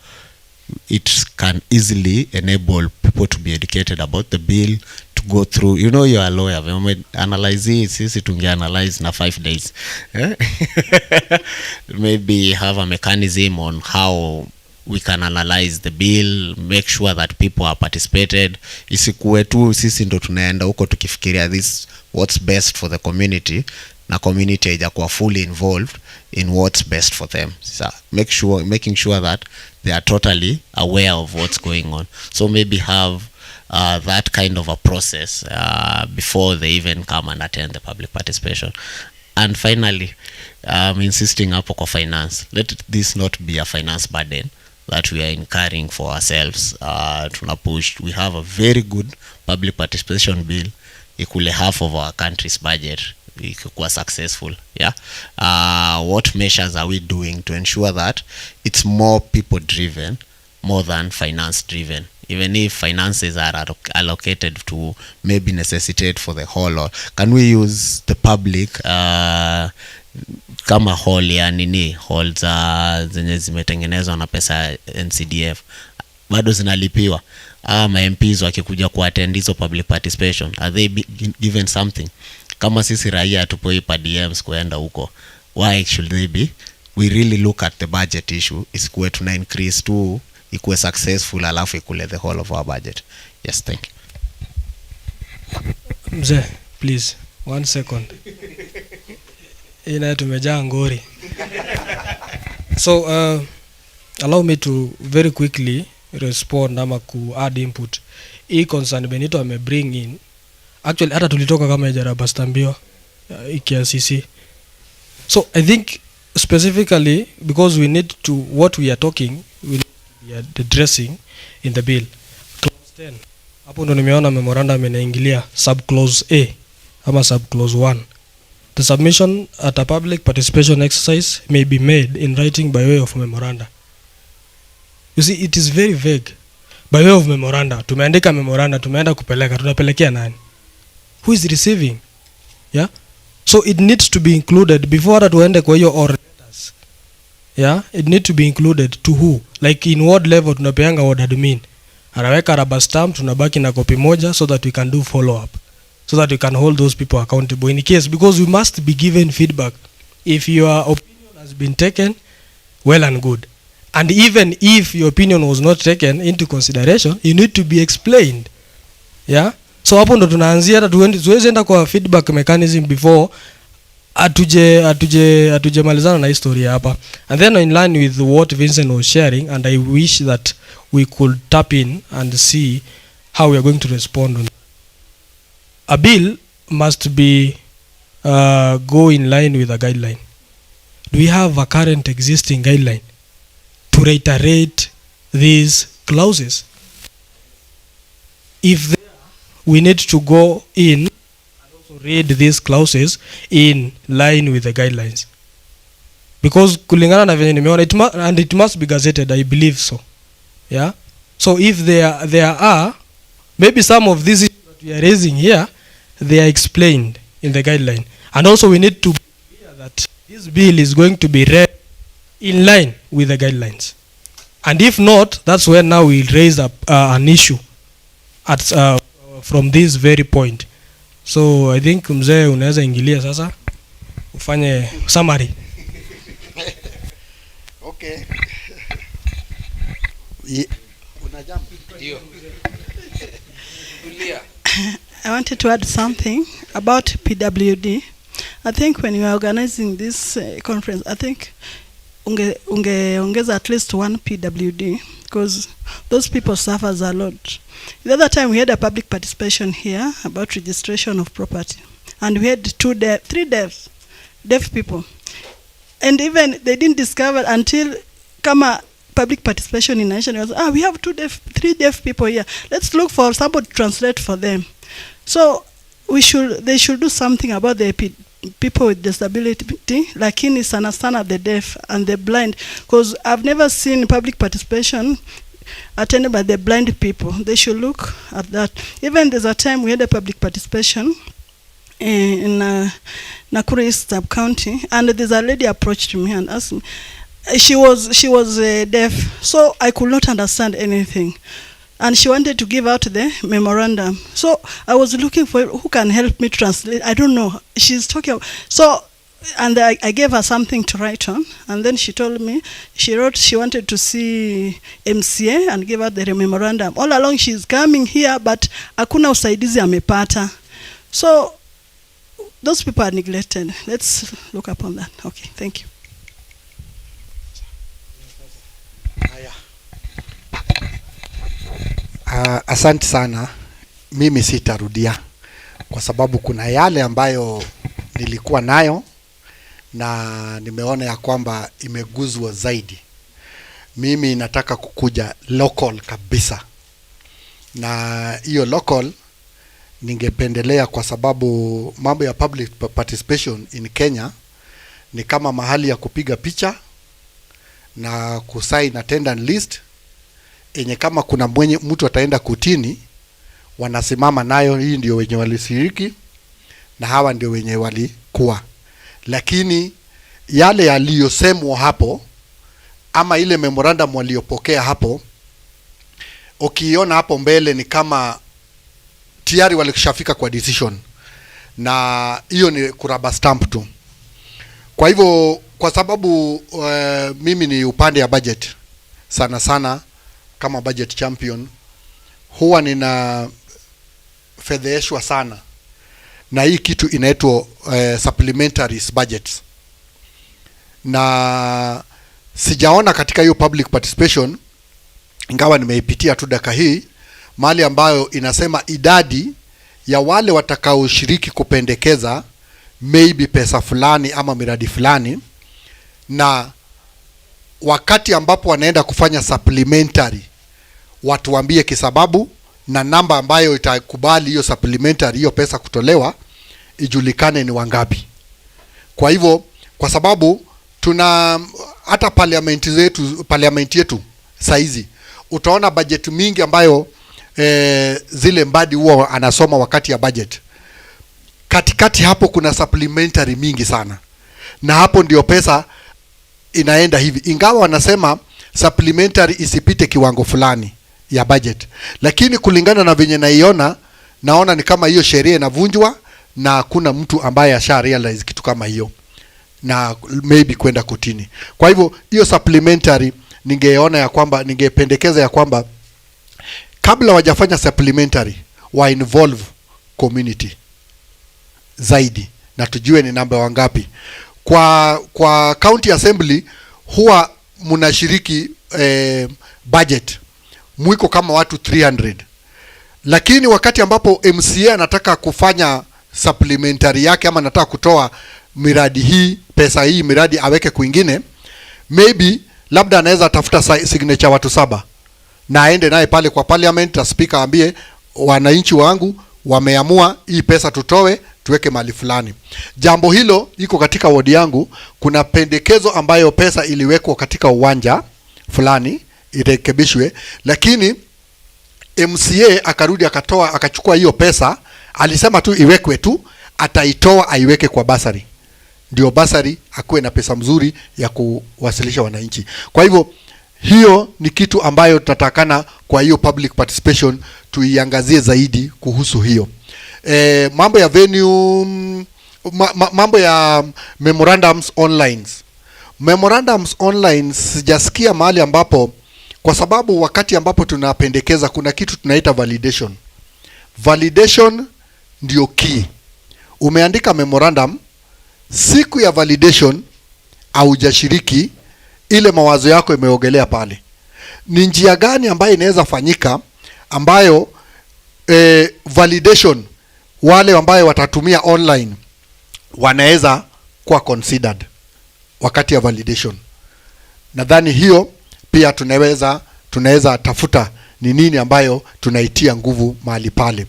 it can easily enable people to be educated about the bill, to go through. You know, you're a lawyer. When we analyze it, sisi tungeanalyze na 5 days. Maybe have a mechanism on how we can analyze the bill, make sure that people are participated. Isikuwe tu sisi ndo tunaenda huko tukifikiria this what's best for the community, na community haijakuwa fully involved in what's best for them. So making sure that they are totally aware of what's going on. So maybe have that kind of a process before they even come and attend the public participation. And finally, I'm insisting hapo kwa finance. Let this not be a finance burden that we are incurring for ourselves. We have a very good public participation bill. Ikule half of our country's budget. Ikikuwa successful. Yeah. What measures are we doing to ensure that it's more people driven more than finance driven? Even if finances are allocated to maybe necessitate for the whole, or can we use the public kama hall ya nini, halls zenye zimetengenezwa na pesa NCDF bado zinalipiwa? MPs wakikuja kuattend hizo public participation, are they given something? Kama sisi raia tupoipa DMs kuenda huko, why should they be? We really look at the budget issue. Isikuwe tuna increase tu ikuwe successful alafu ikule the whole of our budget. Yes, thank you. Mzee, please 1 second. Ina tumejaa ngori. So allow me to very quickly respond ama ku add input. Hii concern Benito ame bring in, actually hata tulitoka kama ijara bastambio ikiasisi. So I think specifically because we need to, what we are talking, we are addressing in the bill. Clause 10. Hapo ndo nimeona memorandum inaingilia sub clause A ama sub clause 1. The submission at a public participation exercise may be made in writing by way of memoranda. You see, it is very vague. By way of memoranda, tumeandika memoranda, tumeenda kupeleka, tunapelekea nani? Who is receiving? Yeah? So it needs to be included before that tuende kwa hiyo or letters. Yeah? It needs to be included to who? Like in ward level tunapeanga ward admin. Anaweka rubber stamp, tunabaki na copy moja so that we can do follow up. So that we can hold those people accountable in case, because we must be given feedback. If your opinion has been taken, well and good. And even if your opinion was not taken into consideration, you need to be explained. Yeah? So hapo ndo tunaanzia, hata tuweze enda kwa feedback mechanism before atuje malizana na historia hapa. And then in line with what Vincent was sharing, and I wish that we could tap in and see how we are going to respond on. A bill must be go in line with a guideline. Do we have a current existing guideline to reiterate these clauses? If there, we need to go in and also read these clauses in line with the guidelines. Because kulingana na venye nimeona, and it must be gazetted, I believe so. Yeah? So if there are, maybe some of these issues that we are raising here, they are explained in the guideline. And also we need to be clear that this bill is going to be read in line with the guidelines. And if not, that's when now we'll raise an issue at from this very point. So I think mzee unaweza ingilia sasa ufanye summary. Okay. I wanted to add something about PWD. I think when you are organizing this conference, I think ungeongeza at least one PWD, because those people suffers a lot. The other time we had a public participation here about registration of property, and we had three deaf people, and even they didn't discover until kama public participation in nation was, we have three deaf people here, let's look for somebody to translate for them. So they should do something about the people with disability, lakini sana sana the deaf and the blind, because I've never seen public participation attended by the blind people. They should look at that. Even there's a time we had a public participation in Nakuru East Sub-County, and there's a lady approached me and asked me, she was deaf, so I could not understand anything, and she wanted to give out the memorandum. So I was looking for who can help me translate. I don't know. She's talking. So, and I gave her something to write on, and then she told me she wanted to see MCA and give out the memorandum. All along she's coming here, but hakuna usaidizi amepata. So those people are neglected. Let's look upon that. Okay, thank you. Asante sana. Mimi sitarudia kwa sababu kuna yale ambayo nilikuwa nayo na nimeona ya kwamba imeguzwa zaidi. Mimi nataka kukuja local kabisa, na hiyo local ningependelea kwa sababu mambo ya public participation in Kenya ni kama mahali ya kupiga picha na kusign attendance list enye kama kuna mtu ataenda kutini wanasimama nayo, hii ndio wenye walishiriki na hawa ndio wenye walikuwa. Lakini yale yaliyosemwa hapo ama ile memorandum waliopokea hapo, ukiona hapo mbele ni kama tayari walishafika kwa decision, na hiyo ni kuraba stamp tu. Kwa hivyo kwa sababu mimi ni upande ya budget sana sana, kama budget champion huwa nina fedheshwa sana na hii kitu inaitwa supplementary budgets, na sijaona katika hiyo public participation, ingawa nimeipitia tu dakika hii, mali ambayo inasema idadi ya wale watakaoshiriki kupendekeza maybe pesa fulani ama miradi fulani, na wakati ambapo wanaenda kufanya supplementary watuambie kisababu na namba ambayo itakubali hiyo supplementary hiyo pesa kutolewa ijulikane ni wangapi. Kwa hivyo kwa sababu tuna hata parliament yetu saizi utaona budget mingi ambayo zile mbadi huwa anasoma wakati ya budget. Katikati hapo kuna supplementary mingi sana, na hapo ndio pesa inaenda hivi, ingawa wanasema supplementary isipite kiwango fulani ya budget, lakini kulingana na venye naona ni kama hiyo sheria inavunjwa na kuna mtu ambaye asha realize kitu kama hiyo na maybe kwenda kotini. Kwa hivyo hiyo supplementary ningependekeza ya kwamba kabla wajafanya supplementary wa involve community zaidi, na tujue ni namba wangapi. Kwa county assembly huwa mnashiriki budget mwiko kama watu 300, lakini wakati ambapo MCA anataka kufanya supplementary yake ama anataka kutoa miradi hii, pesa hii miradi aweke kwingine, maybe labda anaweza tafuta signature watu 7 na aende naye pale kwa parliament, na speaker ambie wananchi wangu wameamua hii pesa tutoe tuweke mali fulani. Jambo hilo iko katika wodi yangu. Kuna pendekezo ambayo pesa iliwekwa katika uwanja fulani irekebishwe, lakini MCA akarudi akachukua hiyo pesa, alisema tu iwekwe tu, ataitoa aiweke kwa basari, ndio basari akuwe na pesa mzuri ya kuwasilisha wananchi. Kwa hivyo hiyo ni kitu ambayo tutatakana kwa hiyo public participation tuiangazie zaidi kuhusu hiyo. Mambo ya venue, mambo ya memorandums online sijasikia mahali ambapo, kwa sababu wakati ambapo tunapendekeza kuna kitu tunaita validation ndio key. Umeandika memorandum, siku ya validation haujashiriki, ile mawazo yako imeogelea pale. Ni njia gani ambayo inaweza fanyika ambayo validation wale ambayo watatumia online wanaweza kuwa considered wakati ya validation? Nadhani hiyo pia tunaweza tafuta ni nini ambayo tunaitia nguvu mahali pale.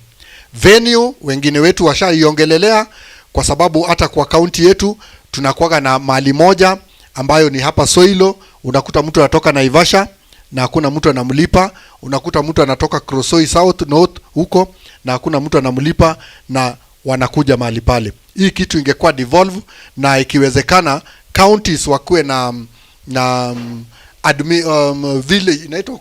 Venue wengine wetu washaiongelelea, kwa sababu hata kwa kaunti yetu tunakuwa na mali moja ambayo ni hapa Soilo. Unakuta mtu anatoka Naivasha na hakuna mtu anamlipa, unakuta mtu anatoka Krosoi South North huko na hakuna mtu anamlipa, na wanakuja mahali pale. Hii kitu ingekuwa devolve, na ikiwezekana counties wakuwe na village inaitwa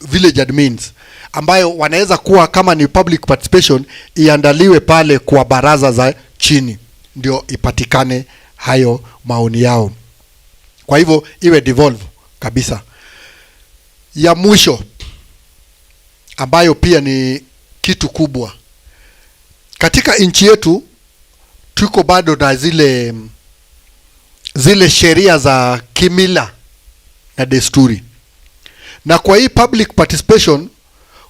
village admins ambayo wanaweza kuwa kama ni public participation, iandaliwe pale kwa baraza za chini ndio ipatikane hayo maoni yao. Kwa hivyo iwe devolve kabisa. Ya mwisho ambayo pia ni kitu kubwa katika nchi yetu, tuko bado na zile sheria za kimila na desturi, na kwa hii public participation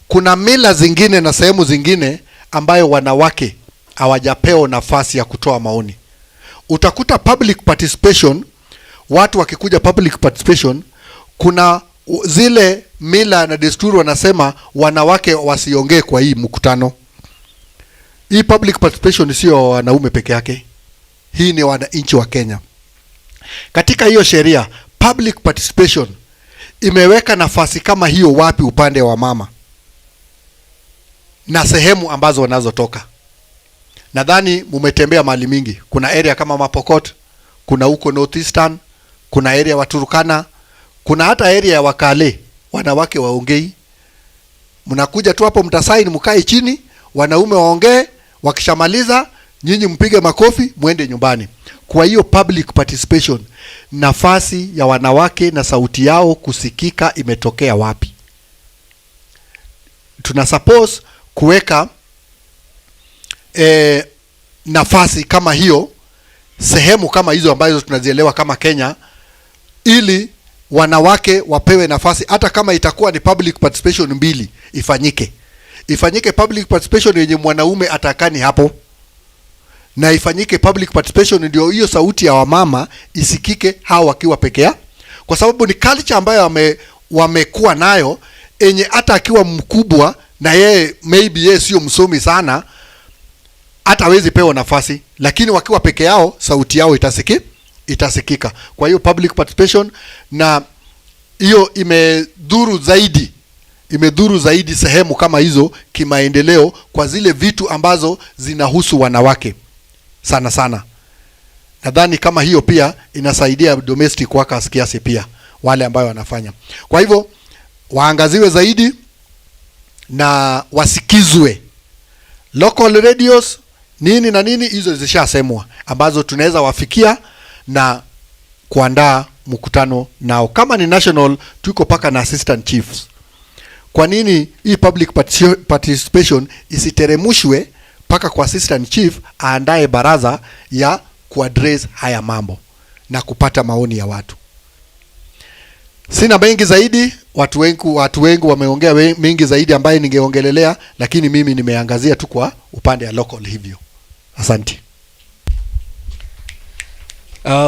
kuna mila zingine na sehemu zingine ambayo wanawake hawajapewa nafasi ya kutoa maoni. Utakuta public participation, watu wakikuja public participation, kuna zile mila na desturi wanasema wanawake wasiongee kwa hii mkutano. Hii public participation sio wanaume peke yake, hii ni wananchi wa Kenya. Katika hiyo sheria public participation imeweka nafasi kama hiyo wapi? Upande wa mama na sehemu ambazo wanazotoka. Nadhani mumetembea mahali mingi, kuna area kama Mapokot, kuna huko Northeastern, kuna area wa Turkana, kuna hata area ya Wakale wanawake waongei. Mnakuja tu hapo, mtasaini, mkae chini, wanaume waongee, wakishamaliza nyinyi mpige makofi muende nyumbani. Kwa hiyo public participation, nafasi ya wanawake na sauti yao kusikika imetokea wapi? Tuna suppose kuweka nafasi kama hiyo, sehemu kama hizo ambazo tunazielewa kama Kenya, ili wanawake wapewe nafasi, hata kama itakuwa ni public participation 2 ifanyike public participation yenye mwanaume atakani hapo, na ifanyike public participation ndio hiyo sauti ya wamama isikike hao wakiwa peke yao, kwa sababu ni culture ambayo wamekuwa nayo, enye hata akiwa mkubwa na yeye maybe yeye sio msomi sana, hata hawezi pewa nafasi, lakini wakiwa peke yao sauti yao itasikika. Kwa hiyo public participation, na hiyo imedhuru zaidi sehemu kama hizo kimaendeleo, kwa zile vitu ambazo zinahusu wanawake sana sana. Nadhani kama hiyo pia inasaidia domestic workers kiasi pia, wale ambao wanafanya. Kwa hivyo waangaziwe zaidi na wasikizwe. Local radios nini na nini, hizo zishasemwa, ambazo tunaweza wafikia na kuandaa mkutano nao. Kama ni national, tuko paka na assistant chiefs. Kwa nini hii public participation isiteremushwe paka kwa assistant chief aandae baraza ya kuaddress haya mambo na kupata maoni ya watu? Sina mengi zaidi, watu wengi wameongea mengi zaidi ambaye ningeongelelea, lakini mimi nimeangazia tu kwa upande ya local hivyo. Asante.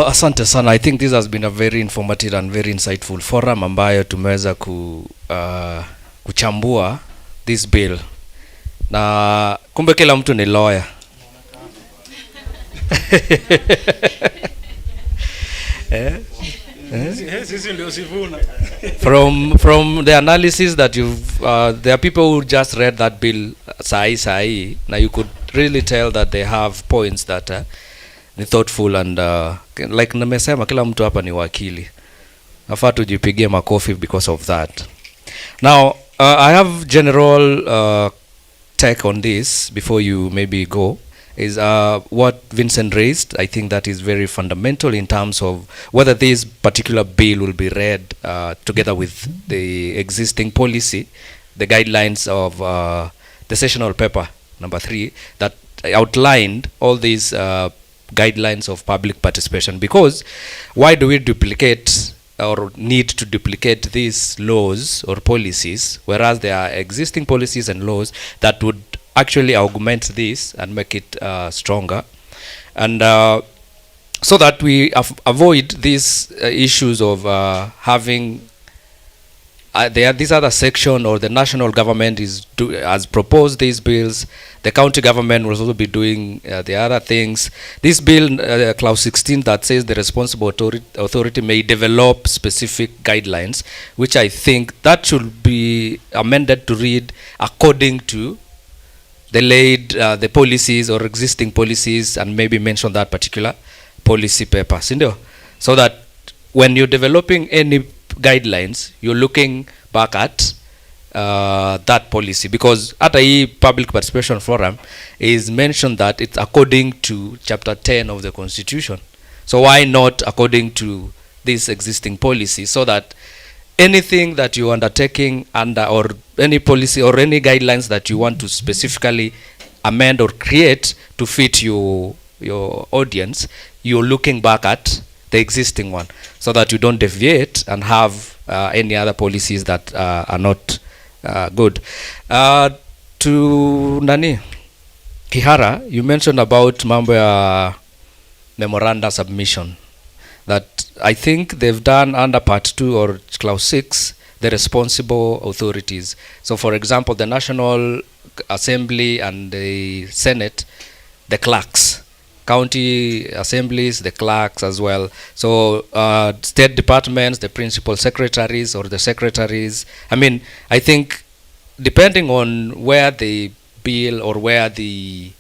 Asante sana. I think this has been a very informative and very insightful forum ambayo tumeweza kuchambua this bill. Na kumbe kila mtu ni lawyer. From the analysis that there are people who just read that bill sahi, now you could really tell that they have points that ni thoughtful and like nimesema, kila mtu hapa ni wakili, nafaa tujipigie makofi because of that. Now I have general take on this before you maybe go, is what Vincent raised. I think that is very fundamental in terms of whether this particular bill will be read together with the existing policy, the guidelines of the sessional paper number 3 that outlined all these guidelines of public participation. Because why do we duplicate or need to duplicate these laws or policies, whereas there are existing policies and laws that would actually augment this and make it stronger, and so that we avoid these issues of having this other section, or the national government has proposed these bills, the county government will also be doing the other things. This bill, clause 16, that says the responsible authority may develop specific guidelines, which I think that should be amended to read according to the policies or existing policies, and maybe mention that particular policy paper, so that when you're developing any guidelines, you're looking back at that policy, because at a public participation forum is mentioned that it's according to chapter 10 of the Constitution. So why not according to this existing policy, so that anything that you're undertaking under, or any policy or any guidelines that you want to specifically amend or create to fit your audience, you're looking back at the existing one, so that you don't deviate and have any other policies that are not good. To Nani Kihara, you mentioned about mambo ya memoranda submission, that I think they've done under part 2 or clause 6, the responsible authorities. So for example, the National Assembly and the Senate, the clerks, county assemblies, the clerks as well. So state departments, the principal secretaries or the secretaries. I mean, I think depending on where the bill or where the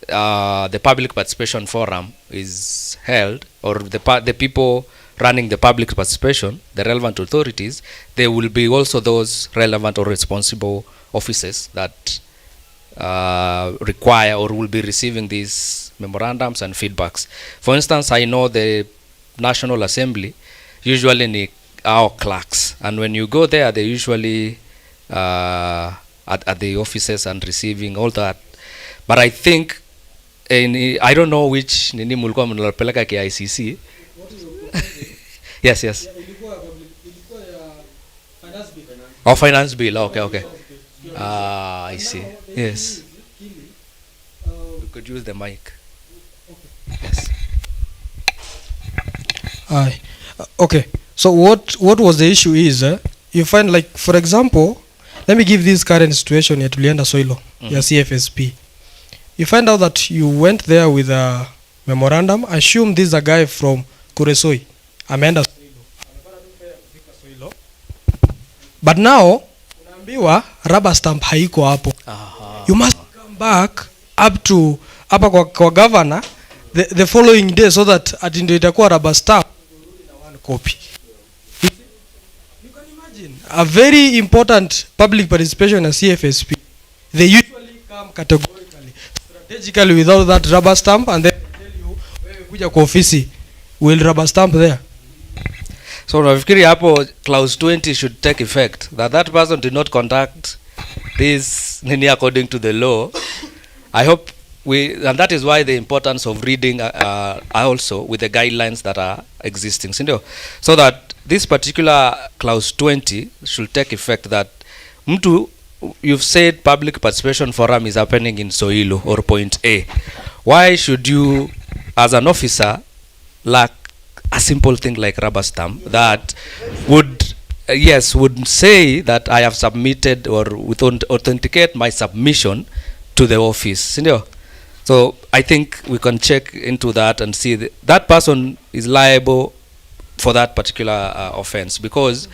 public participation forum is held, or the people running the public participation, the relevant authorities, there will be also those relevant or responsible offices that require or will be receiving these memorandums and feedbacks. For instance, I know the National Assembly usually need our clerks, and when you go there, they usually at the offices and receiving all that. But I think I don't know which nini mulikuwa mnalopeleka KICC. Yes. Oh, finance bill. Okay. I see. Yes. We could use the mic. Yes. Hi. Okay. So what was the issue is, you find, like, for example, let me give this current situation ya tulienda Soilo ya CFSP. You find out that you went there with memorandum. Assume this is a guy from Kuresoi. Ameenda Soilo. But now unaambiwa rubber stamp haiko hapo. You must come back up to hapa kwa governor the following day so that ati ndio itakuwa rubber stamp na one copy. You can imagine a very important public participation as CFSP. They usually come categorically, strategically without that rubber stamp, and then they tell you wewe kuja kwa ofisi will rubber stamp there. So nafikiri hapo clause 20 should take effect that person did not conduct this nini according to the law. I hope and that is why the importance of reading also with the guidelines that are existing, so that this particular clause 20 should take effect that you've said public participation forum is happening in Soilo or point A. Why should you as an officer lack a simple thing like rubber stamp that would say that I have submitted or would authenticate my submission to the office, So I think we can check into that and see that person is liable for that particular offense, because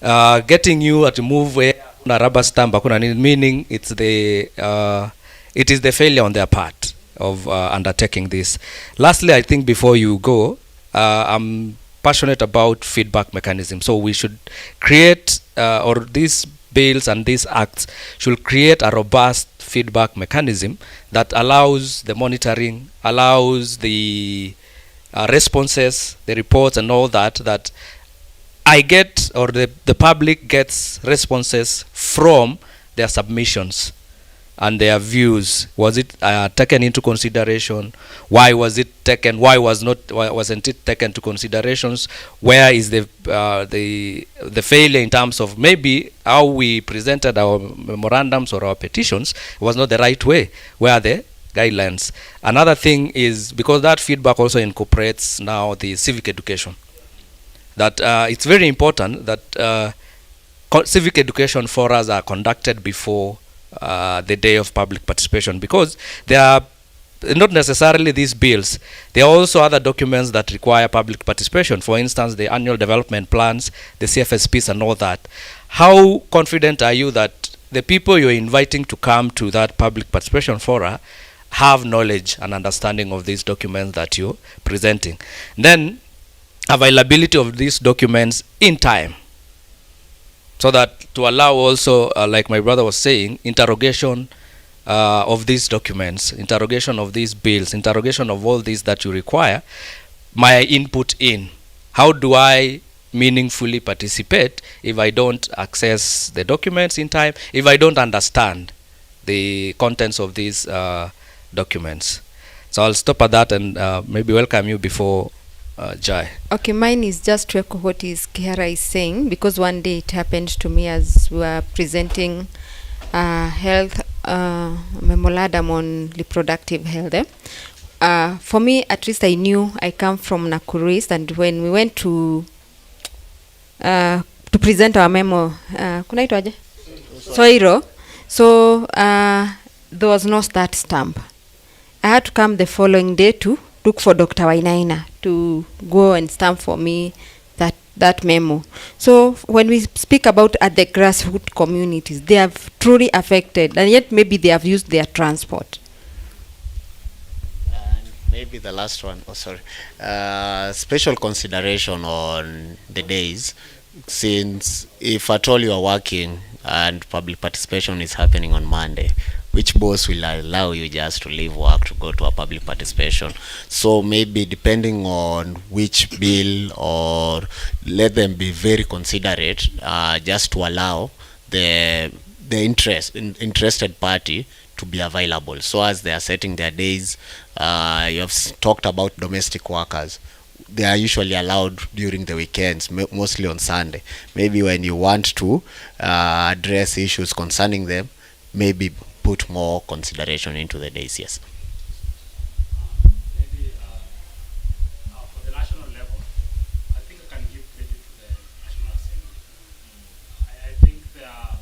getting you to move a rubber stamp, meaning it is the failure on their part of undertaking this. Lastly, I think before you go, I'm passionate about feedback mechanism. So we should create, or these bills and these acts should create a robust feedback mechanism that allows the monitoring, allows the responses, the reports and all that I get, or the public gets responses from their submissions and their views. Was it taken into consideration? Why was it taken? Why wasn't it taken into considerations? Where is the failure in terms of maybe how we presented our memorandums or our petitions was not the right way? Where are the guidelines? Another thing is, because that feedback also incorporates now the civic education, that it's very important that civic education forums are conducted before the day of public participation, because there are not necessarily these bills. There are also other documents that require public participation. For instance, the annual development plans, the CFSPs and all that. How confident are you that the people you're inviting to come to that public participation forum have knowledge and understanding of these documents that you're presenting? Then availability of these documents in time, so that to allow also, like my brother was saying, interrogation of these documents, interrogation of these bills, interrogation of all these that you require, my input in. How do I meaningfully participate if I don't access the documents in time, if I don't understand the contents of these documents? So I'll stop at that and maybe welcome you before Jai. Okay, mine is just to echo what Kihara is saying, because one day it happened to me as we were presenting health memorandum on reproductive health. For me, at least I knew I come from Nakuru East, and when we went to present our memo, kunaitwaje? Soiro. So there was no start stamp. I had to come the following day to look for Dr. Wainaina to go and stamp for me that memo. So when we speak about at the grassroots communities, they are truly affected, and yet maybe they have used their transport. And maybe the last one, special consideration on the days, since if at all you are working and public participation is happening on Monday, which boss will allow you just to leave work to go to a public participation? So maybe depending on which bill, or let them be very considerate, just to allow the interested party to be available. So as they are setting their days, you have talked about domestic workers. They are usually allowed during the weekends, mostly on Sunday. Maybe when you want to address issues concerning them, maybe put more consideration into the days. Yes. Maybe for the national level, I think I can give credit to the National Assembly. I think there are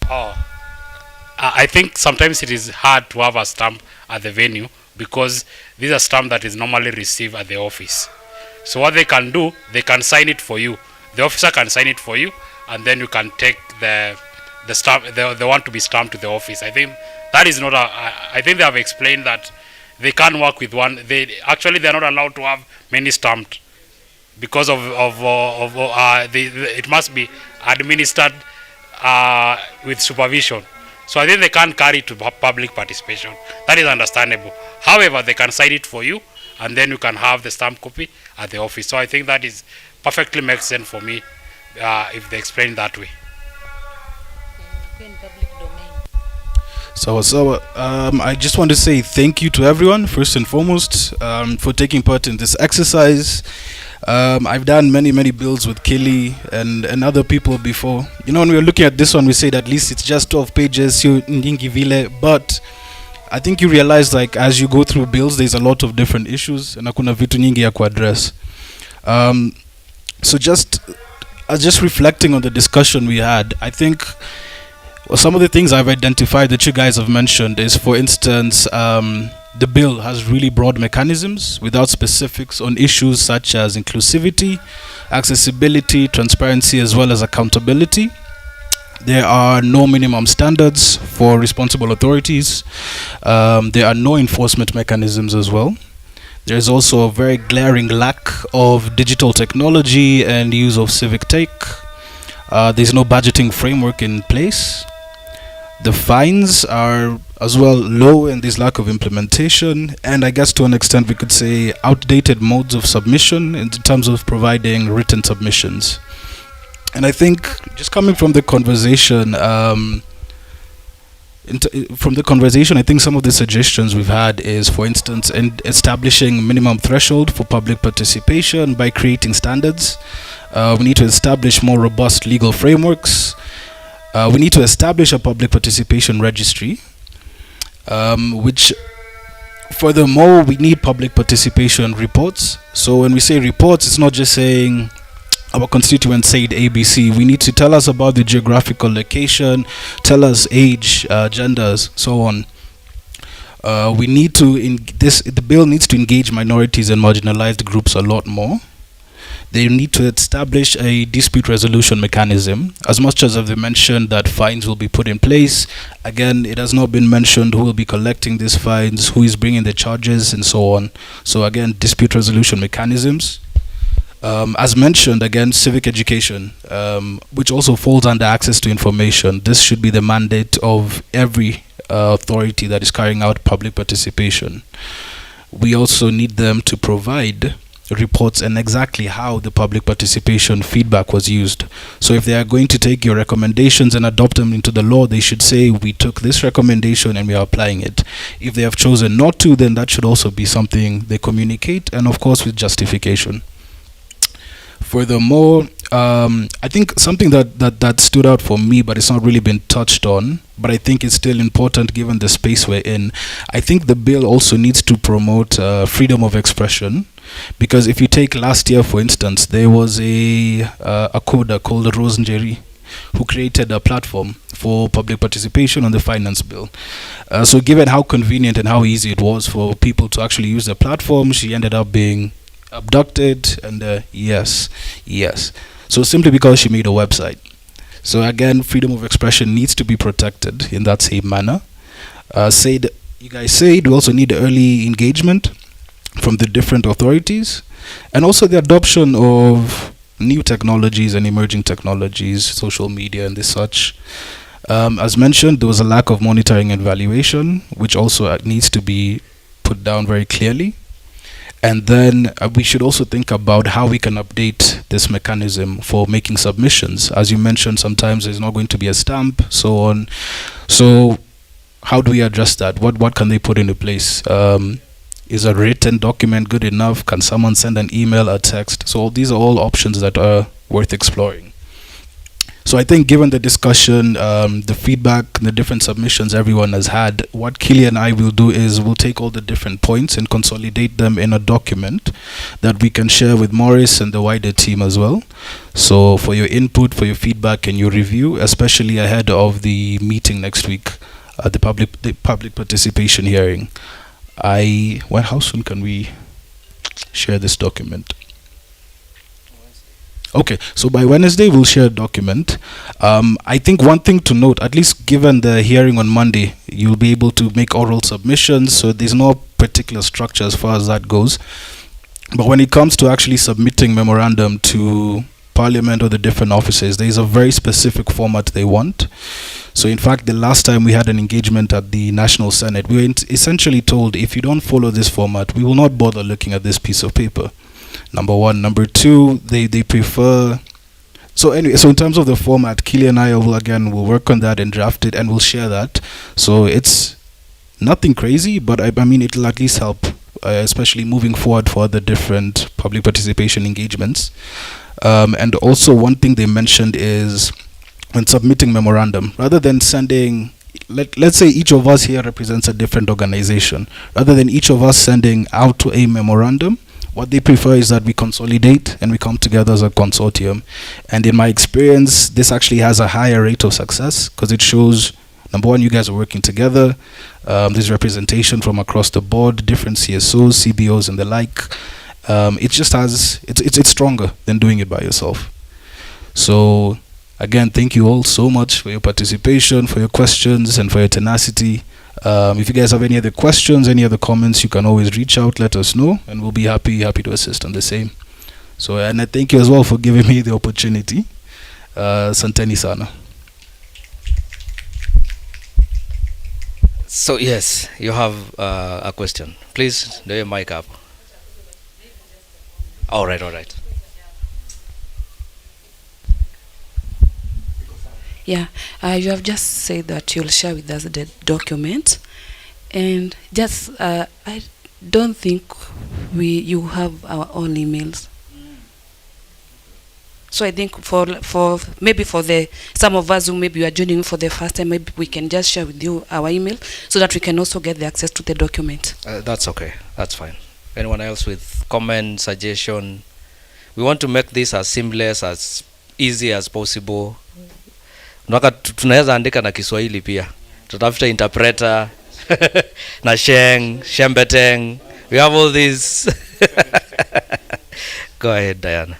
Oh, I think sometimes it is hard to have a stamp at the venue because this is a stamp that is normally received at the office. So what they can do, they can sign it for you. The officer can sign it for you, and then you can take the stamp, the one to be stamped to the office. I think that is not I think they have explained that they can't work with one. They're not allowed to have many stamped because it must be administered with supervision. So I think they can't carry it to public participation. That is understandable. However, they can sign it for you, and then you can have the stamp copy at the office. So I think that is perfectly makes sense for me if they explain that way. So I just want to say thank you to everyone, first and foremost, for taking part in this exercise. I've done many bills with Kelly and other people before. You know, when we were looking at this one, we said at least it's just 12 pages, but I think you realize, like, as you go through bills, there's a lot of different issues and hakuna vitu nyingi ya kuaddress. So just reflecting on the discussion we had, I think some of the things I've identified that you guys have mentioned is, for instance, the bill has really broad mechanisms without specifics on issues such as inclusivity, accessibility, transparency, as well as accountability. There are no minimum standards for responsible authorities. There are no enforcement mechanisms as well. There is also a very glaring lack of digital technology and use of civic tech. There's no budgeting framework in place. The fines are as well low, and there's lack of implementation, and I guess to an extent we could say outdated modes of submission in terms of providing written submissions. And I think just coming from the conversation, I think some of the suggestions we've had is, for instance, in establishing minimum threshold for public participation by creating standards. We need to establish more robust legal frameworks. We need to establish a public participation registry, which furthermore we need public participation reports. So when we say reports, it's not just saying our constituents said ABC. We need to tell us about the geographical location, tell us age, genders, so on. We need to the bill needs to engage minorities and marginalized groups a lot more. They need to establish a dispute resolution mechanism. As much as they mentioned that fines will be put in place, again, it has not been mentioned who will be collecting these fines, who is bringing the charges, and so on. So again, dispute resolution mechanisms. As mentioned, again, civic education, which also falls under access to information. This should be the mandate of every authority that is carrying out public participation. We also need them to provide reports and exactly how the public participation feedback was used. So if they are going to take your recommendations and adopt them into the law, they should say, we took this recommendation and we are applying it. If they have chosen not to, then that should also be something they communicate, and of course with justification. Furthermore, I think something that stood out for me, but it's not really been touched on, but I think it's still important given the space we're in. I think the bill also needs to promote freedom of expression, because if you take last year, for instance, there was a coder called Munyiri who created a platform for public participation on the finance bill. So given how convenient and how easy it was for people to actually use the platform, she ended up being abducted, and yes. So simply because she made a website. So again, freedom of expression needs to be protected in that same manner. You guys said we also need early engagement from the different authorities, and also the adoption of new technologies and emerging technologies, social media and such. As mentioned, there was a lack of monitoring and evaluation, which also needs to be put down very clearly. And then we should also think about how we can update this mechanism for making submissions. As you mentioned, sometimes there's not going to be a stamp, so on. So how do we address that? What can they put into place? Is a written document good enough? Can someone send an email or text? So these are all options that are worth exploring. So I think given the discussion, the feedback, the different submissions everyone has had, what Keely and I will do is we'll take all the different points and consolidate them in a document that we can share with Morris and the wider team as well. So for your input, for your feedback and your review, especially ahead of the meeting next week, the public participation hearing. How soon can we share this document? Okay, so by Wednesday we'll share a document. I think one thing to note, at least given the hearing on Monday, you'll be able to make oral submissions, so there's no particular structure as far as that goes. But when it comes to actually submitting memorandum to Parliament or the different offices, there is a very specific format they want. So in fact, the last time we had an engagement at the National Senate, we were essentially told, if you don't follow this format, we will not bother looking at this piece of paper. Number one. Number two, they prefer. So anyway, so in terms of the format, Keely and I will work on that and draft it, and we'll share that. So it's nothing crazy, but I mean it'll at least help, especially moving forward for the different public participation engagements. And also one thing they mentioned is when submitting memorandum, rather than sending, let's say each of us here represents a different organization, rather than each of us sending out to a memorandum, what they prefer is that we consolidate and we come together as a consortium. And in my experience, this actually has a higher rate of success because it shows, number one, you guys are working together. There's representation from across the board, different CSOs, CBOs, and the like. It just has, it's stronger than doing it by yourself. So again, thank you all so much for your participation, for your questions, and for your tenacity. If you guys have any other questions, any other comments, you can always reach out, let us know, and we'll be happy to assist on the same. So, and I thank you as well for giving me the opportunity. Santeni sana. So yes, you have a question. Please, do your mic up. All right. Yeah, you have just said that you'll share with us the document, and just I don't think you have our own emails. So I think for maybe for some of us who maybe you are joining for the first time, maybe we can just share with you our email so that we can also get the access to the document. That's okay. That's fine. Anyone else with comment, suggestion? We want to make this as seamless, as easy as possible. Tunaweza andika na Kiswahili pia. Tutafuta interpreter na shembeteng. We have all these. Go ahead, Diana.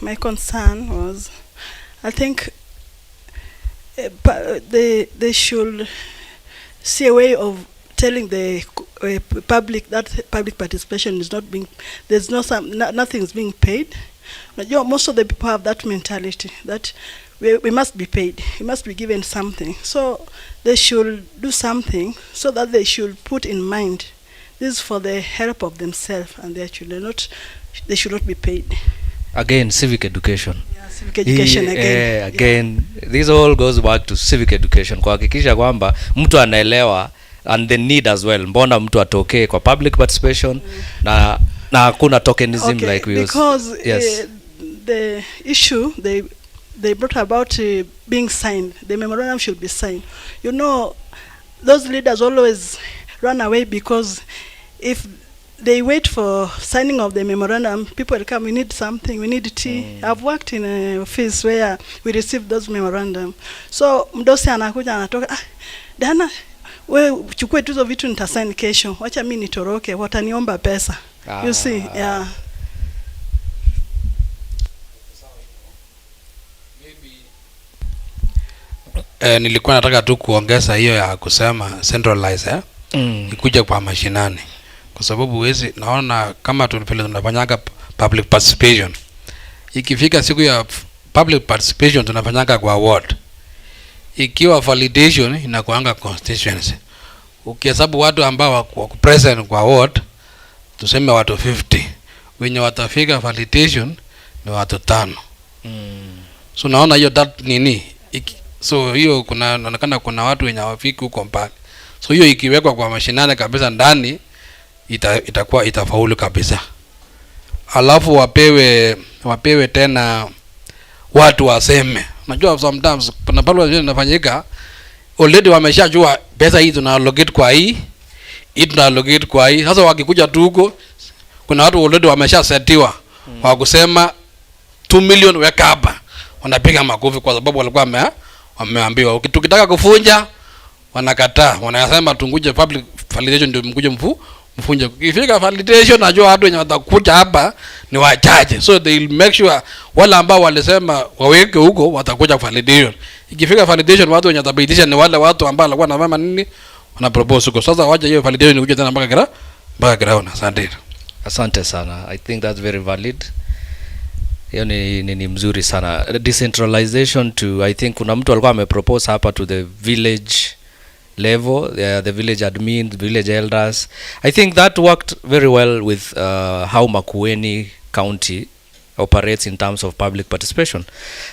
My concern was, I think they should see a way of telling the public that public participation is not being, nothing is being paid. Most of the people have that mentality that we must be paid, we must be given something. So they should do something so that they should put in mind this is for the help of themselves and their children. They should not be paid. Again, civic education. Yeah, civic education again. Again, this all goes back to civic education. Kuhakikisha kwamba mtu anaelewa and the need as well. Mbona mtu atokee kwa public participation na hakuna tokenism like we use. Because yes. The issue they brought about being signed, the memorandum should be signed. You know, those leaders always run away because if they wait for signing of the memorandum, people will come, we need something, we need tea. I've worked in an office where we received those memorandum. So mdosi anakuja anatoka, Dana, we chukue tuzo vitu nitasign kesho, wacha mimi nitoroke, wataniomba pesa. You see, yeah. Nilikuwa nataka tu kuongeza hiyo ya kusema centralize ikuja kwa mashinani, kwa sababu huwezi, naona kama tunafanyaga public participation, ikifika siku ya public participation tunafanyaga kwa ward, ikiwa validation inakuanga constituency. Ukihesabu watu ambao wako present kwa ward, tuseme watu 50, wenye watafika validation ni watu 5. So naona hiyo that nini so hiyo kunaonekana kuna watu wenye hawafiki huko mpaka. So hiyo ikiwekwa kwa mashinani kabisa ndani itakuwa itafaulu kabisa. Alafu wapewe tena watu waseme. Unajua sometimes kuna pale inafanyika already wameshajua pesa hii tuna allocate kwa hii tuna allocate kwa hii. Sasa wakikuja tu huko kuna watu already wameshasetiwa wa kusema 2 million weka hapa, wanapiga makofi kwa sababu walikuwa wameambiwa. Tukitaka kufunja wanakataa, wanasema tunguje public validation ndio mkuje mfunje. Ikifika validation najua watu wenye watakuja hapa ni wachache, so they will make sure wale ambao walisema waweke huko watakuja validation. Ikifika validation watu wenye watabitisha ni wale watu ambao walikuwa na mama nini wana propose huko. Sasa waje hiyo validation ikuje tena mpaka ground. Asante sana. I think that's very valid. Hiyo ni mzuri sana. Decentralization to, I think kuna mtu alikuwa amepropose hapa to the village level, the village admin, the village elders. I think that worked very well with how Makueni County operates in terms of public participation.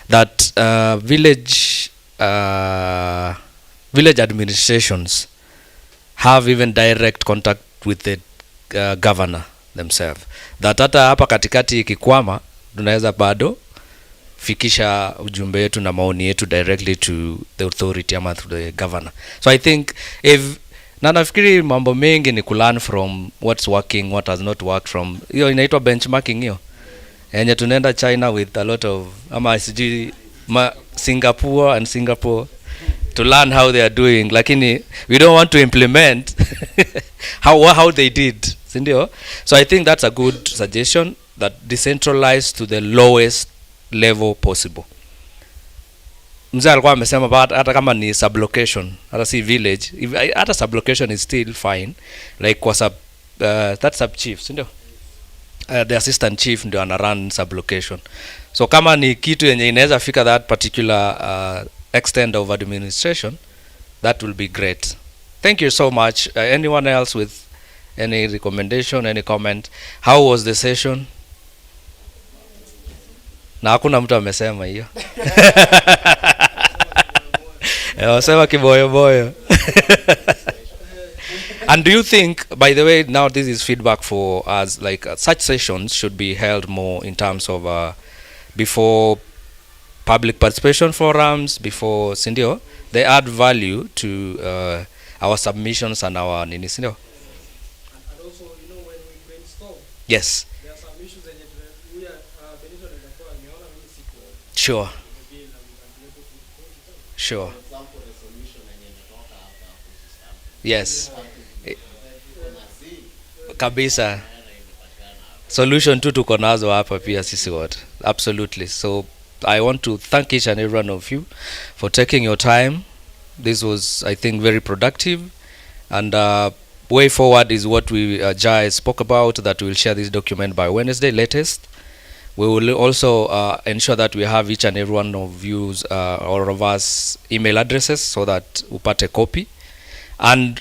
That village administrations have even direct contact with the governor themselves. That hata hapa katikati ikikwama tunaweza bado fikisha ujumbe wetu na maoni yetu directly to the authority ama to the governor. So I think na nafikiri mambo mengi ni kulearn from what's working, what has not worked from. Hiyo inaitwa benchmarking hiyo. Yenye tunaenda China with a lot of ama Singapore to learn how they are doing, lakini we don't want to implement how they did. Sindio? So I think that's a good suggestion, that decentralized to the lowest level possible. Mzee alikuwa amesema hata kama ni sublocation, hata si village, hata sublocation is still fine, like kwa that sub chief, sindio? The assistant chief ndio ana run sublocation. So kama ni kitu yenye inaweza fika that particular extent of administration, that will be great. Thank you so much. Anyone else with any recommendation, any comment? How was the session? Na hakuna mtu amesema hiyo. Wasema kiboyo. And do you think, by the way, now this is feedback for us, like such sessions should be held more in terms of before public participation forums, before Sindio, they add value to our submissions and our nini, Sindio? And also, you know, when we brainstorm, yes, there are some issues that we are sure. Sure. Yes. Kabisa. Solution tu tuko nazo hapa pia sisi wote. Absolutely. So I want to thank each and every one of you for taking your time. This was, I think, very productive. And way forward is what we Jai spoke about, that we will share this document by Wednesday latest. We will also ensure that we have each and every one of you, all of us, email addresses so that upate a copy. And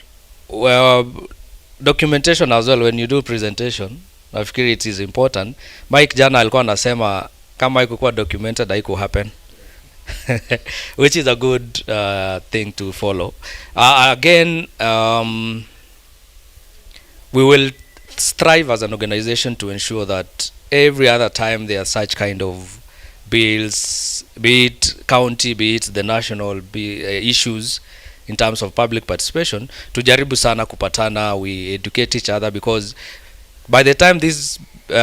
documentation as well. When you do presentation, nafikiri it is important. Mike jana alikuwa anasema kama haikuwa documented haiku happen. Which is a good thing to follow. Again, we will strive as an organization to ensure that every other time there are such kind of bills, be it county, be it the national issues in terms of public participation, tujaribu sana kupatana, we educate each other, because by the time this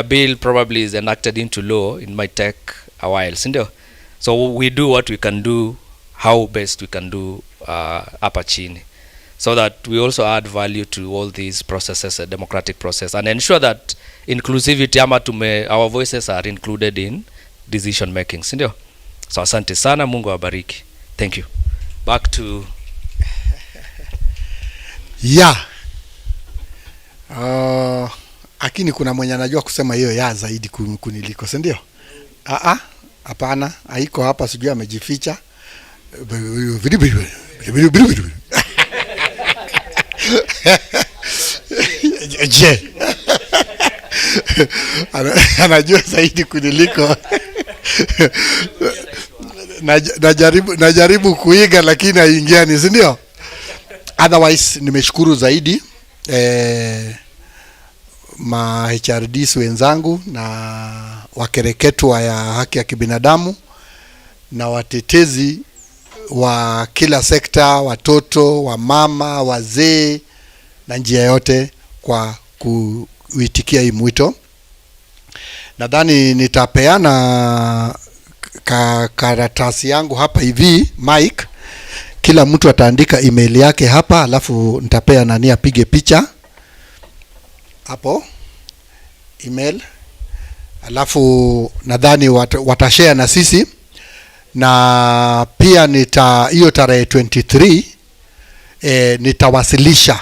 bill probably is enacted into law, it might take a while, sindio? So we do what we can do, how best we can do hapa chini, so that we also add value to all these processes, a democratic process, and ensure that inclusivity ama our voices are included in decision making, sindio? So asante sana, Mungu awabariki. Thank you. Back to lakini kuna mwenye anajua kusema hiyo ya zaidi kuniliko, si ndio? Hapana, haiko hapa, sijui amejificha. Je, anajua zaidi kuniliko. Najaribu kuiga lakini haingiani, si ndio? Otherwise nimeshukuru zaidi ma HRDs wenzangu na wakereketwa ya haki ya kibinadamu na watetezi wa kila sekta, watoto, wamama, wazee na njia yote kwa kuitikia hii mwito. Nadhani nitapeana karatasi yangu hapa hivi, Mike. Kila mtu ataandika email yake hapa, alafu nitapea nani apige picha hapo email, alafu nadhani watashare na sisi, na pia hiyo tarehe 23 nitawasilisha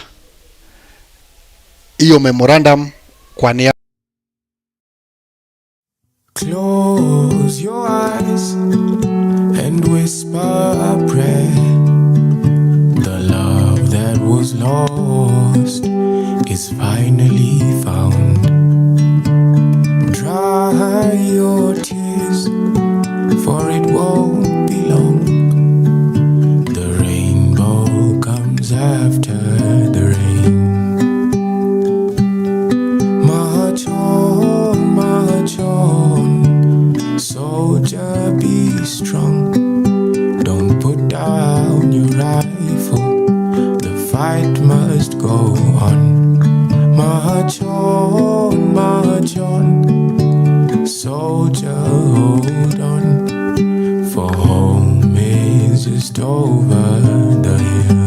hiyo memorandum kwa niaba. Close your eyes and whisper a prayer. The love that was lost is finally found. Dry your tears, for it won't be long. The rainbow comes after the rain. March on, soldier, be strong. Don't put down your rifle, the fight must go on. March on, soldier, hold on, for home is just over the hill.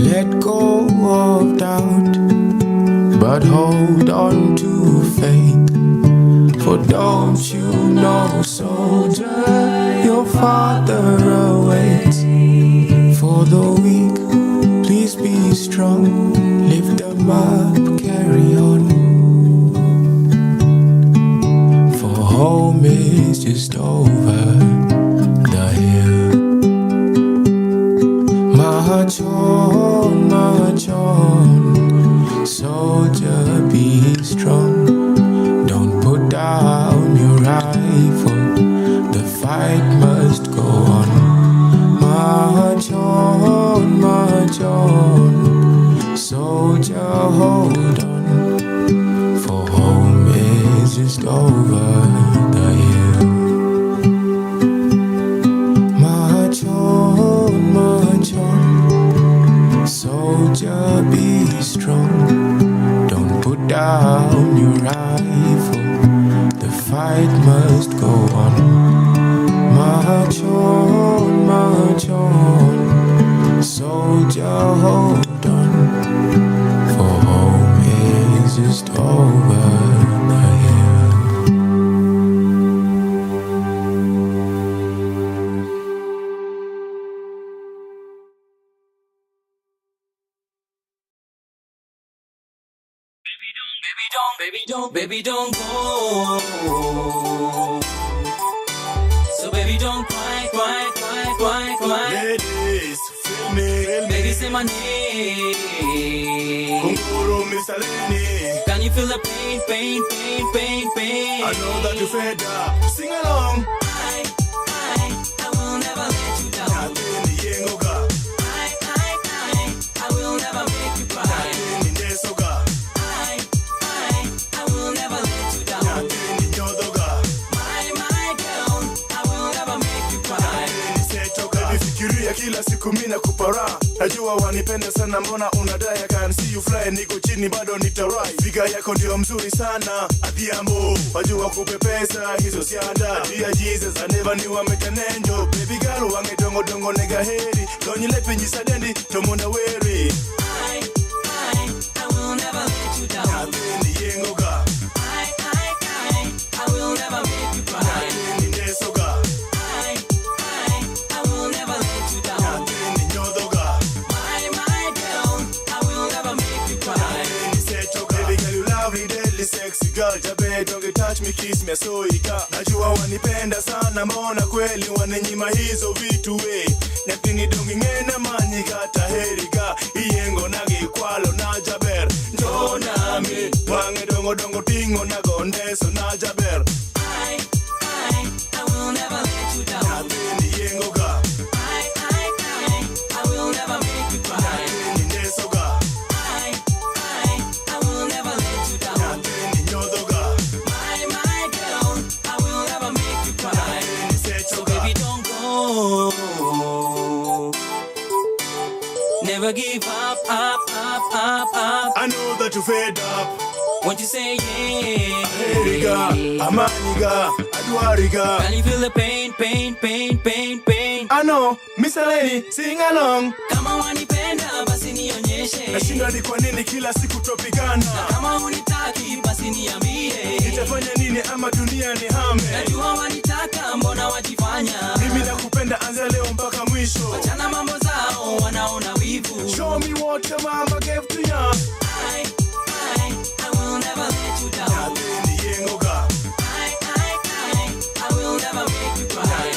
Let go of doubt, but hold on to faith. For don't you know, soldier, your father awaits. For the weak, please be strong, lift them up, carry on. For home is just over the hill. March on, soldier, be strong. Don't put down your rifle, the fight must go on. March on, soldier, hold on, for home is just over the hill. March on, soldier, be strong. Don't put down your rifle, the fight must go on. March on, soldier, hold on, for home is just over the hill. Baby don't go. So baby don't cry. Ladies, feel me. Baby say my name. Kunkuru misaleni. Can you feel the pain? I know that you fed up. Sing along. I will never let you down. Nateni yengoga. I will never make you cry. Nateni nesoga. I will never let you down. Nateni nyodoga. My girl, I will never make you cry. Nateni setoga. Nifikiria kila siku mina kupara. Najua wanipenda sana, mbona unadai? I can see you fly, niko chini bado nitarai. Figa yako ndio mzuri sana, adhiambo. Wajua kupepesa, hizo sianda. Dear Jesus, I never knew I met an angel. Baby girl, wange dongo nega heri. Donyi lepi nyisadendi, tomona weri. I will never let you down. Nateni yengoga. I will never make you cry. Nateni nesoga. I will never let you down. Nateni nyodoga. My girl, I will never make you cry. Nateni setoga. Baby girl, you lovely, deadly, sexy girl. Jabe, don't get touch me, kiss me, so ika. Najua wanipenda sana, mbona kweli wanenyima hizo vitu we. Nyakini dongi ngena manyi gata heriga. Iyengo nagi kwalo na jaber. Njo nami, wange dongo tingo na gondeso na jaber. I will never let you down. Nateni yengoga. I will never make you cry. Nateni nesoga. I will never let you down. Nateni never give up, up, up, up, up. I know that you're fed up. Won't you say yeah? Eriga, Amaniga, Aduariga. Can you feel the pain, pain, pain, pain, pain? I know, Mr. Lenny, sing along. Kama wanipenda basi nionyeshe. Nashinda ni kwa nini kila siku tupigana. Na kama unitaki basi niambie. Nitafanya nini ama dunia ni hame? Najua wanitaka mbona wajifanya. Mimi nakupenda anza leo mpaka mwisho. Wachana mambo zao wanaona wivu. Show me what your mama gave to you. I will never let you down. I will never make you cry.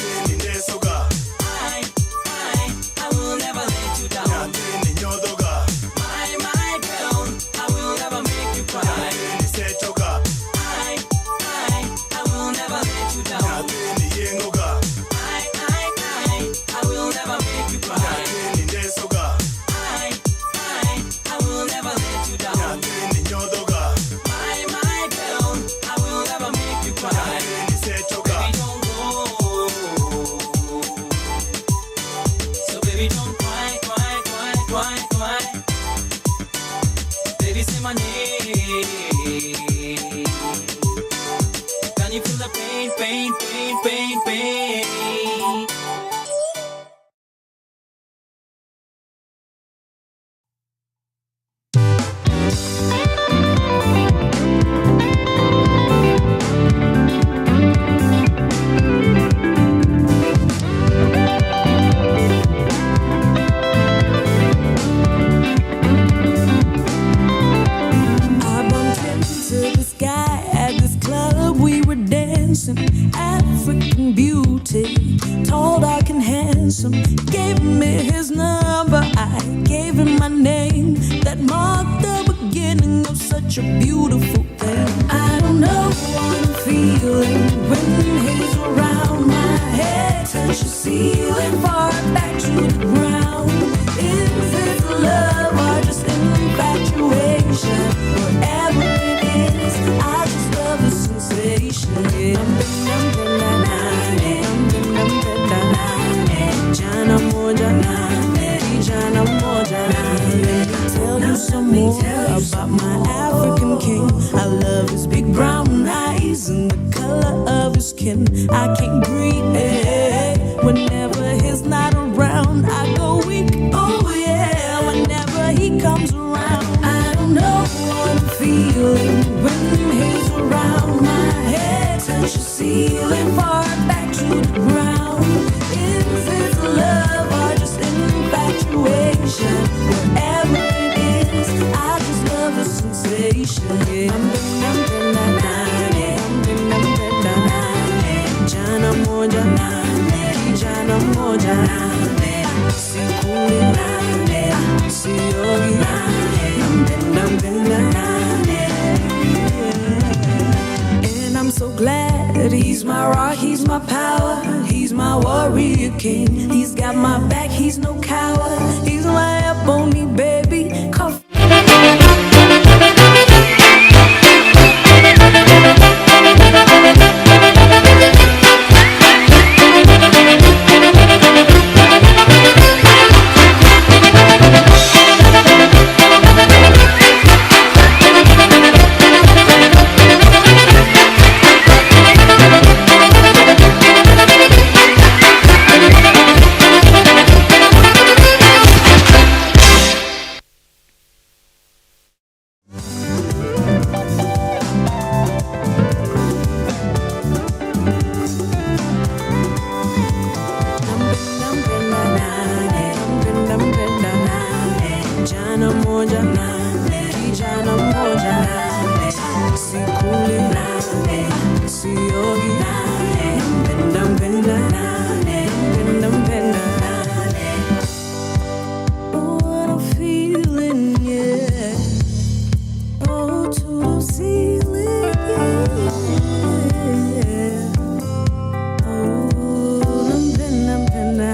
I will never let you down. My girl, I will never make you cry. I will never let you down. I will never make you cry. I will never let you down. My girl, I will never make you cry. Baby, don't go. So baby, don't cry, cry, cry, cry, cry. Baby, say my name. Can you feel the pain, pain, pain, pain, pain? I bumped into this guy at this club. We were dancing, African beauty, tall, dark, and handsome. Gave me his number, I gave him my name. That marked the beginning of such a beautiful thing. I don't know what I'm feeling when he's around. My head touches the ceiling, far back to the ground. Is it love or just infatuation? Whatever it is, I just love the sensation. Jana moja, jana moja. Let me tell you some more about my African king. I love his big brown eyes and the color of his skin. I can't breathe whenever he's not around. I go weak, oh yeah, whenever he comes around. I don't know what I'm feeling when he's around. My head touches the ceiling, far back to the ground. Is it love or just infatuation? Whatever it is, I just love the sensation. Jana moja, jana moja. Sikuli, siyogi, nampenda. And I'm so glad he's my rock, he's my power, he's my warrior king. He's got my back, he's no coward. He's my up on me, baby. Coffee. Jana moja, kijana moja. Sikuli, siyogi, nampenda. What I'm feeling, yeah. Oh, to the ceiling, yeah. Oh, nampenda.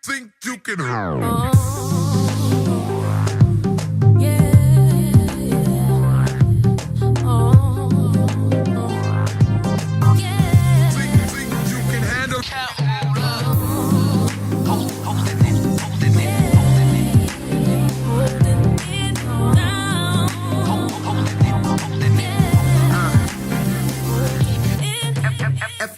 Think you can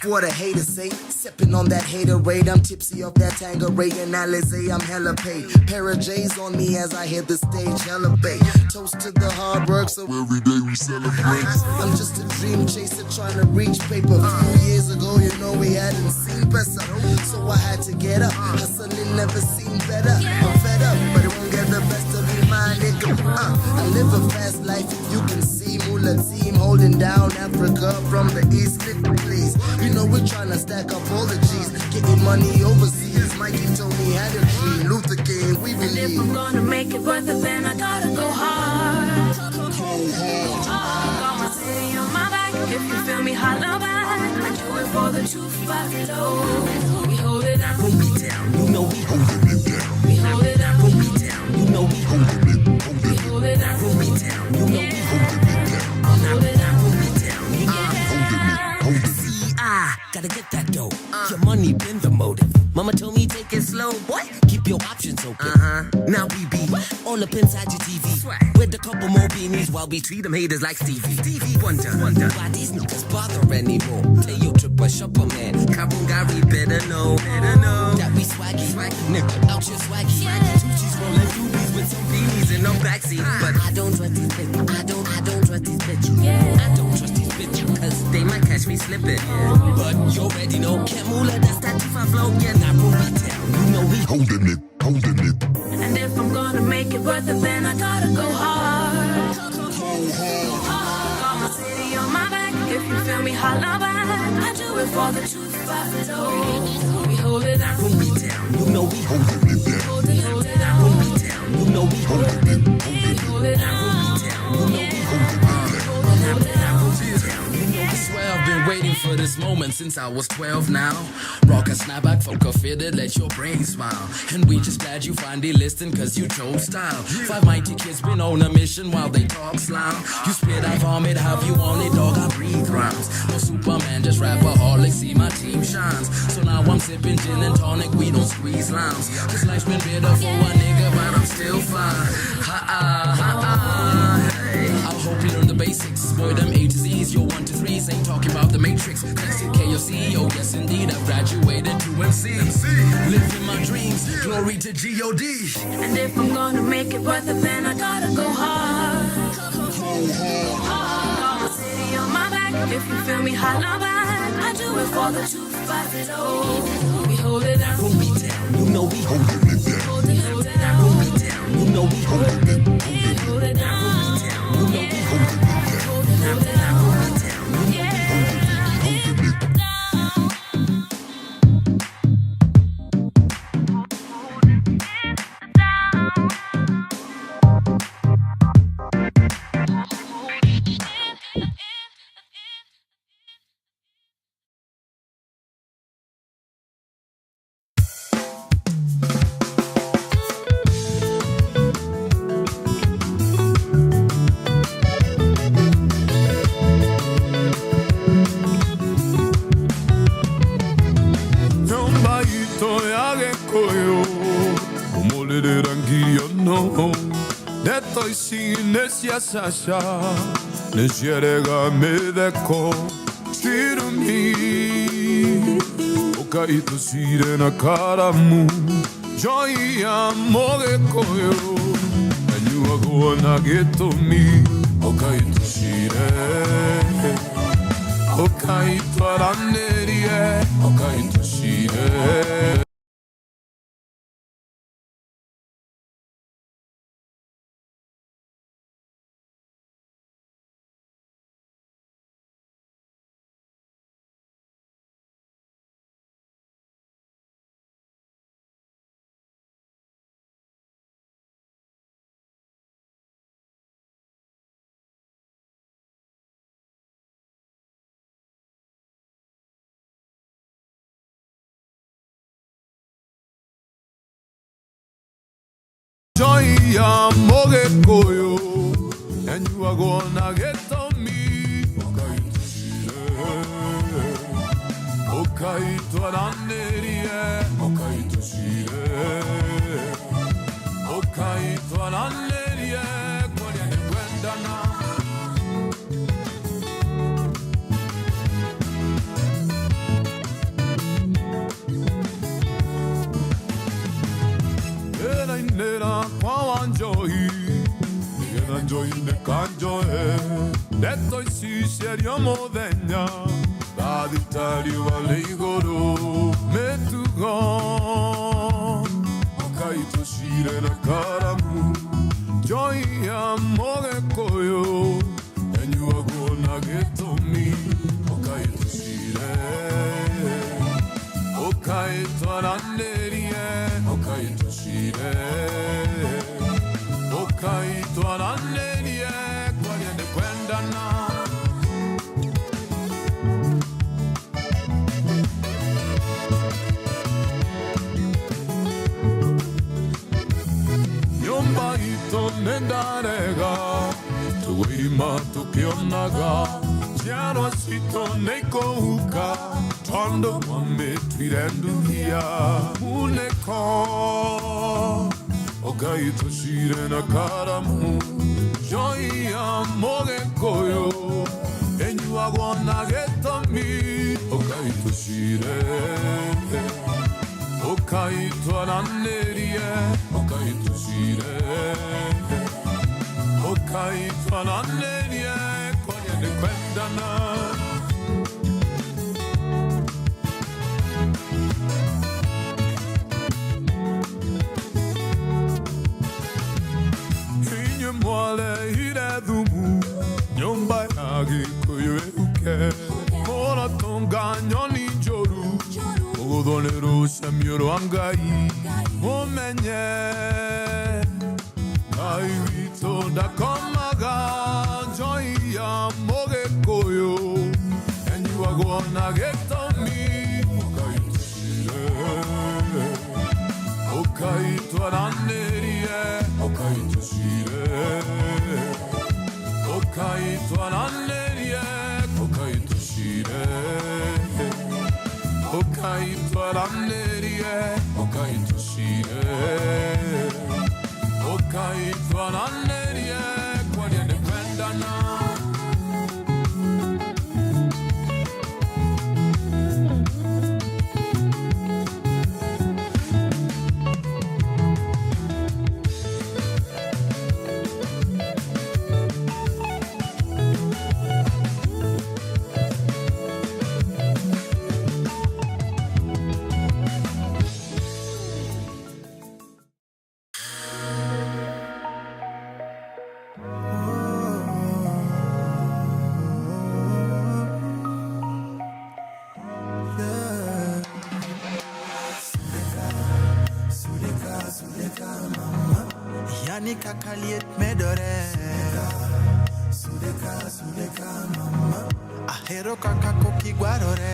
what the haters say. Sipping on that haterade, I'm tipsy off that Tanqueray and Alizé, I'm hella paid. Pair of J's on me as I hit the stage, hella bait. Toast to the hard work, so every day we celebrate. I'm just a dream chaser trying to reach paper. A few years ago, you know we hadn't seen better, so I had to get up. Hustling never seemed better. I'm fed up, but it won't get the best of me, my nigga. I live a fast life, you can see Mula team holding down Africa from the east. Please, you know we're trying to stack up all the G's, getting money overseas. Mikey told me had a dream, Luther King, we believe. If I'm gonna make it worth it, then I gotta go hard. Got my city on my back. If you feel me, holla back. I do it for the 2-5 low. We hold it down, hold me down. You know we holding it down. We hold it down, hold me down. You know we holding it. We hold it down, hold me down. You know we holding it down. Hold it down, hold me down. You know we holding it. See, I gotta get that dough. Your money been the motive. Mama told me take it slow, boy. Keep your options open. Now we be all up inside your TV with a couple more beanies while we treat them haters like Stevie Wonder. Why these niggas bother anymore? Play your trip or shopper man. Karungari better know that we swaggy, nigga out your swaggy. Tucci's rolling doobies with some beanies in no backseat. But I don't trust these bitches. I don't trust these bitches. I don't trust these bitches cause they might catch me slipping. But you already know, Camula, that's that 2-5 flow. Yeah, now roll me down. You know we holding it. and if I'm gonna make it worth it, then I gotta go hard. Got my city on my back. If you feel me, holla back. I do it for the 2-5 low. We hold it down, hold me down. You know we holding it down. Hold it down, hold me down. You know we holding it. Hold it down, hold me down. You know we holding it down. Hold it down, hold me down. I swear I've been waiting for this moment since I was 12 now. Rock a snapback, folk a fitted, let your brain smile. And we just glad you finally listened cause you chose style. 5 mighty kids been on a mission while they talk slime. You spit, I vomit, have you on it, dog, I breathe rhymes. No Superman, just rapaholic, see my team shines. So now I'm sipping gin and tonic, we don't squeeze limes. This life's been bitter for a nigga, but I'm still fine. Hey. I hope you learn the basics. Boy, them A to Z's, your 1 to 3s ain't talking about the Matrix. Thanks to KOC, oh yes indeed, I've graduated to MC. Living my dreams, glory to G.O.D. and if I'm gonna make it worth it, then I gotta go hard. Got my city on my back. If you feel me, holla back. I do it for the 2-5 low. We hold it down, hold me down. You know we holding it down. Hold it down, hold me down. You know we holding it. Hold it down, hold me down. You know we holding it down. Hold it down, hold me down. You know we holding it. Sasha, nesierega medeko, tirumi, okaito sirena karamu, joia mogekoyo, anyua goana getomi, okaito sire, okaito aranerie, okaito sire. Joia mogekoyo, and you are gonna get on me. Okaito aranerie, okaito shire, okaito aranerie, konya ne gwendana. kanjo ine kanjo Neto isi serio modenya Daditari wale igoro Metugo Okaito shire na karamu Joy amore koyo Enyu ago nagetomi Okaito shire Okaito aranderie Okaito shire Okaito aranderie Kwaliende kwenda na Nyomba ito nendarega Tuwima tukionaga Jiano sito neiko huka Tondo wame twirenduhia Muneko Okaito shire na karamu Joy amoge koyo Enyu agwa nagetomi Okaito shire Okaito aranderie Okaito shire Okaito aranderie Kwanyende kwenda na Inye mwale hire dhumu Nyomba yagi kuyo euke Mora tonga nyoni joru Ogodonero shamiro angai Omenye Ai vito da komaga Joy ya moge koyo Enyu agona getomi Okaito shire Okaito aranderie Okaito shire Okaito aranderie Okaito shire Okaito aranderie Okaito shire Okaito aranderie Kwaliende kwenda na Yani kakaliet medore Sudeka mama Ahero kakako kigwarore